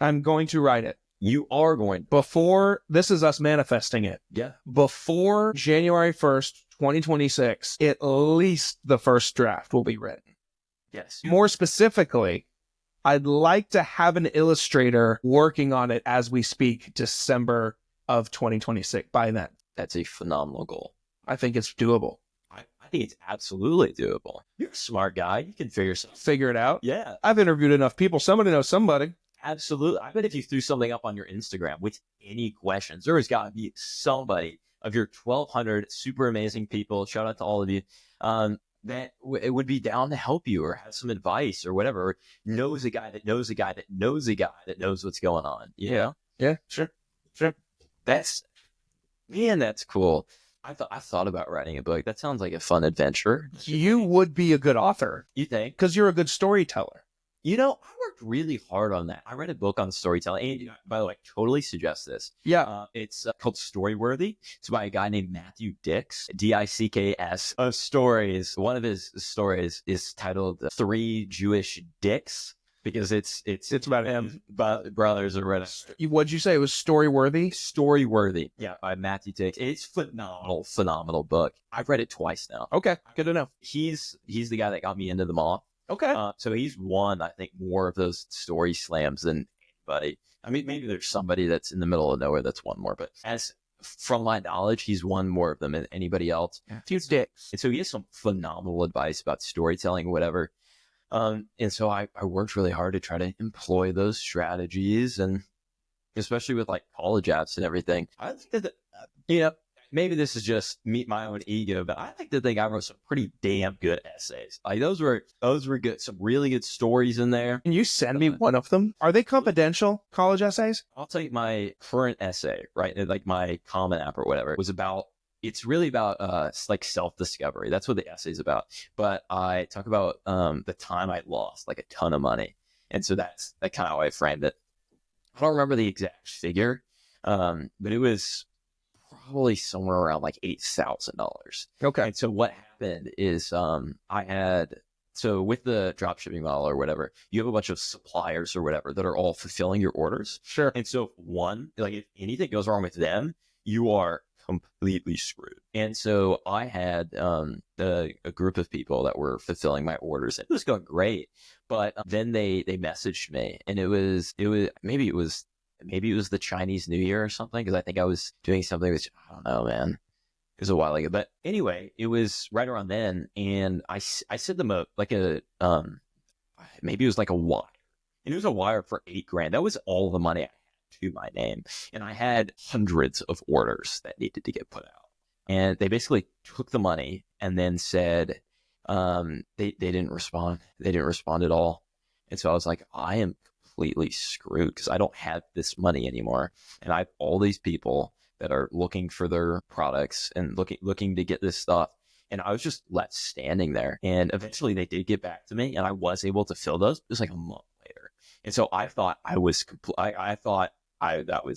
I'm going to write it. You are going. This is us manifesting it. Yeah. Before January 1st, 2026, at least the first draft will be written. Yes. More specifically, I'd like to have an illustrator working on it as we speak, December of 2026 by then. That's a phenomenal goal. I think it's doable. I think it's absolutely doable. You're a smart guy. You can figure it out. Yeah. I've interviewed enough people. Somebody knows somebody. Absolutely. I bet if you threw something up on your Instagram with any questions, there has got to be somebody of your 1,200 super amazing people, shout out to all of you, that it would be down to help you or have some advice or whatever, or knows a guy that knows a guy that knows a guy that knows what's going on. Yeah. Sure. That's cool. I thought about writing a book. That sounds like a fun adventure. You would be a good author. You think? Because you're a good storyteller. I worked really hard on that. I read a book on storytelling. And by the way, I totally suggest this. Yeah. It's called Storyworthy. It's by a guy named Matthew Dicks, Dicks. Stories. One of his stories is titled "Three Jewish Dicks" because it's about him. Brothers or whatever. What'd you say? It was Storyworthy? Storyworthy. Yeah, by Matthew Dicks. It's phenomenal book. I've read it twice now. Okay, good to know. He's the guy that got me into the moth. Okay. So he's won, I think, more of those story slams than anybody. I mean, maybe there's somebody that's in the middle of nowhere that's won more, but from my knowledge, he's won more of them than anybody else. Matthew Dicks. And so he has some phenomenal advice about storytelling, whatever. And so I worked really hard to try to employ those strategies, and especially with like college apps and everything. I think that, maybe this is just my own ego, but I like to think I wrote some pretty damn good essays. Like those were good, some really good stories in there. Can you send me one of them? Are they confidential college essays? I'll tell you my current essay, right? Like my Common App or whatever it's really about like self-discovery. That's what the essay is about. But I talk about the time I lost, like a ton of money. And so that's kind of how I framed it. I don't remember the exact figure, but it was probably somewhere around like $8,000. Okay. And so what happened is so with the dropshipping model or whatever, you have a bunch of suppliers or whatever that are all fulfilling your orders. Sure. And so if anything goes wrong with them, you are completely screwed. And so I had a group of people that were fulfilling my orders, and it was going great. But then they messaged me, and maybe it was the Chinese New Year or something, because I think I was doing something which I don't know, man. It was a while ago, but anyway, it was right around then, and I sent them maybe it was like a wire, and it was a wire for $8,000. That was all the money I had to my name, and I had hundreds of orders that needed to get put out, and they basically took the money and then said they didn't respond. They didn't respond at all, and so I was like, I am completely screwed because I don't have this money anymore, and I have all these people that are looking for their products and looking to get this stuff. And I was just left standing there. And eventually they did get back to me, and I was able to fill those. It was like a month later. And so I thought that was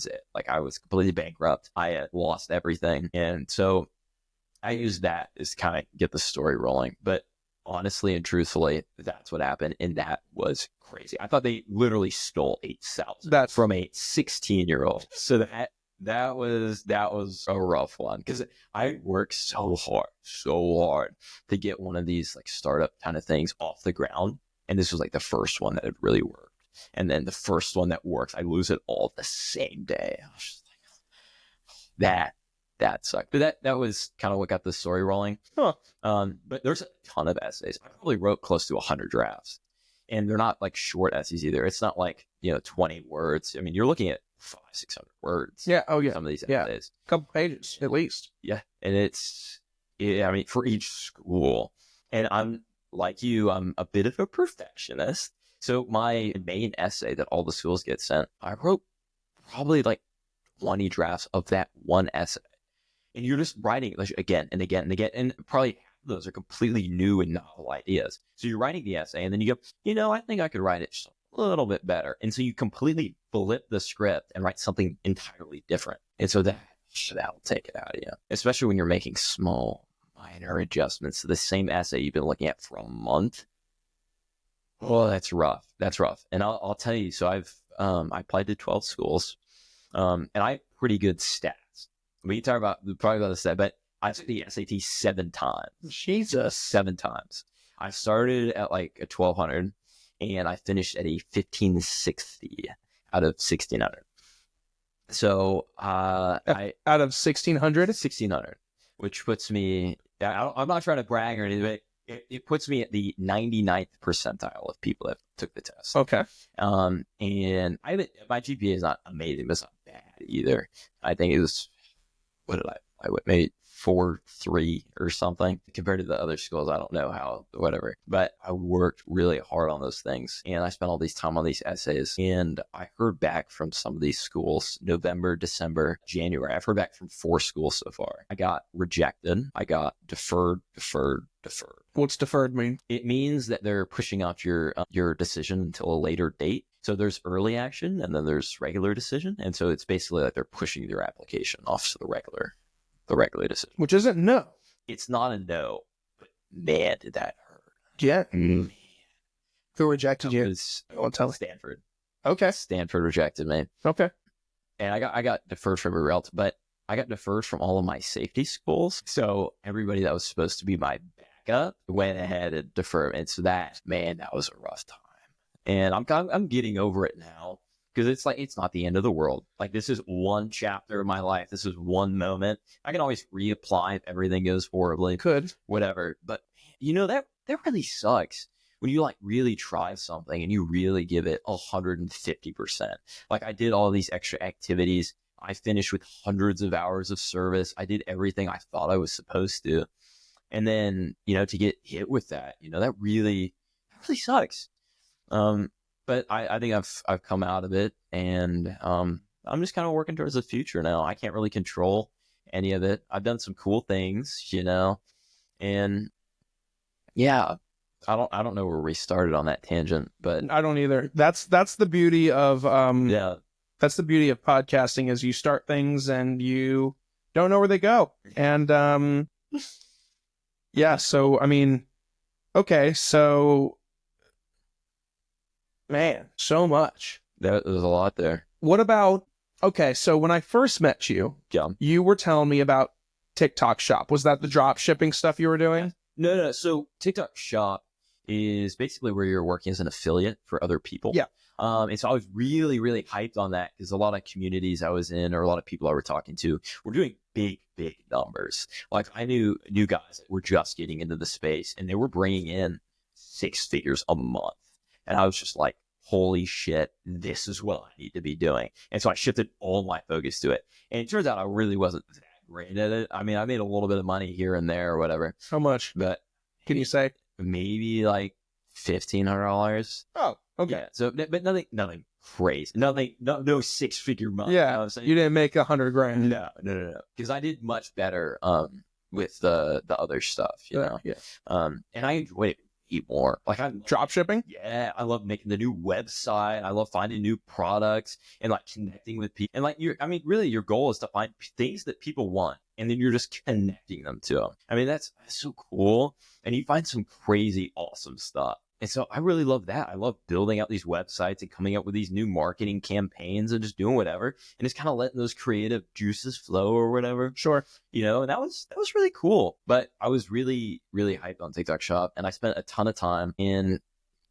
it. Like I was completely bankrupt. I had lost everything. And so I used that as kind of get the story rolling. But honestly and truthfully, that's what happened. And that was crazy. I thought they literally stole $8,000 from a 16-year-old. So that was a rough one, because I worked so hard to get one of these like startup kind of things off the ground. And this was like the first one that had really worked. And then the first one that works, I lose it all the same day. I was just like, that sucked. But that was kind of what got the story rolling. Huh. But there's a ton of essays. I probably wrote close to 100 drafts. And they're not like short essays either. It's not like, 20 words. I mean, you're looking at 500-600 words. Yeah. Oh, yeah. Some of these A essays. couple pages at least. Yeah. And I mean, for each school. And I'm like you, I'm a bit of a perfectionist. So my main essay that all the schools get sent, I wrote probably like 20 drafts of that one essay. And you're just writing it again and again and again. And probably half of those are completely new and novel ideas. So you're writing the essay, and then you go, I think I could write it just a little bit better. And so you completely flip the script and write something entirely different. And so that'll take it out of you, especially when you're making small, minor adjustments to the same essay you've been looking at for a month. Oh, that's rough. That's rough. And I'll tell you, so I applied to 12 schools, and I have pretty good stats. We can talk about the stat, but I took the SAT 7 times. Jesus. 7 times. I started at like a 1,200, and I finished at a 1,560 out of 1,600. So out of 1,600, which puts me. I'm not trying to brag or anything, but it puts me at the 99th percentile of people that took the test. Okay. And my GPA is not amazing, but it's not bad either. I think it was, maybe 4.3 or something compared to the other schools. I don't know how, whatever, but I worked really hard on those things, and I spent all these time on these essays, and I heard back from some of these schools, November, December, January. I've heard back from 4 schools so far. I got rejected. I got deferred. What's deferred mean? It means that they're pushing out your decision until a later date. So there's early action and then there's regular decision. And so it's basically like they're pushing your application off to the regular decision. Which isn't no. It's not a no, but man, did that hurt. Yeah. Mm. Who rejected you? Well, tell Stanford. Okay. Stanford rejected me. Okay. And I got deferred from everywhere else, but I got deferred from all of my safety schools. So everybody that was supposed to be my backup went ahead and deferred. And so that was a rough time. And I'm getting over it now, because it's like, it's not the end of the world. Like, this is one chapter of my life. This is one moment. I can always reapply if everything goes horribly. Could. Whatever. But that really sucks when you like really try something and you really give it 150%. Like, I did all these extra activities. I finished with hundreds of hours of service. I did everything I thought I was supposed to. And then, to get hit with that, that really sucks. But I think I've come out of it, and I'm just kind of working towards the future now. I can't really control any of it. I've done some cool things, and yeah, I don't know where we started on that tangent, but I don't either. That's the beauty of that's the beauty of podcasting, is you start things and you don't know where they go. And yeah, so I mean, okay, so man, so much. There's a lot there. What about, okay, so when I first met you, you were telling me about TikTok Shop. Was that the drop shipping stuff you were doing? No. So TikTok Shop is basically where you're working as an affiliate for other people. Yeah. And so I was really, really hyped on that, because a lot of communities I was in, or a lot of people I were talking to, were doing big numbers. Like, I knew guys that were just getting into the space, and they were bringing in 6 figures a month. And I was just like, holy shit, this is what I need to be doing. And so I shifted all my focus to it. And it turns out I really wasn't that great at it. I mean, I made a little bit of money here and there or whatever. How much? But can you say? Maybe like $1,500. Oh, okay. Yeah, so, but nothing crazy. No 6-figure month. Yeah, you know what I'm saying? You didn't make $100,000. No. Because I did much better with the other stuff, Yeah. And I enjoyed it more. Like, I drop shipping. Yeah, I love making the new website. I love finding new products and like connecting with people. And like, really your goal is to find things that people want, and then you're just connecting them to them. I mean, that's so cool. And you find some crazy awesome stuff. And so I really love that. I love building out these websites and coming up with these new marketing campaigns and just doing whatever, and just kind of letting those creative juices flow or whatever. Sure. And that was really cool. But I was really, really hyped on TikTok Shop, and I spent a ton of time in,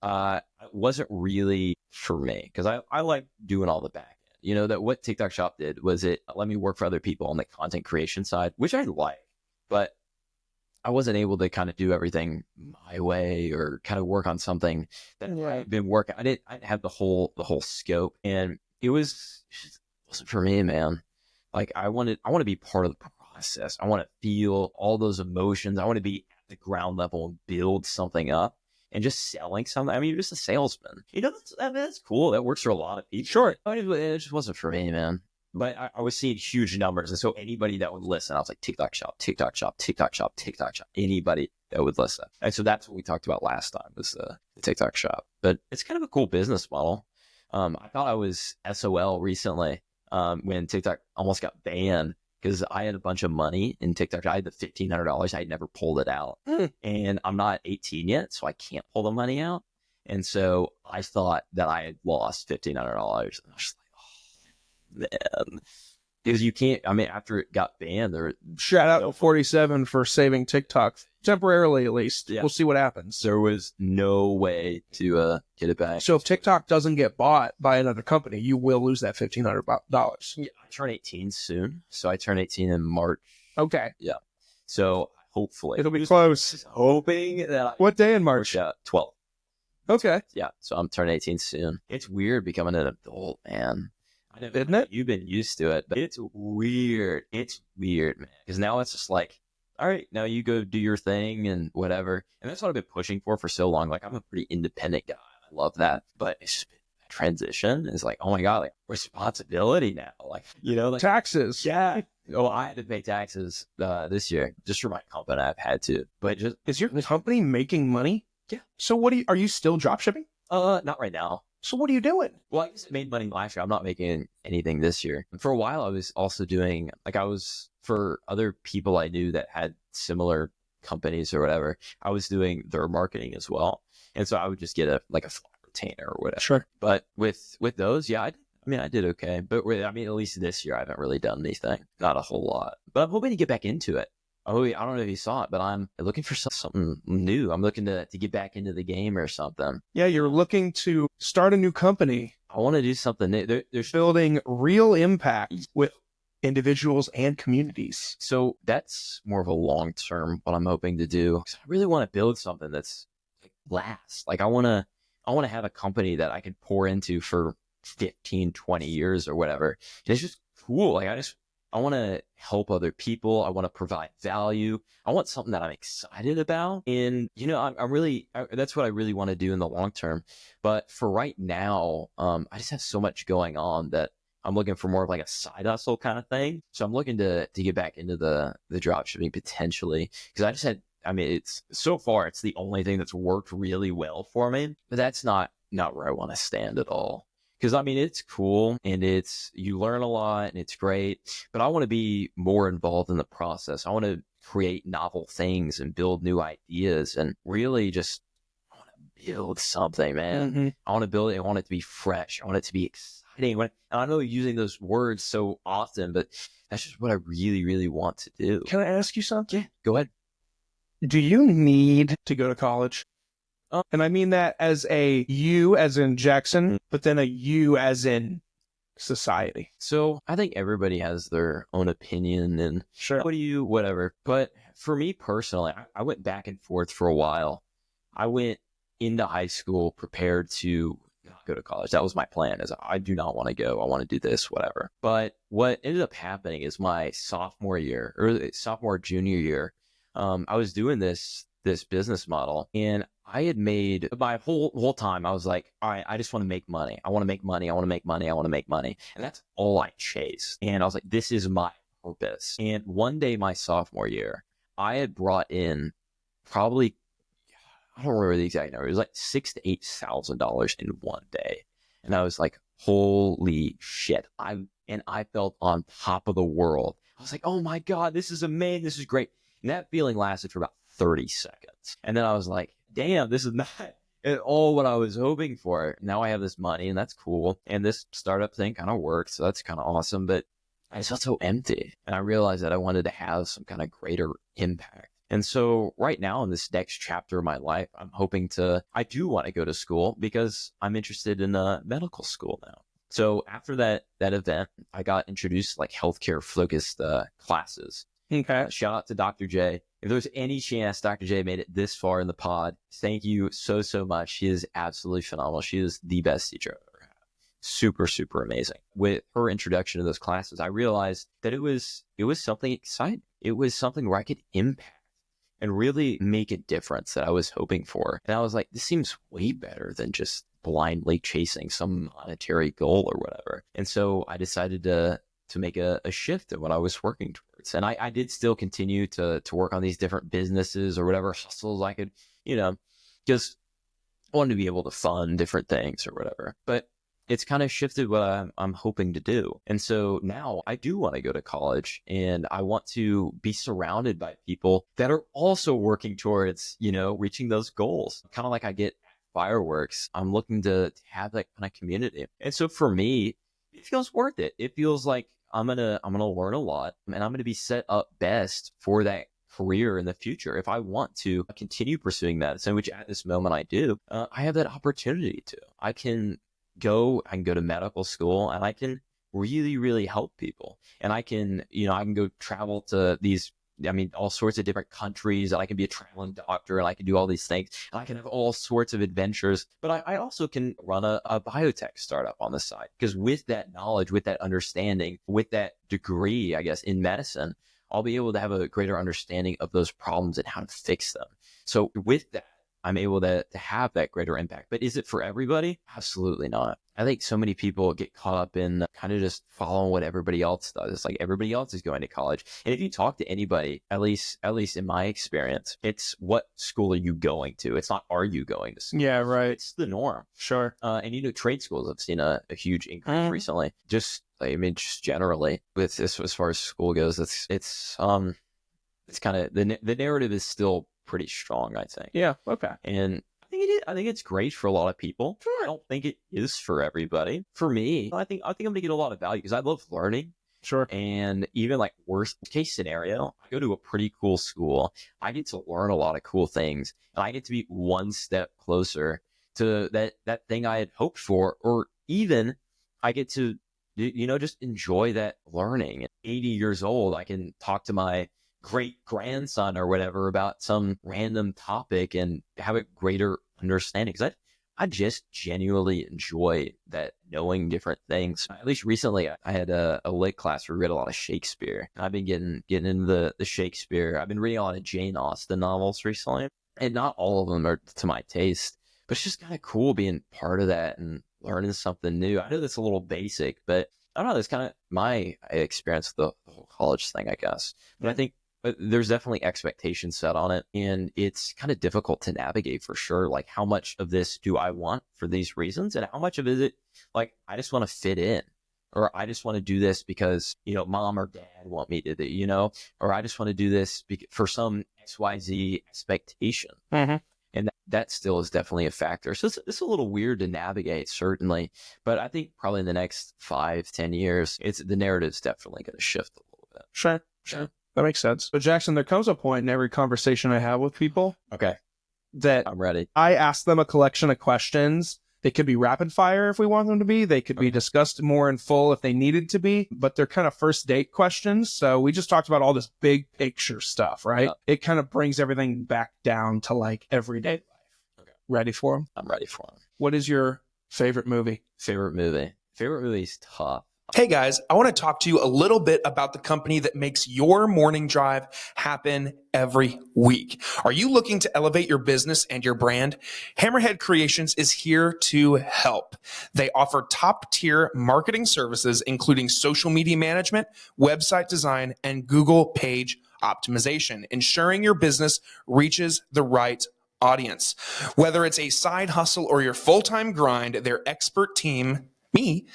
it wasn't really for me, because I like doing all the back end. That what TikTok Shop did was it let me work for other people on the content creation side, which I like, but I wasn't able to kind of do everything my way, or kind of work on something that I've been working. I didn't have the whole scope, and it wasn't for me, man. Like, I want to be part of the process. I want to feel all those emotions. I want to be at the ground level and build something up, and just selling something. I mean, you're just a salesman. That's cool. That works for a lot of people. Sure. It just wasn't for me, man. But I was seeing huge numbers. And so anybody that would listen, I was like, TikTok Shop, TikTok Shop, TikTok Shop, TikTok Shop, anybody that would listen. And so that's what we talked about last time, was the TikTok Shop. But it's kind of a cool business model. I thought I was SOL recently when TikTok almost got banned, because I had a bunch of money in TikTok. I had the $1,500. I had never pulled it out. And I'm not 18 yet, so I can't pull the money out. And so I thought that I had lost $1,500. And I was just like, man, because you can't. I mean, after it got banned, shout out to 47 for saving TikTok temporarily, at least. Yeah. We'll see what happens. There was no way to get it back. So if TikTok doesn't get bought by another company, you will lose that $1,500. Yeah, I turn 18 soon, so I turn 18 in March. Okay. Yeah. So hopefully it'll be close. Just hoping that. What day in March? 12th. Okay. Yeah. So I'm turning 18 soon. It's weird becoming an adult, man. Isn't it? You've been used to it, but it's weird. It's weird, man. Because now it's just like, all right, now you go do your thing and whatever. And that's what I've been pushing for so long. Like, I'm a pretty independent guy. I love that. But it's just been a transition. It's like, oh my God, like responsibility now. Like, like Taxes. yeah. Oh, I had to pay taxes this year just for my company. I've had to. But just Is your company making money? Yeah. So are you still drop shipping? not right now. So what are you doing? Well, I guess I made money last year. I'm not making anything this year. For a while, I was also doing, like, I was, for other people I knew that had similar companies or whatever, I was doing their marketing as well. And so I would just get a flat retainer or whatever. Sure. But with those, yeah, I did okay. But at least this year, I haven't really done anything. Not a whole lot. But I'm hoping to get back into it. Oh, I don't know if you saw it, but I'm looking for something new. I'm looking to get back into the game or something. Yeah, you're looking to start a new company. I want to do something new. There's building real impact with individuals and communities. So that's more of a long term what I'm hoping to do. I really want to build something that's like lasts. Like I want to have a company that I can pour into for 15, 20 years or whatever. And it's just cool. Like I want to help other people. I want to provide value. I want something that I'm excited about. And, that's what I really want to do in the long term. But for right now, I just have so much going on that I'm looking for more of like a side hustle kind of thing. So I'm looking to get back into the drop shipping potentially. Because it's so far, it's the only thing that's worked really well for me. But that's not where I want to stand at all. Because it's cool and you learn a lot and it's great, but I want to be more involved in the process. I want to create novel things and build new ideas and really just I want to build something, man. Mm-hmm. I want to build it. I want it to be fresh. I want it to be exciting. And I know using those words so often, but that's just what I really, really want to do. Can I ask you something? Yeah, go ahead. Do you need to go to college? And I mean that as a you as in Jackson, but then a you as in society. So I think everybody has their own opinion and sure, whatever. But for me personally, I went back and forth for a while. I went into high school prepared to not go to college. That was my plan. I do not want to go. I want to do this, whatever. But what ended up happening is my junior year, I was doing this business model and I had made my whole time. I was like, all right, I just want to make money. I want to make money. I want to make money. I want to make money. And that's all I chased. And I was like, this is my purpose. And one day, my sophomore year, I had brought in probably, I don't remember the exact number. It was like $6,000 to $8,000 in one day. And I was like, holy shit. I felt on top of the world. I was like, oh my God, this is amazing. This is great. And that feeling lasted for about 30 seconds. And then I was like, damn, this is not at all what I was hoping for. Now I have this money and that's cool. And this startup thing kind of works. So that's kind of awesome. But I just felt so empty. And I realized that I wanted to have some kind of greater impact. And so right now in this next chapter of my life, I do want to go to school because I'm interested in medical school now. So after that event, I got introduced to like healthcare focused classes. Okay. Shout out to Dr. J. If there's any chance Dr. J made it this far in the pod, thank you so much. She is absolutely phenomenal. She is the best teacher I've ever had. Super, super amazing. With her introduction to those classes, I realized that it was something exciting. It was something where I could impact and really make a difference that I was hoping for. And I was like, this seems way better than just blindly chasing some monetary goal or whatever. And so I decided to make a shift in what I was working towards. And I did still continue to work on these different businesses or whatever hustles I could, just wanted to be able to fund different things or whatever. But it's kind of shifted what I'm hoping to do. And so now I do want to go to college and I want to be surrounded by people that are also working towards, reaching those goals. Kind of like I get fireworks. I'm looking to have that kind of community. And so for me, it feels worth it. It feels like I'm gonna learn a lot and I'm gonna be set up best for that career in the future. If I want to continue pursuing medicine, which at this moment I do, I have that opportunity to. I can go to medical school and I can really, really help people. And I can go travel to these I mean, all sorts of different countries, and I can be a traveling doctor, and I can do all these things, and I can have all sorts of adventures. But I also can run a biotech startup on the side, because with that knowledge, with that understanding, with that degree, I guess, in medicine, I'll be able to have a greater understanding of those problems and how to fix them. So with that, I'm able to have that greater impact. But is it for everybody? Absolutely not. I think so many people get caught up in kind of just following what everybody else does. It's like everybody else is going to college. And if you talk to anybody, at least in my experience, it's what school are you going to? It's not, are you going to school? Yeah, right. It's the norm. Sure. And trade schools have seen a huge increase recently. Just generally with this, as far as school goes, it's kind of, the narrative is still pretty strong, I think. Yeah. Okay. And I think it's great for a lot of people. Sure. I don't think it is for everybody. For me, I think I'm gonna get a lot of value because I love learning. Sure. And even like worst case scenario, I go to a pretty cool school. I get to learn a lot of cool things, and I get to be one step closer to that thing I had hoped for, or even I get to, just enjoy that learning. At 80 years old, I can talk to my great grandson or whatever about some random topic and have a greater understanding, because I just genuinely enjoy that, knowing different things. At least recently, I had a lit class where we read a lot of Shakespeare. I've been getting into the Shakespeare. I've been reading a lot of Jane Austen novels recently, and not all of them are to my taste, but it's just kind of cool being part of that and learning something new. I know that's a little basic, but I don't know, that's kind of my experience with the whole college thing, I guess. But I think there's definitely expectations set on it, and it's kind of difficult to navigate for sure. Like, how much of this do I want for these reasons, and how much of it, like, I just want to fit in, or I just want to do this because, mom or dad want me to do, or I just want to do this for some XYZ expectation. Mm-hmm. And that still is definitely a factor. So it's a little weird to navigate, certainly. But I think probably in the next 5-10 years, the narrative's definitely going to shift a little bit. Sure. Yeah. That makes sense. But Jackson, there comes a point in every conversation I have with people that I'm ready. I ask them a collection of questions. They could be rapid fire if we want them to be. They could be discussed more in full if they needed to be, but they're kind of first date questions. So we just talked about all this big picture stuff, right? Yeah. It kind of brings everything back down to like everyday life. Okay. Ready for them? I'm ready for them. What is your favorite movie? Favorite movie is tough. Hey guys, I want to talk to you a little bit about the company that makes your morning drive happen every week. Are you looking to elevate your business and your brand? Hammerhead Creations is here to help. They offer top-tier marketing services, including social media management, website design, and Google page optimization, ensuring your business reaches the right audience. Whether it's a side hustle or your full-time grind, their expert team, me,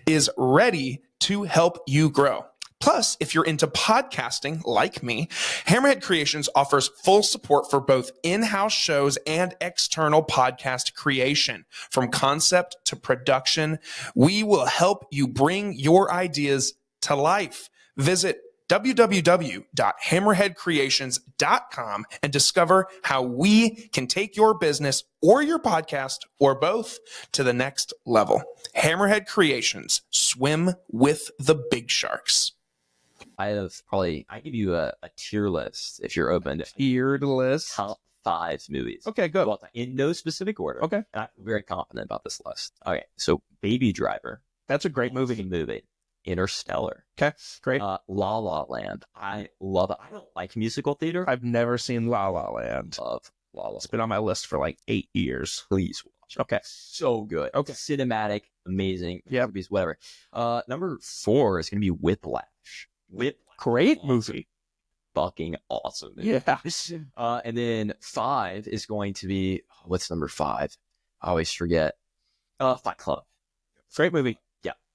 is ready to help you grow. Plus, if you're into podcasting like me, Hammerhead Creations offers full support for both in-house shows and external podcast creation. From concept to production, we will help you bring your ideas to life. Visit www.hammerheadcreations.com and discover how we can take your business or your podcast or both to the next level. Hammerhead Creations, swim with the big sharks. I give you a tier list if you're open to tiered list. Top 5 movies. Okay, good. Well, in no specific order. Okay. And I'm very confident about this list. Okay, so Baby Driver. That's a great movie. Interstellar. Okay, great. La La Land. I love it. I don't like musical theater. I've never seen La La Land. Love La La Land. It's been on my list for like 8 years. Please watch it. Okay. So good. Okay. Cinematic, amazing. Yeah. Whatever. Number 4 is going to be Whiplash. Great movie. Fucking awesome movie. Yeah. And then 5 is going to be, what's number 5? I always forget. Fight Club. Great movie.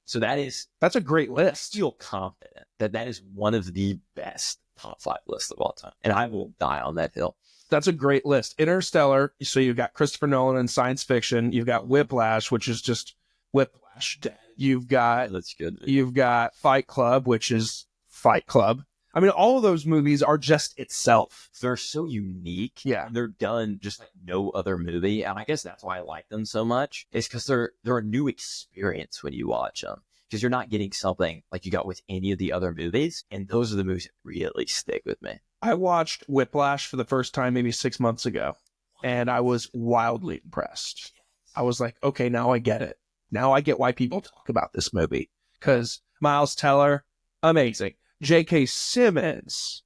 So that's a great list. I feel confident that is one of the best top 5 lists of all time. And I will die on that hill. That's a great list. Interstellar. So you've got Christopher Nolan in science fiction. You've got Whiplash, which is just Whiplash. You've got, that's good. You've got Fight Club, which is Fight Club. I mean, all of those movies are just itself. They're so unique. Yeah. They're done just like no other movie. And I guess that's why I like them so much. It's because they're a new experience when you watch them. because you're not getting something like you got with any of the other movies. And those are the movies that really stick with me. I watched Whiplash for the first time maybe 6 months ago, and I was wildly impressed. I was like, okay, now I get it. Now I get why people talk about this movie. Because Miles Teller, amazing. J.K. Simmons,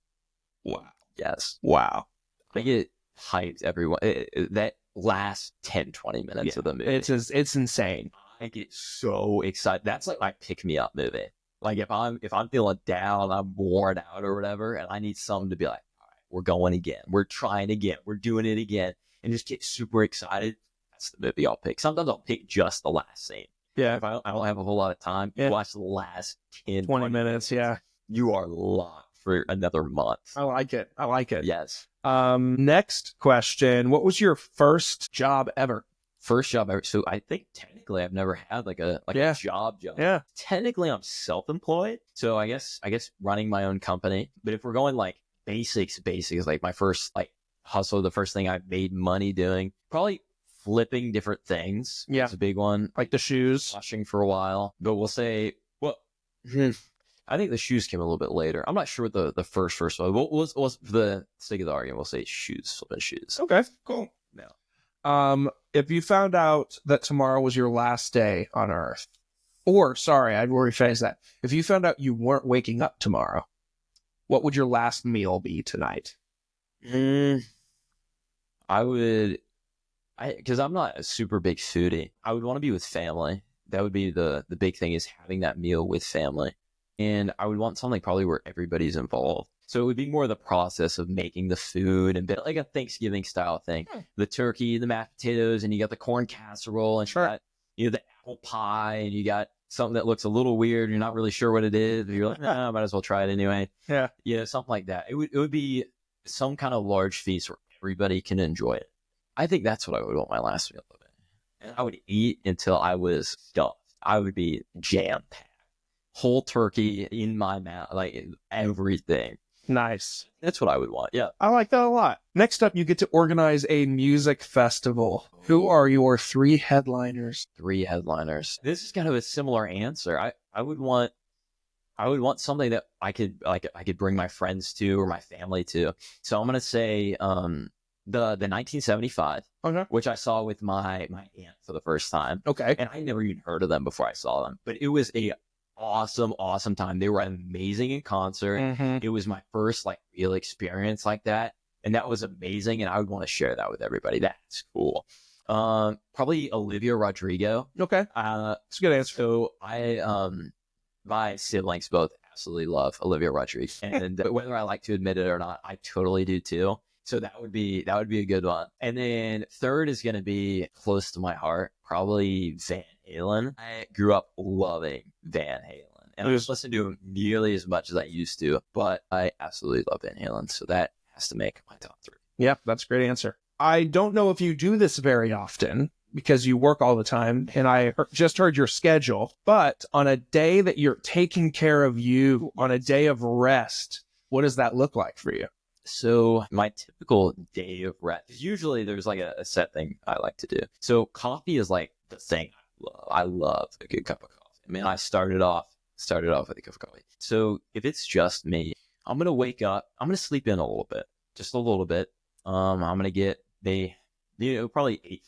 wow. Yes. Wow. I think it hypes everyone. That last 10, 20 minutes of the movie. It's insane. I get so excited. That's like my pick-me-up movie. Like if I'm feeling down, I'm worn out or whatever, and I need something to be like, all right, we're going again. We're trying again. We're doing it again. And just get super excited. That's the movie I'll pick. Sometimes I'll pick just the last scene. Yeah. If I don't have a whole lot of time, watch the last 10, 20 minutes. Yeah. You are locked for another month. I like it. Yes. Next question. What was your first job ever? First job ever. So I think technically I've never had a job. Yeah. Technically I'm self-employed. So I guess running my own company. But if we're going like basics, like my first like hustle, the first thing I've made money doing, probably flipping different things. Yeah. It's a big one. Like the shoes. Washing for a while. But we'll say, I think the shoes came a little bit later. I'm not sure what the first one. We'll for the sake of the argument, we'll say shoes, flipping shoes. Okay, cool. No. If you found out that tomorrow was your last day on Earth, or sorry, I'd rephrase that. If you found out you weren't waking up tomorrow, what would your last meal be tonight? Because I'm not a super big foodie, I would want to be with family. That would be the big thing, is having that meal with family. And I would want something probably where everybody's involved. So it would be more the process of making the food and like a Thanksgiving style thing. The turkey, the mashed potatoes, and you got the corn casserole, and Sure. you got the apple pie, and you got something that looks a little weird. You're not really sure what it is, but you're like, nah, I might as well try it anyway. Yeah. Something like that. It would be some kind of large feast where everybody can enjoy it. I think that's what I would want my last meal to be. And I would eat until I was stuffed. I would be jam-packed. Whole turkey in my mouth, like everything. Nice. That's what I would want. Yeah. I like that a lot. Next up, you get to organize a music festival. Who are your 3 headliners? 3 headliners. This is kind of a similar answer. I would want something that I could bring my friends to or my family to. So I'm gonna say the 1975, which I saw with my aunt for the first time. Okay. And I never even heard of them before I saw them, but it was a awesome time. They were amazing in concert. It was my first like real experience like that, and that was amazing, and I would want to share that with everybody. That's cool. Probably Olivia Rodrigo. Okay. That's a good answer. So my siblings both absolutely love Olivia Rodrigo, and whether I like to admit it or not, I totally do too. So that would be a good one. And then third is going to be close to my heart, probably Van Halen. I grew up loving Van Halen, and I just listen to him nearly as much as I used to, but I absolutely love Van Halen. So that has to make my top 3. Yeah, that's a great answer. I don't know if you do this very often because you work all the time, and I just heard your schedule, but on a day that you're taking care of you, on a day of rest, what does that look like for you? So my typical day of rest, usually there's like a set thing I like to do. So coffee is like the thing I love. I love a good cup of coffee. I mean, I started off with a cup of coffee. So if it's just me, I'm going to wake up, I'm going to sleep in a little bit, just a little bit. I'm going to get probably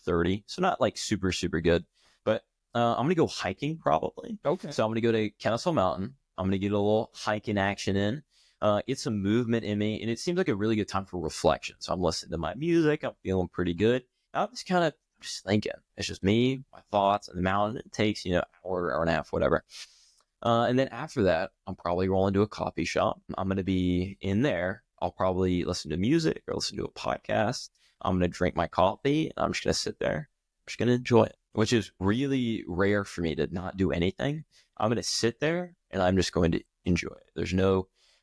8:30. So not like super, super good, but I'm going to go hiking probably. Okay. So I'm going to go to Kennesaw Mountain. I'm going to get a little hiking action in. Get some movement in me, and it seems like a really good time for reflection. So I'm listening to my music. I'm feeling pretty good. I'm just thinking. It's just me, my thoughts, and the mountain. It takes, hour and a half, whatever. And then after that, I'm probably rolling to a coffee shop. I'm going to be in there. I'll probably listen to music or listen to a podcast. I'm going to drink my coffee, and I'm just going to sit there. I'm just going to enjoy it, which is really rare for me to not do anything. I'm going to sit there, and I'm just going to enjoy it.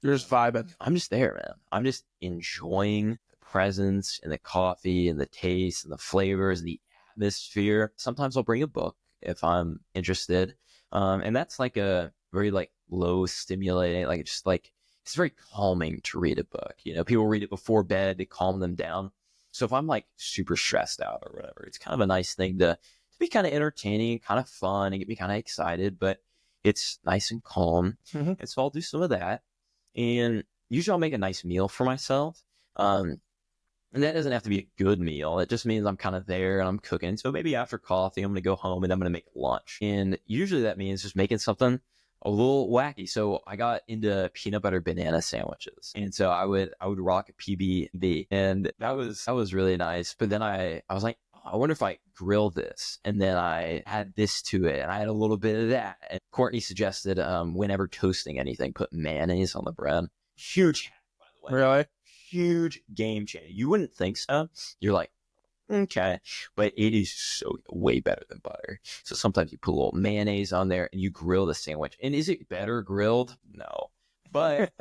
You're just vibing. I'm just there, man. I'm just enjoying the presence and the coffee and the taste and the flavors and the atmosphere. Sometimes I'll bring a book if I'm interested. And that's like a very like low stimulating, like it's very calming to read a book. People read it before bed to calm them down. So if I'm like super stressed out or whatever, it's kind of a nice thing to be kind of entertaining, kind of fun, and get me kind of excited. But it's nice and calm. Mm-hmm. And so I'll do some of that. And usually I'll make a nice meal for myself. And that doesn't have to be a good meal. It just means I'm kind of there and I'm cooking. So maybe after coffee, I'm going to go home and I'm going to make lunch. And usually that means just making something a little wacky. So I got into peanut butter banana sandwiches. And so I would rock a PB&B. And that was really nice. But then I was like, oh, I wonder if I grill this. And then I add this to it. And I had a little bit of that. And Courtney suggested whenever toasting anything, put mayonnaise on the bread. Huge hack, by the way. Really? Huge game changer. You wouldn't think so. You're like, okay, but it is so way better than butter. So sometimes you put a little mayonnaise on there and you grill the sandwich. And is it better grilled? No, but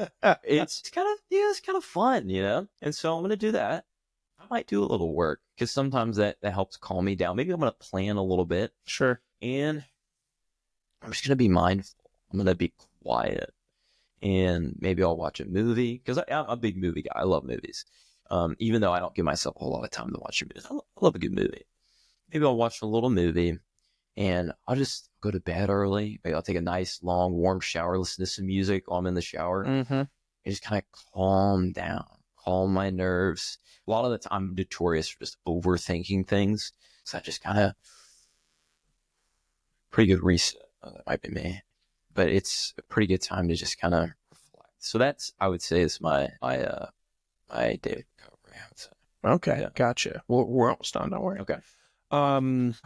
it's kind of fun, you know. And so I'm gonna do that. I might do a little work because sometimes that helps calm me down. Maybe I'm gonna plan a little bit. Sure. And I'm just gonna be mindful. I'm gonna be quiet. And maybe I'll watch a movie because I'm a big movie guy. I love movies. Even though I don't give myself a whole lot of time to watch movies. I love a good movie. Maybe I'll watch a little movie and I'll just go to bed early. Maybe I'll take a nice, long, warm shower, listen to some music while I'm in the shower. Mm-hmm. And just kind of calm down, calm my nerves. A lot of the time, I'm notorious for just overthinking things. So I just kind of, pretty good reset. Oh, that might be me. But it's a pretty good time to just kind of reflect. So that's, I would say, is my daily recovery, I would say. Okay, Yeah. Gotcha. We're almost done. Don't worry. Okay.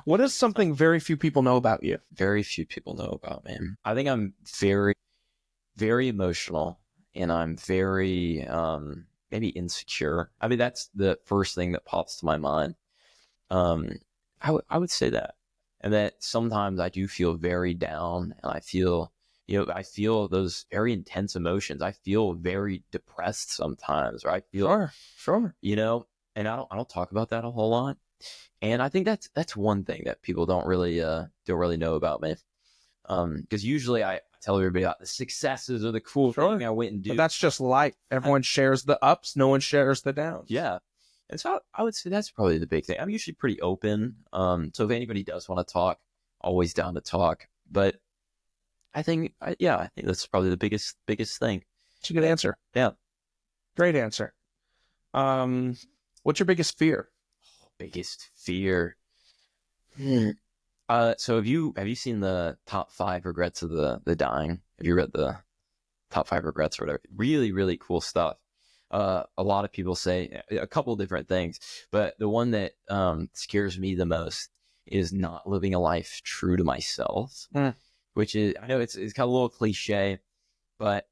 What is something very few people know about you? Very few people know about me. I think I'm very, very emotional, and I'm very maybe insecure. I mean, that's the first thing that pops to my mind. I would say that, and that sometimes I do feel very down, and I feel those very intense emotions. I feel very depressed sometimes, or I feel Sure. And I don't talk about that a whole lot. And I think that's one thing that people don't really know about me. Because usually I tell everybody about the successes or the cool thing I went and do. But that's just life. Everyone shares the ups. No one shares the downs. Yeah. And so I would say that's probably the big thing. I'm usually pretty open. So if anybody does want to talk, always down to talk. But I think that's probably the biggest thing. It's a good answer. Yeah. Great answer. What's your biggest fear? Biggest fear. So have you seen the top 5 regrets of the dying? Have you read the top 5 regrets or whatever? Really, really cool stuff. A lot of people say a couple different things, but the one that scares me the most is not living a life true to myself. Which is, I know it's kind of a little cliche, but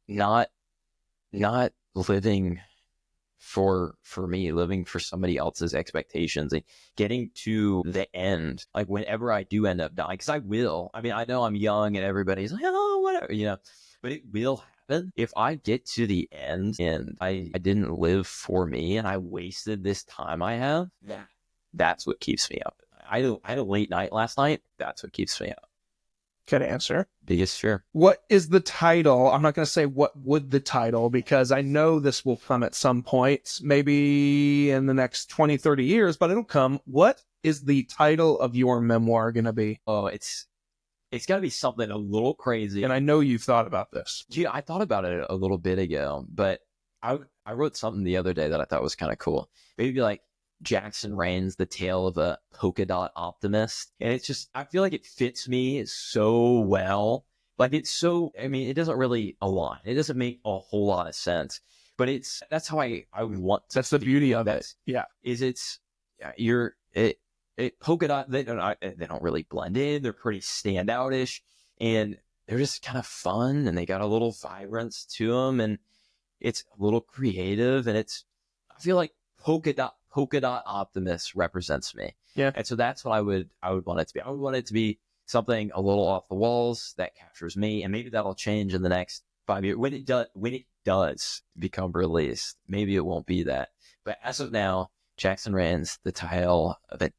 not living for me, living for somebody else's expectations and getting to the end. Like whenever I do end up dying, because I will. I mean, I know I'm young and everybody's like, oh, whatever, but it will happen. If I get to the end and I didn't live for me and I wasted this time I have, that's what keeps me up. I had a late night last night. That's what keeps me up. Good answer. Biggest fear. What is the title? I'm not going to say what would the title, because I know this will come at some point, maybe in the next 20, 30 years, but it'll come. What is the title of your memoir going to be? Oh, it's got to be something a little crazy. And I know you've thought about this. Gee, I thought about it a little bit ago, but I wrote something the other day that I thought was kind of cool. Maybe like Jackson Rain's The Tale of a Polka Dot Optimist. And it's just, I feel like it fits me so well. Like it's so, I mean, it doesn't really align. It doesn't make a whole lot of sense, but that's how I would want to. That's the beauty of it. Yeah. Polka dot, they don't really blend in. They're pretty standoutish and they're just kind of fun and they got a little vibrance to them and it's a little creative and I feel like polka dot optimist represents me. Yeah. And so that's what I would want it to be. I would want it to be something a little off the walls that captures me. And maybe that'll change in the next 5 years. When it does become released, maybe it won't be that. But as of now, Jackson Rain's The Tale of a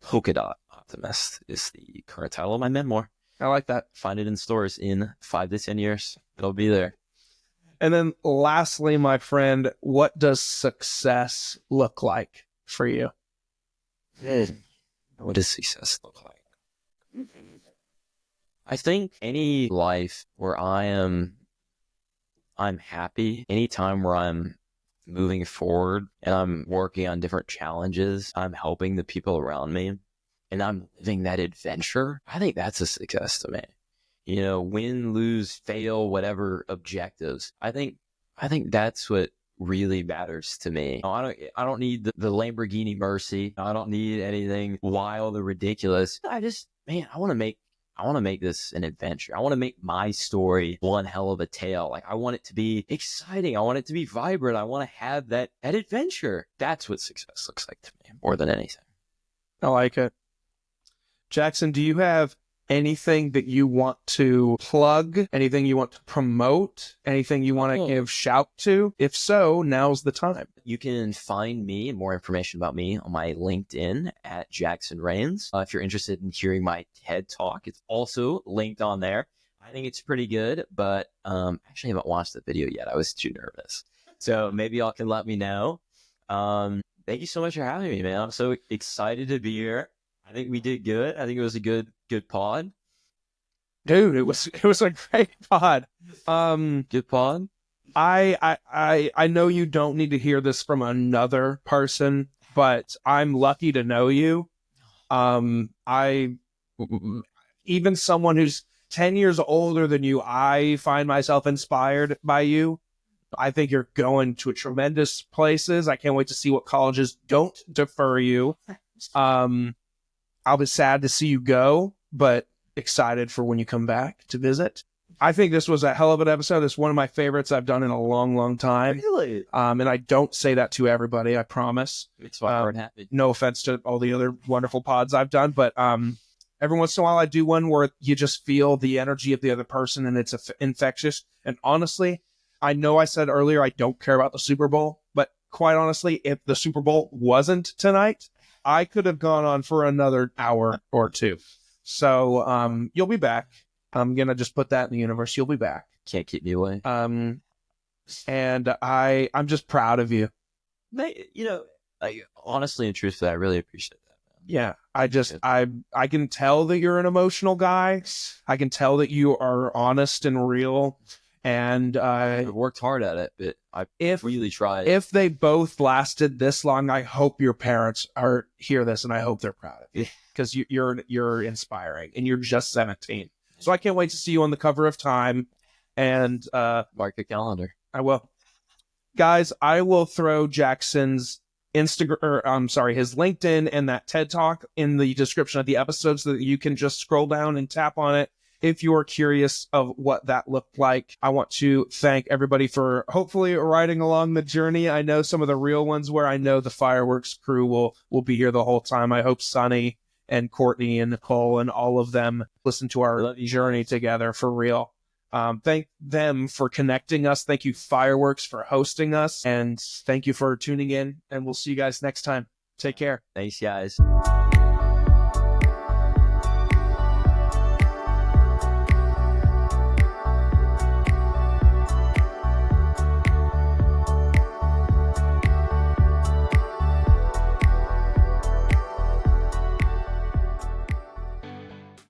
Polka Dot Optimist is the current title of my memoir. I like that. Find it in stores in 5 to 10 years. It'll be there. And then lastly, my friend, what does success look like for you? What does success look like? I think any life where I'm happy, any time where I'm moving forward and I'm working on different challenges, I'm helping the people around me, and I'm living that adventure, I think that's a success to me. Win, lose, fail, whatever objectives. I think that's what really matters to me. I don't need the Lamborghini Mercy. I don't need anything wild or ridiculous. I want to make this an adventure. I want to make my story one hell of a tale. Like, I want it to be exciting. I want it to be vibrant. I want to have that adventure. That's what success looks like to me more than anything. I like it. Jackson, do you have anything that you want to plug? Anything you want to promote? Anything you want to give shout to? If so, now's the time. You can find me and more information about me on my LinkedIn at Jackson Rains. If you're interested in hearing my TED Talk, it's also linked on there. I think it's pretty good, but actually haven't watched the video yet. I was too nervous. So maybe y'all can let me know. Thank you so much for having me, man. I'm so excited to be here. I think we did good. I think it was a good pod. Dude, it was a great pod. Good pod. I know you don't need to hear this from another person, but I'm lucky to know you. Even someone who's 10 years older than you, I find myself inspired by you. I think you're going to tremendous places. I can't wait to see what colleges don't defer you. I'll be sad to see you go, but excited for when you come back to visit. I think this was a hell of an episode. It's one of my favorites I've done in a long, long time. Really? And I don't say that to everybody, I promise. It's why happy. No offense to all the other wonderful pods I've done, but every once in a while I do one where you just feel the energy of the other person and it's infectious. And honestly, I know I said earlier I don't care about the Super Bowl, but quite honestly, if the Super Bowl wasn't tonight, I could have gone on for another hour or two. So you'll be back. I'm going to just put that in the universe. You'll be back. Can't keep me away. And I'm just proud of you. Honestly and truthfully, I really appreciate that, man. Yeah, I can tell that you're an emotional guy. I can tell that you are honest and real. And I worked hard at it, but I really tried. If they both lasted this long, I hope your parents hear this, and I hope they're proud of you, because you're inspiring, and you're just 17. So I can't wait to see you on the cover of Time. And mark your calendar. I will, guys. I will throw Jackson's his LinkedIn and that TED Talk in the description of the episode, so that you can just scroll down and tap on it if you are curious of what that looked like. I want to thank everybody for hopefully riding along the journey. I know some of the real ones where I know the fireworks crew will be here the whole time. I hope Sonny and Courtney and Nicole and all of them listen to our journey together for real. Thank them for connecting us. Thank you, Fireworks, for hosting us. And thank you for tuning in. And we'll see you guys next time. Take care. Thanks, guys.